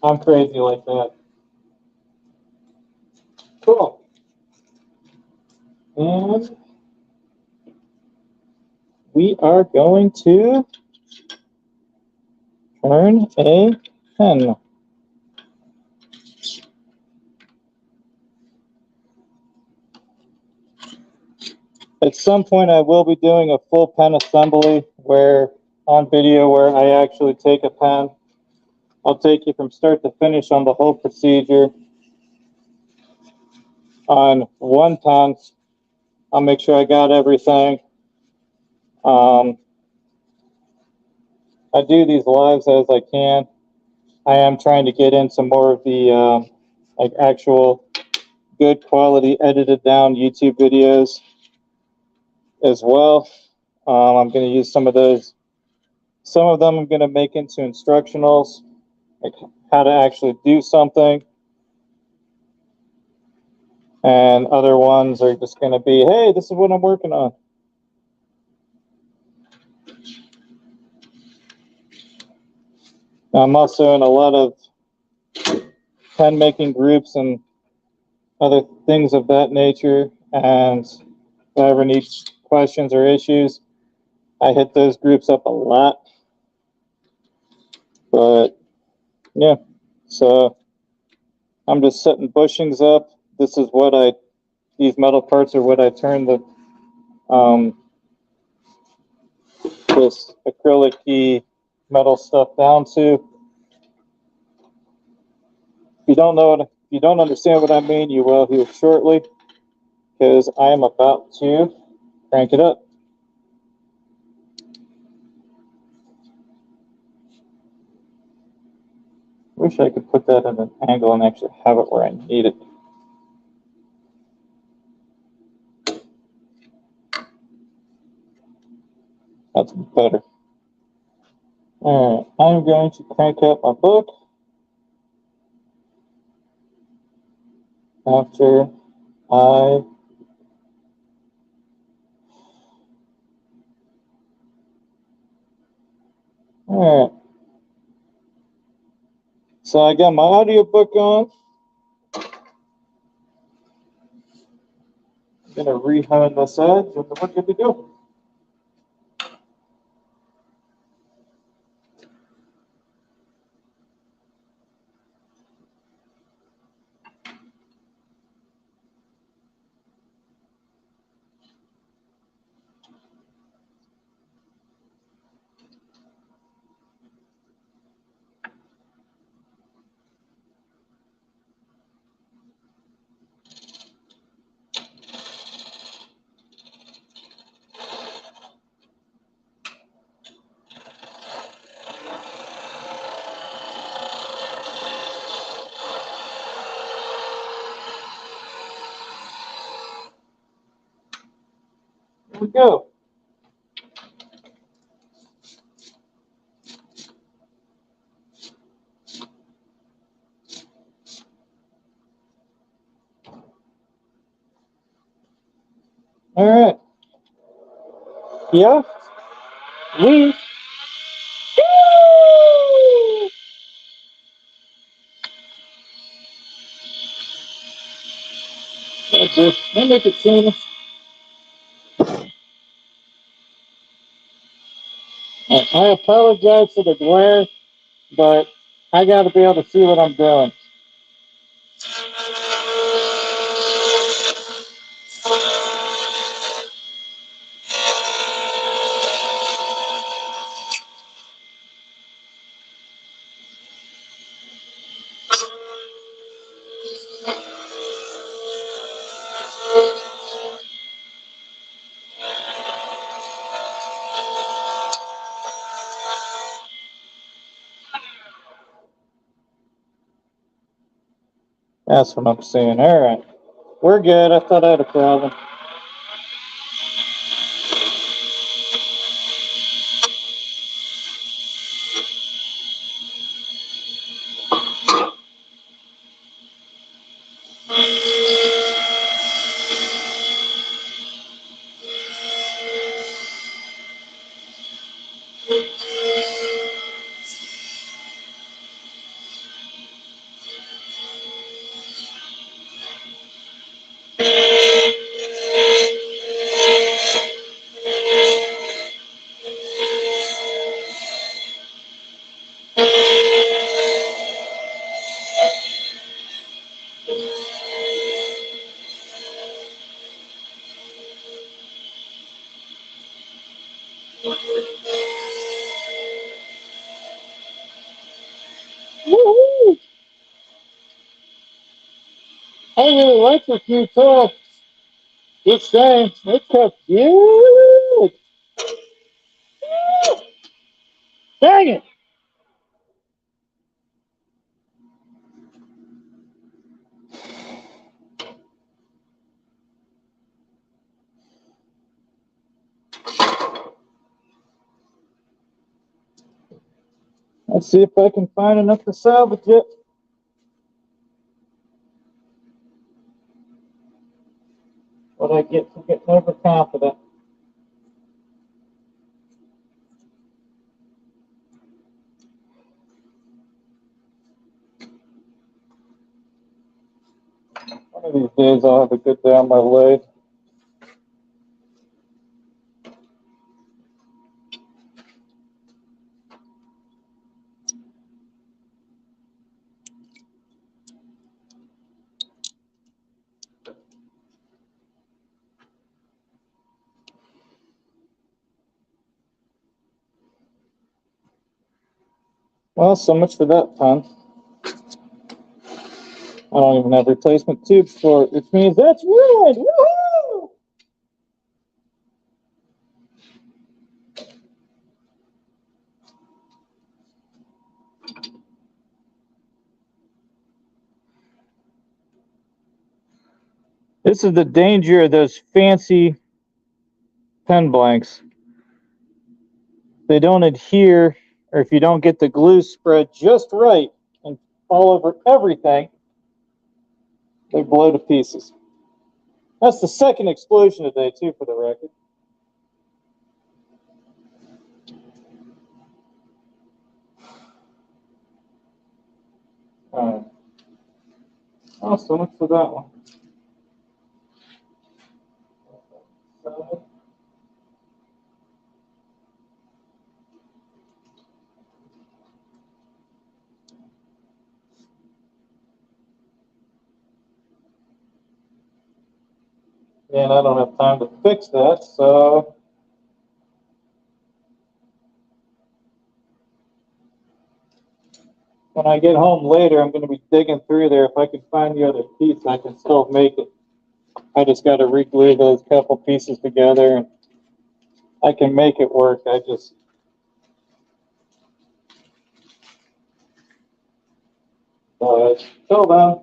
I'm crazy like that. Cool. And we are going to turn a pen. At some point, I will be doing a full pen assembly on video where I actually take a pen. I'll take you from start to finish on the whole procedure. On one pen, I'll make sure I got everything. I do these lives as I can. I am trying to get into more of the like actual good quality edited down YouTube videos as well. I'm going to use some of those. Some of them I'm going to make into instructionals, like how to actually do something. And other ones are just going to be, hey, this is what I'm working on. I'm also in a lot of pen making groups and other things of that nature. And if I ever need questions or issues, I hit those groups up a lot. But yeah, so I'm just setting bushings up. This is what these metal parts are what I turn the this acrylic-y metal stuff down to. If you don't understand what I mean, you will here shortly, because I am about to crank it up. Wish I could put that at an angle and actually have it where I need it. That's better. Alright, I'm going to crank up my book after I Alright. So I got my audiobook on. I'm gonna rehind the sides and we're good to go. Here we go. Alright. Yeah. We. That's it. Let me make it seamless. I apologize for the glare, but I got to be able to see what I'm doing. That's what I'm saying. All right. We're good. I thought I had a problem. Woo-hoo! I really like this new tool. It's saying it cuts good. Dang it! Let's see if I can find enough to salvage it. What I get for getting overconfident. One of these days I'll have a good day on my lathe. Well, so much for that pun. I don't even have replacement tubes for it, which means that's ruined! Woohoo! This is the danger of those fancy pen blanks. They don't adhere, or if you don't get the glue spread just right and all over everything, they blow to pieces. That's the second explosion today, too, for the record. All right. Oh, so much for that one. And I don't have time to fix that, so when I get home later, I'm going to be digging through there. If I can find the other piece, I can still make it. I just got to re-glue those couple pieces together, and I can make it work. Till then,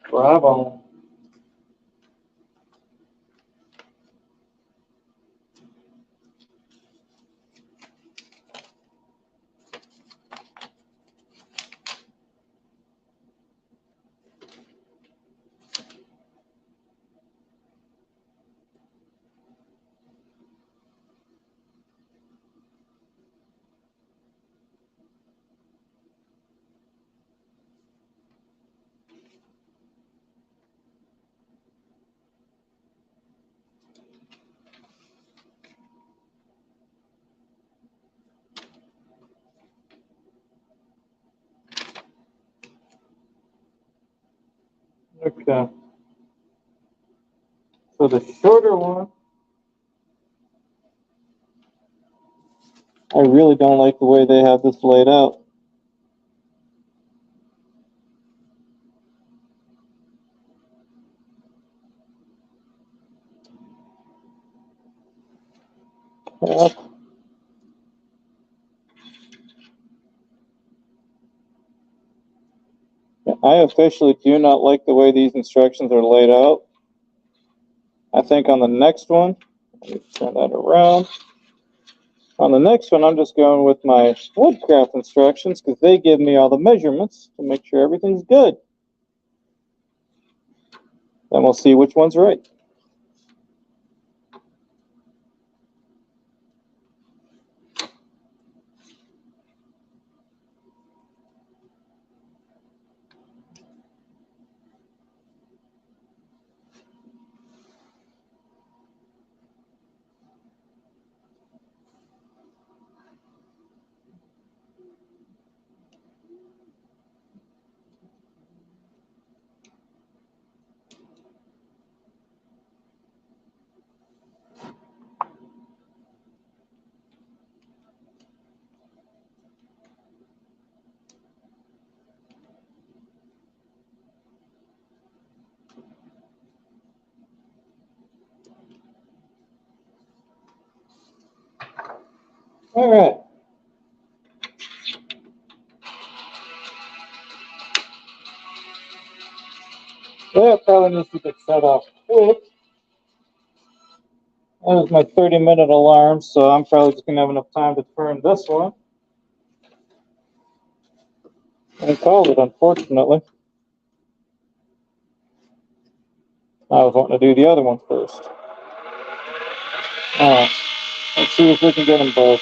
bravo. Okay. So the shorter one, I really don't like the way they have this laid out. Yep. I officially do not like the way these instructions are laid out. I think on the next one, let me turn that around. On the next one, I'm just going with my Woodcraft instructions because they give me all the measurements to make sure everything's good. Then we'll see which one's right. All right. That probably needs to get set off quick. That was my 30-minute alarm, so I'm probably just going to have enough time to turn this one. And called it, unfortunately. I was wanting to do the other one first. All right. Let's see if we can get them both.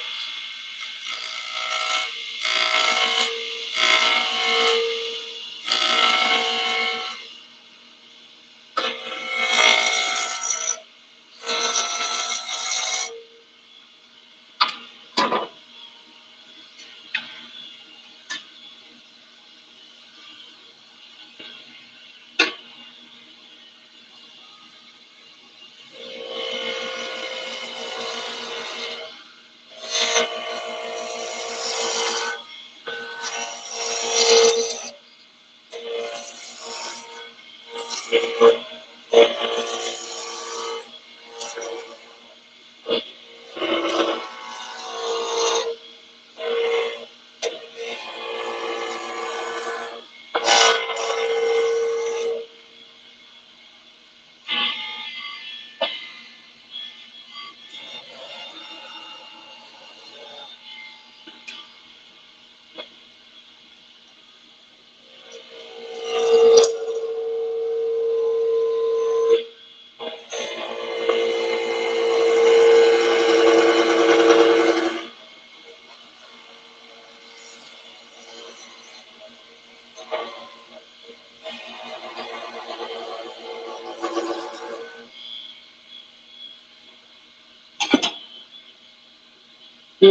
See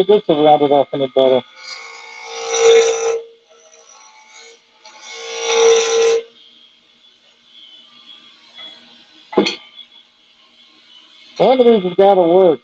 if this will round it off any better. One of these has got to work.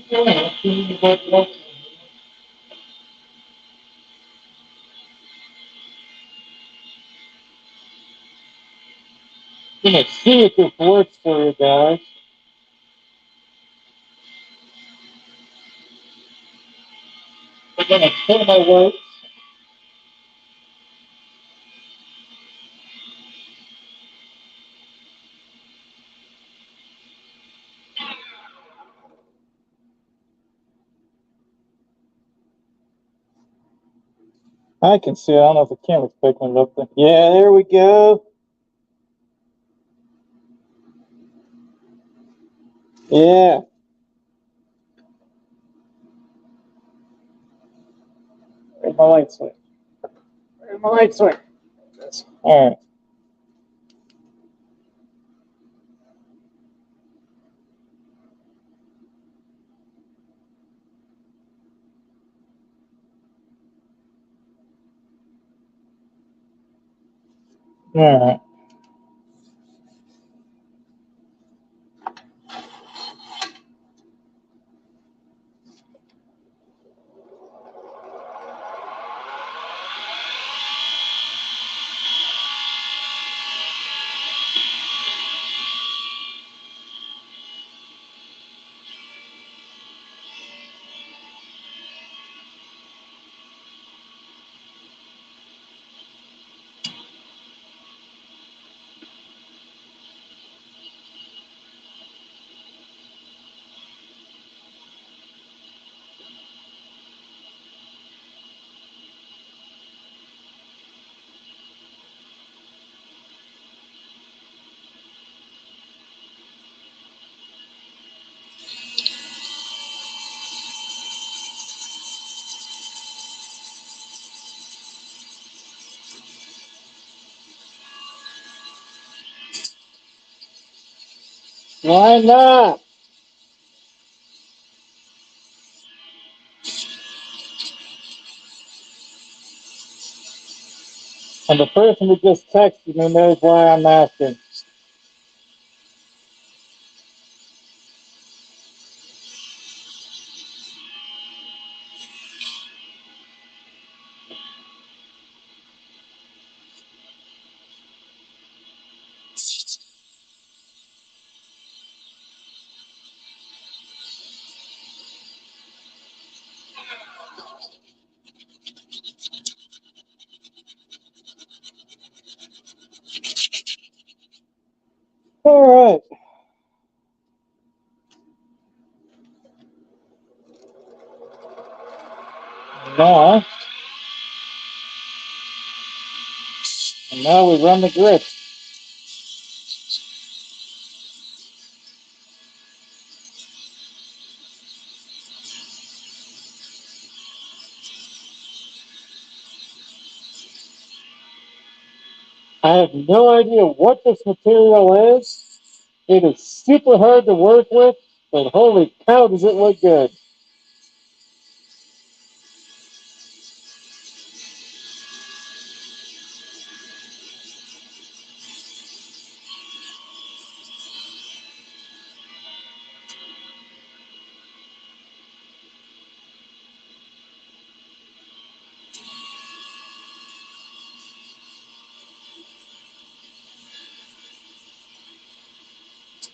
Gonna see if this works for you guys. I'm gonna pull my weight. I can see it. I don't know if the camera's picking it up there. Yeah, there we go. Yeah. Where's my light switch? Where's my light switch? All right. All right. Why not? And the person who just texted me knows why I'm asking. All right. Now, and now we run the grits. I have no idea what this material is. It is super hard to work with, but holy cow, does it look good.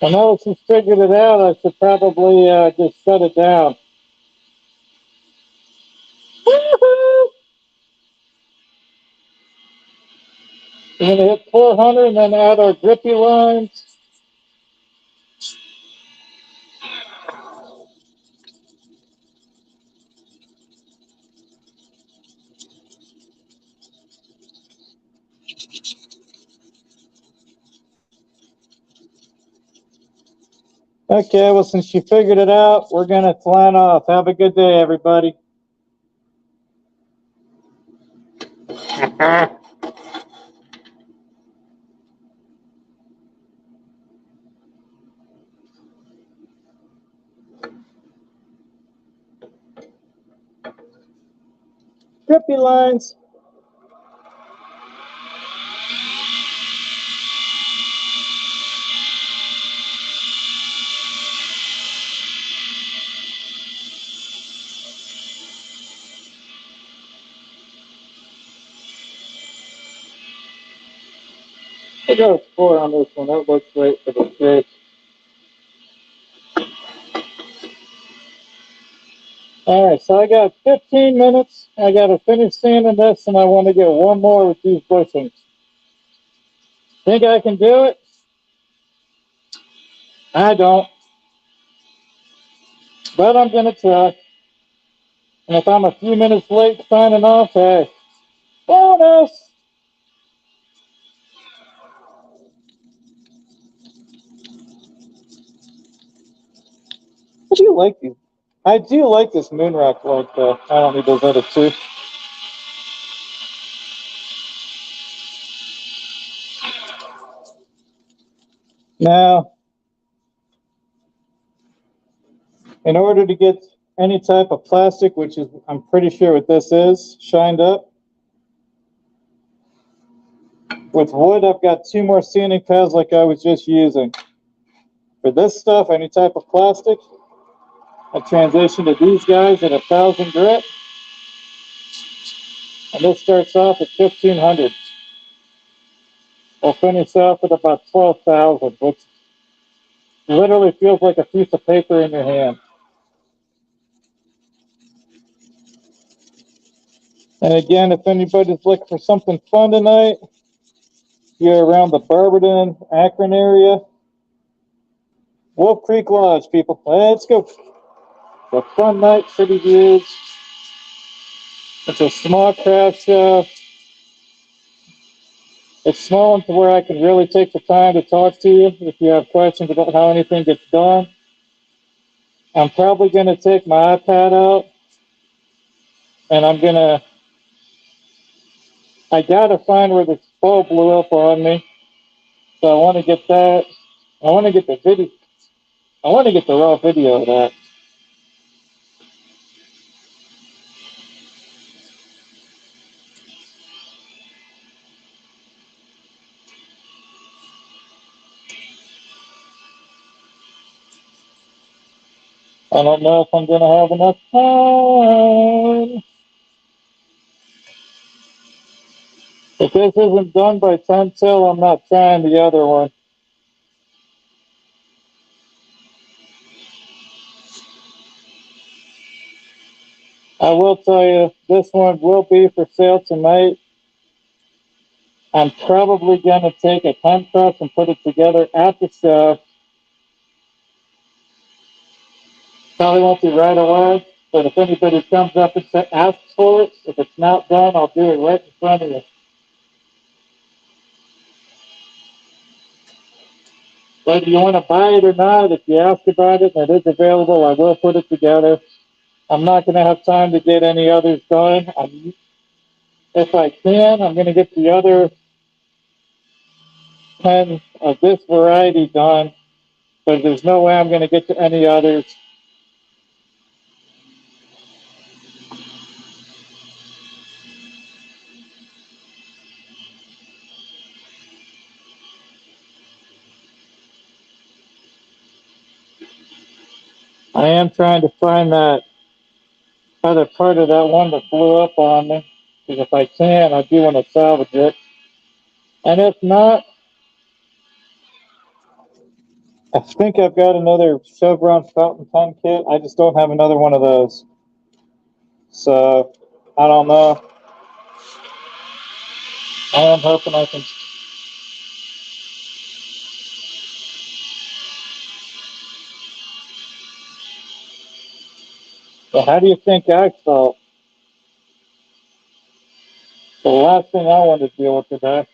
And now that she's figured it out, I should probably just shut it down. Woo-hoo! We're going to hit 400 and then add our grippy lines. Okay, well, since she figured it out, we're going to sign off. Have a good day, everybody. Grippy lines. We'll go 4 on this one. That looks great for the shape. All right, so I got 15 minutes. I got to finish sanding this, and I want to get one more with these bushings. Think I can do it? I don't. But I'm going to try. And if I'm a few minutes late signing off, hey, bonus! I do like these. I do like this moon rock light, though. I don't need those other two. Now, in order to get any type of plastic, which is, I'm pretty sure what this is, shined up, with wood, I've got 2 more sanding pads like I was just using. For this stuff, any type of plastic, I transition to these guys at 1,000 grit. And this starts off at 1,500. We'll finish off at about 12,000, which literally feels like a piece of paper in your hand. And again, if anybody's looking for something fun tonight, you're around the Barberton, Akron area, Wolf Creek Lodge, people. Let's go. A fun night, city views. It's a small craft show. It's small enough to where I can really take the time to talk to you if you have questions about how anything gets done. I'm probably going to take my iPad out, and I got to find where the bulb blew up on me. So I want to get that. I want to get the video. I want to get the raw video of that. I don't know if I'm going to have enough time. If this isn't done by 10 till, I'm not trying the other one. I will tell you, this one will be for sale tonight. I'm probably going to take a time press and put it together at the show. Probably won't be right away, but if anybody comes up and asks for it, if it's not done, I'll do it right in front of you. Whether you want to buy it or not, if you ask about it and it is available, I will put it together. I'm not going to have time to get any others done. If I can, I'm going to get the other 10 of this variety done, but there's no way I'm going to get to any others. I am trying to find that other part of that one that blew up on me, because if I can, I do want to salvage it. And if not, I think I've got another Chevron fountain pen kit. I just don't have another one of those. So, I don't know. I am hoping I can. But how do you think I felt? The last thing I wanted to deal with today.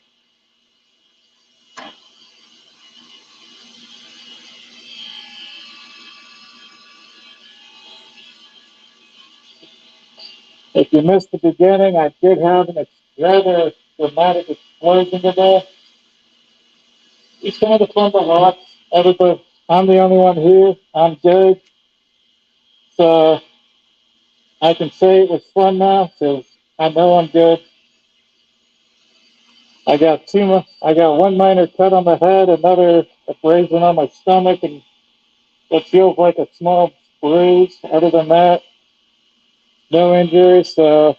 If you missed the beginning, I did have a rather dramatic explosion today. It's kind of fun to watch. Everybody, I'm the only one here. I'm good. So I can say it was fun now because I know I'm good. I got one minor cut on the head, another abrasion on my stomach, and what feels like a small bruise. Other than that, no injuries. So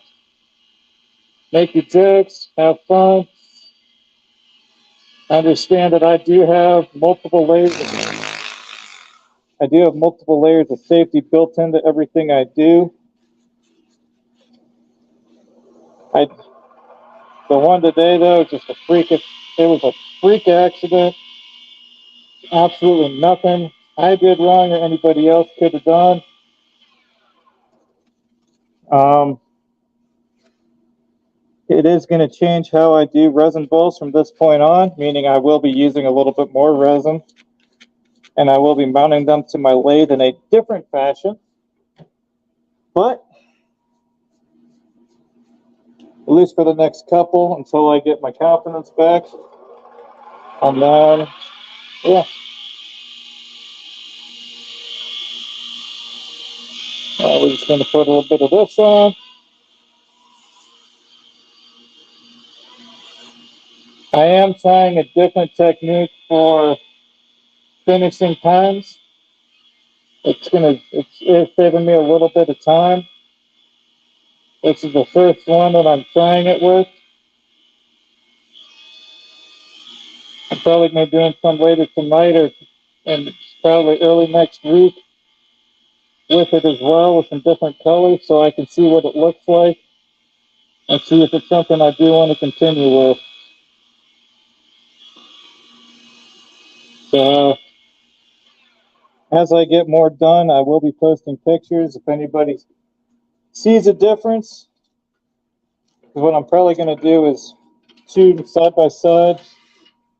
make your jokes, have fun. Understand that I do have multiple layers. I do have multiple layers of safety built into everything I do. The one today though, just a freak. It was a freak accident. Absolutely nothing I did wrong or anybody else could have done. It is going to change how I do resin bowls from this point on, meaning I will be using a little bit more resin, and I will be mounting them to my lathe in a different fashion. But at least for the next couple, until I get my confidence back, and then yeah. We're just going to put a little bit of this on. I am trying a different technique for finishing times. It's saving me a little bit of time. This is the first one that I'm trying it with. I'm probably going to be doing some later tonight and probably early next week with it as well, with some different colors, so I can see what it looks like and see if it's something I do want to continue with. So as I get more done, I will be posting pictures. If anybody sees a difference, because what I'm probably going to do is shoot side by side,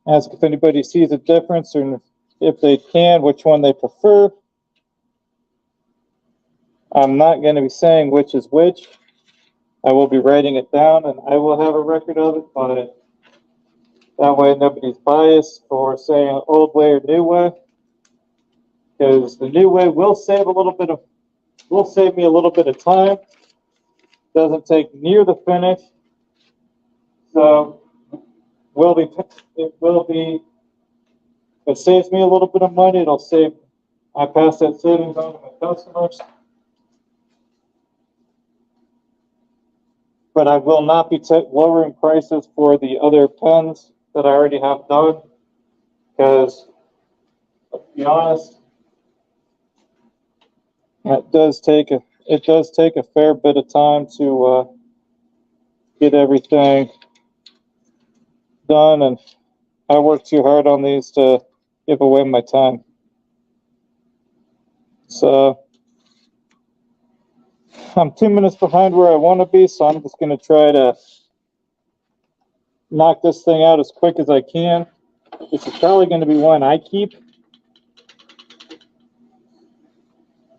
ask if anybody sees a difference, or if they can, which one they prefer. I'm not going to be saying which is which. I will be writing it down, and I will have a record of it, but that way nobody's biased for saying old way or new way, because the new way will save me a little bit of time. Doesn't take near the finish, so it saves me a little bit of money. I pass that savings on to my customers. But I will not be lowering prices for the other pens that I already have done, because, to be honest, it does take a fair bit of time to get everything done, and I work too hard on these to give away my time. So I'm 2 minutes behind where I want to be, so I'm just going to try to knock this thing out as quick as I can. This is probably going to be one I keep,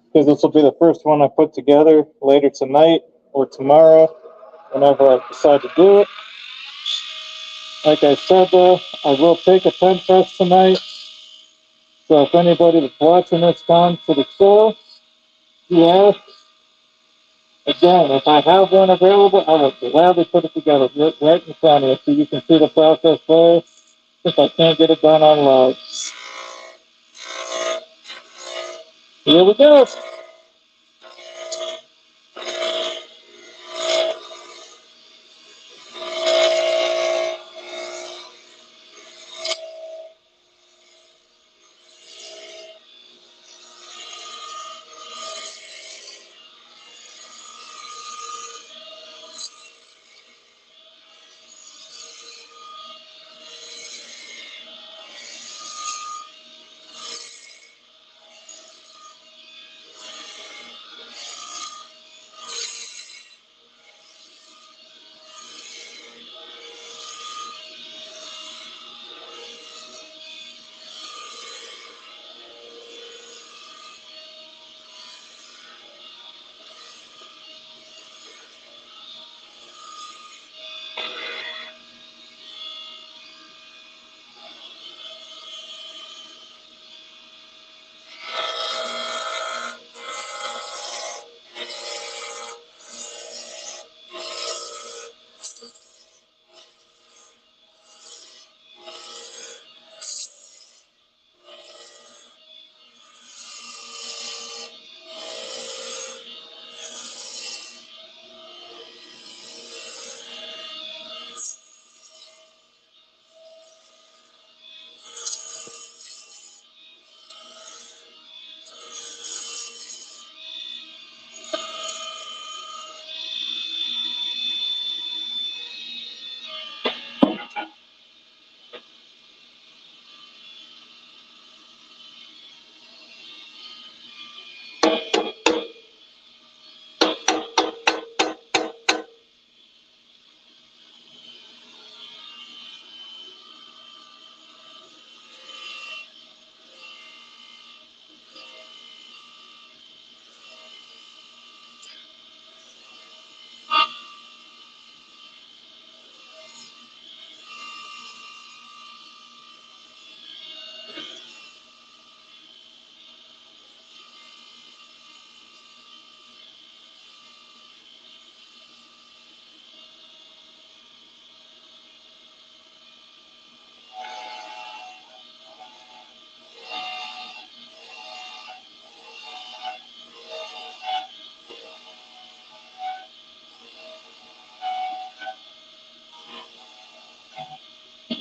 because this will be the first one I put together later tonight or tomorrow, whenever I decide to do it. Like I said, though, I will take a pen test tonight. So if anybody that's watching this comes to the store, yeah, again, if I have one available, I will gladly put it together right in front of you, so you can see the process there, if I can't get it done on live. Here we go.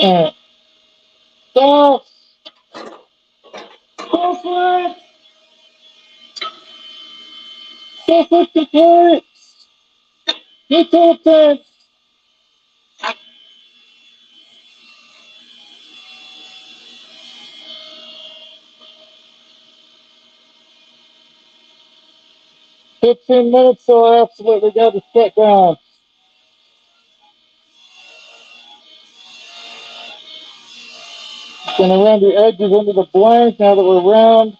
And stop! Go for it! Go for the plate! It's open! 15 minutes, so I absolutely got to sit down. Gonna run the edges into the blank now that we're round.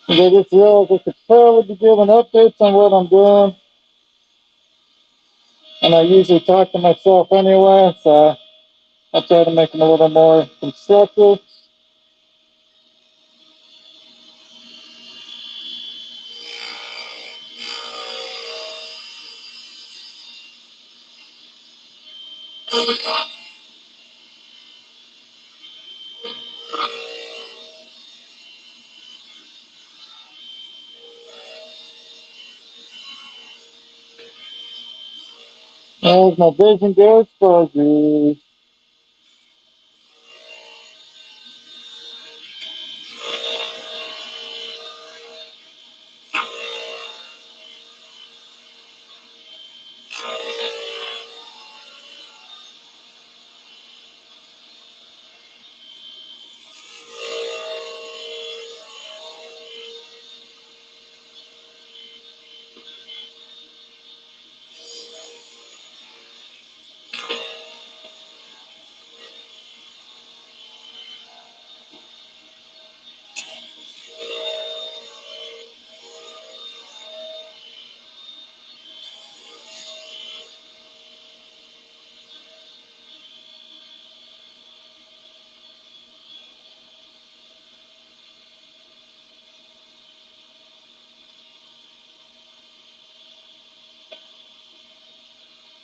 And I just realized I could probably be giving updates on what I'm doing. And I usually talk to myself anyway, so I try to make them a little more constructive. As my vision goes fuzzy.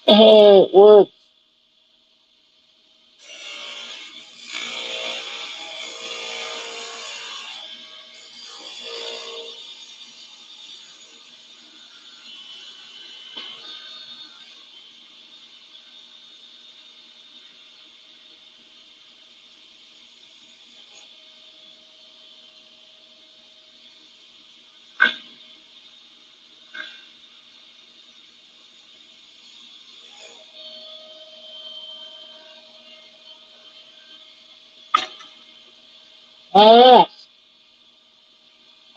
Hey, it works. Alright.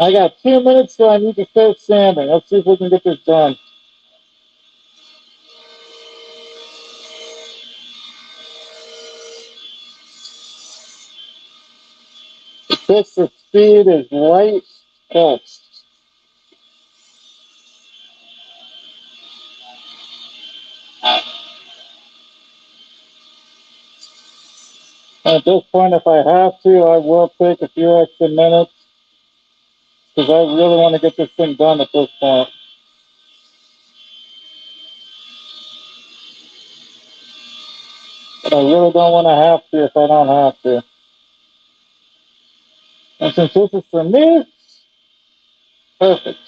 I got 2 minutes, so I need to start sanding. Let's see if we can get this done. The fix for speed is light touch. At this point, if I have to, I will take a few extra minutes because I really want to get this thing done at this point. But I really don't want to have to if I don't have to. And since this is for me, perfect.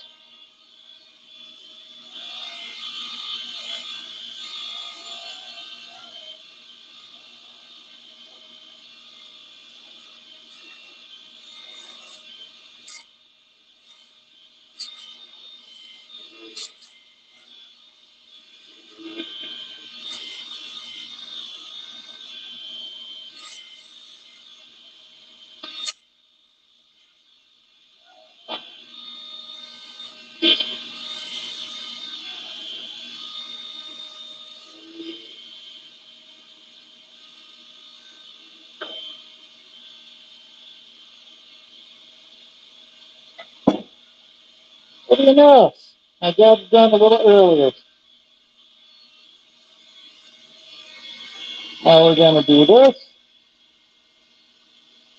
What do you know? I got it done a little earlier. Now we're going to do this.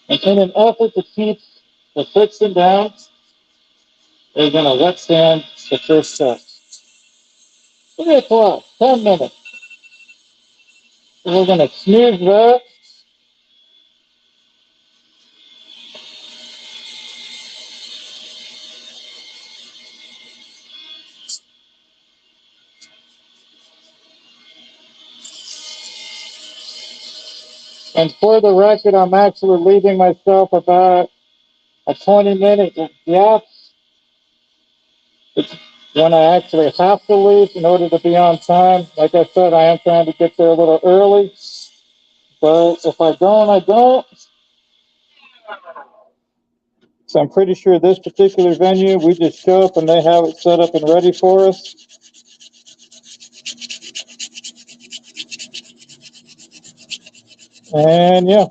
And in an effort to keep the friction down, we're going to wet sand the first step. 3 o'clock, 10 minutes. We're going to smooth that. And for the record, I'm actually leaving myself about a 20-minute gap. It's when I actually have to leave in order to be on time. Like I said, I am trying to get there a little early. But if I don't, I don't. So I'm pretty sure this particular venue, we just show up and they have it set up and ready for us. And yeah.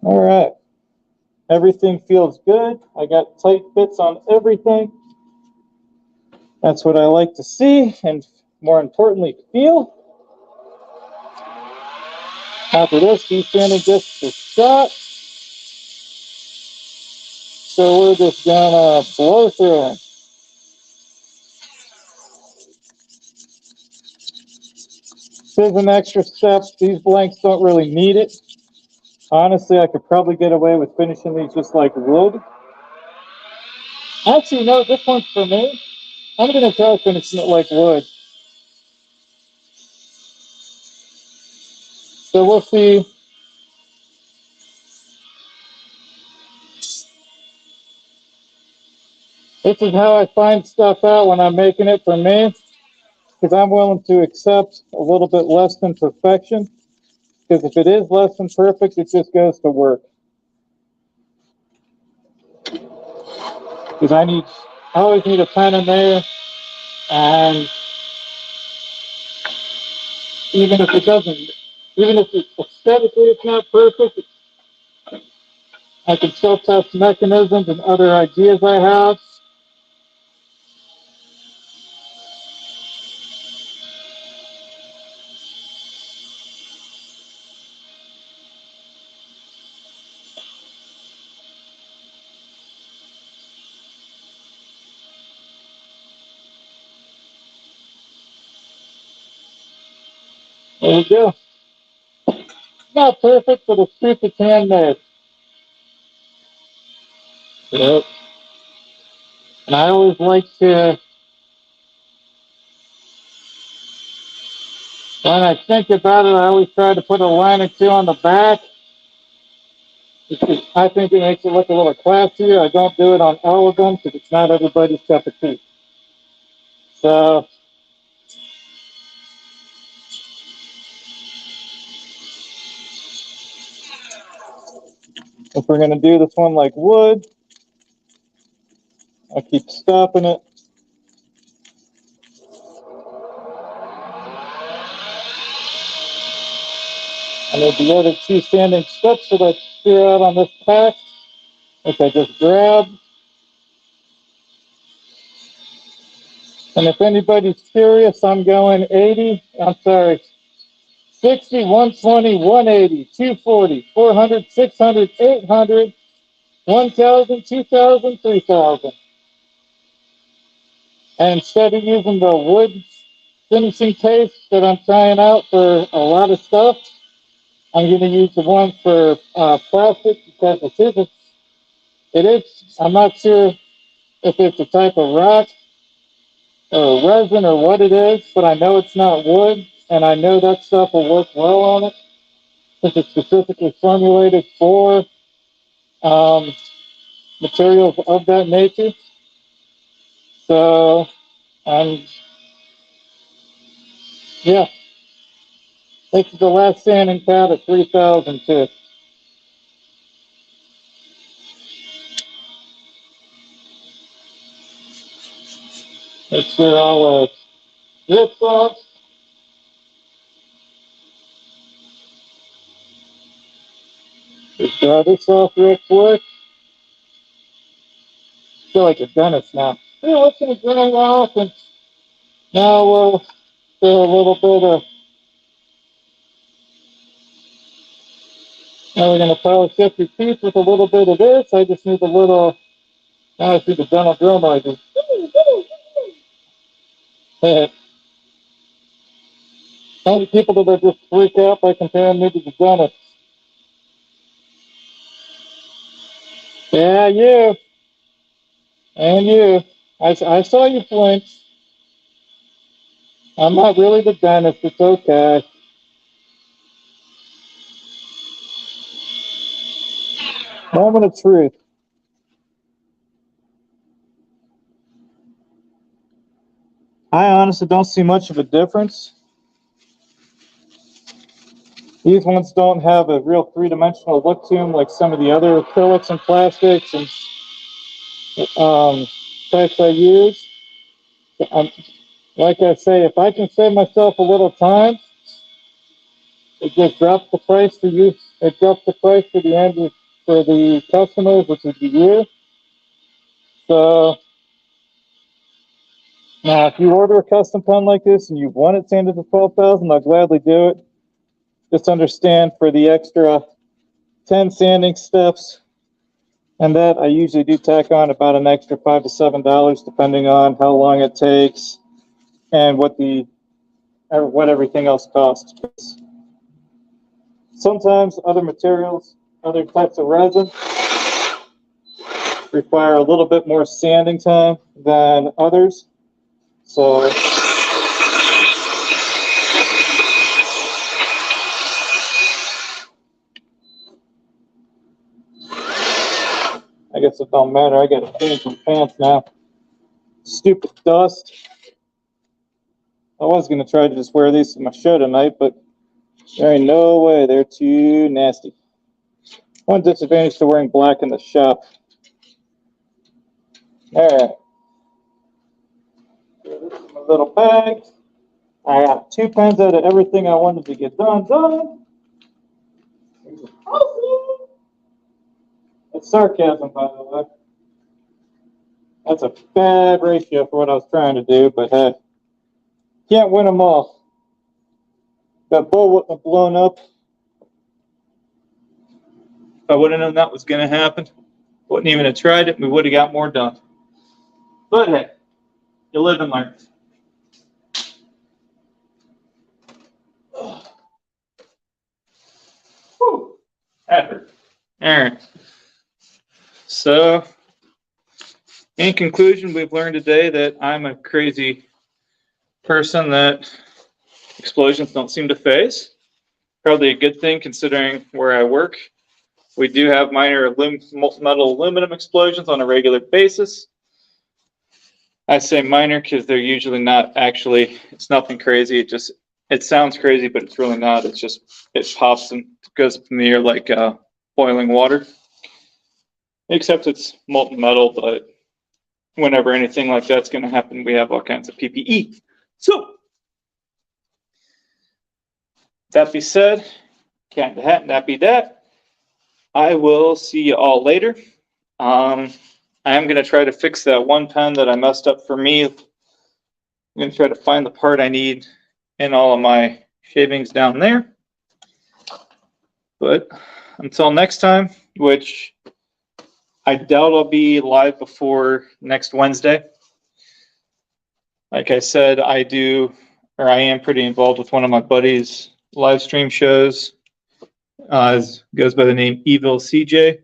All right. Everything feels good. I got tight fits on everything. That's what I like to see and more importantly, feel. After this, descending just a shot. So we're just gonna blow through it. Here's an extra step. These blanks don't really need it. Honestly, I could probably get away with finishing these just like wood. Actually, no, this one's for me. I'm gonna try finishing it like wood. So we'll see. This is how I find stuff out when I'm making it for me, because I'm willing to accept a little bit less than perfection. Because if it is less than perfect, it just goes to work. Because I always need a pen in there, and even if aesthetically it's not perfect, I can still test mechanisms and other ideas I have. There you go. Not perfect, but it's proof it's handmade. Yep. And I always like to, when I think about it, I always try to put a line or two on the back. I think it makes it look a little classier. I don't do it on all of them because it's not everybody's cup of tea. So, if we're going to do this one like wood, I keep stopping it. I need the other two standing steps that I threw out on this pack, which I just grabbed. And if anybody's curious, I'm going 60, 120, 180, 240, 400, 600, 800, 1,000, 2,000, 3,000. And instead of using the wood finishing paste that I'm trying out for a lot of stuff, I'm going to use the one for plastic because I'm not sure if it's a type of rock or resin or what it is, but I know it's not wood, and I know that stuff will work well on it since it's specifically formulated for materials of that nature. So, yeah, this is the last sanding pad at 3,000 too. Let's get all this off. Just draw this off real quick. I feel like a dentist now. Yeah, let's gonna dry off, and now we'll do a little bit of. Now we're gonna polish up your teeth with a little bit of this. I just need a little. Now I see the dental drill noises. Only people that just freak out by comparing me to the dentist. Yeah, you. And you. I saw you flinch. I'm not really the dentist. It's okay. Moment of truth. I honestly don't see much of a difference. These ones don't have a real three-dimensional look to them like some of the other acrylics and plastics and types I use. Like I say, if I can save myself a little time, it just drops the price for you. It drops the price for the end for the customers, which is you. So now, if you order a custom pen like this and you want it sanded to 12,000, I'll gladly do it. Just understand for the extra 10 sanding steps and that I usually do tack on about an extra $5 to $7 depending on how long it takes and what everything else costs. Sometimes other materials, other types of resin require a little bit more sanding time than others. So I guess it don't matter. I got to change some pants now. Stupid dust. I was going to try to just wear these to my show tonight, but there ain't no way. They're too nasty. One disadvantage to wearing black in the shop. All right. This is my little bag. I got 2 pens out of everything I wanted to get done. It's sarcasm, by the way. That's a bad ratio for what I was trying to do, but hey, can't win them all. That bowl wouldn't have blown up. If I would have known that was going to happen, wouldn't even have tried it. We would have got more done. But hey, you live and learn. Whew, that hurt. All right. So, in conclusion, we've learned today that I'm a crazy person that explosions don't seem to phase. Probably a good thing considering where I work. We do have minor metal aluminum explosions on a regular basis. I say minor because they're usually not actually, it's nothing crazy. It sounds crazy, but it's really not. It's just, it pops and goes up in the air like boiling water. Except it's molten metal, but whenever anything like that's going to happen, we have all kinds of PPE. So, that be said, cat in the hat, and that be that. I will see you all later. I am going to try to fix that one pen that I messed up for me. I'm going to try to find the part I need in all of my shavings down there. But until next time, which I doubt I'll be live before next Wednesday. Like I said, I am pretty involved with one of my buddies' live stream shows. Goes by the name Evil CJ.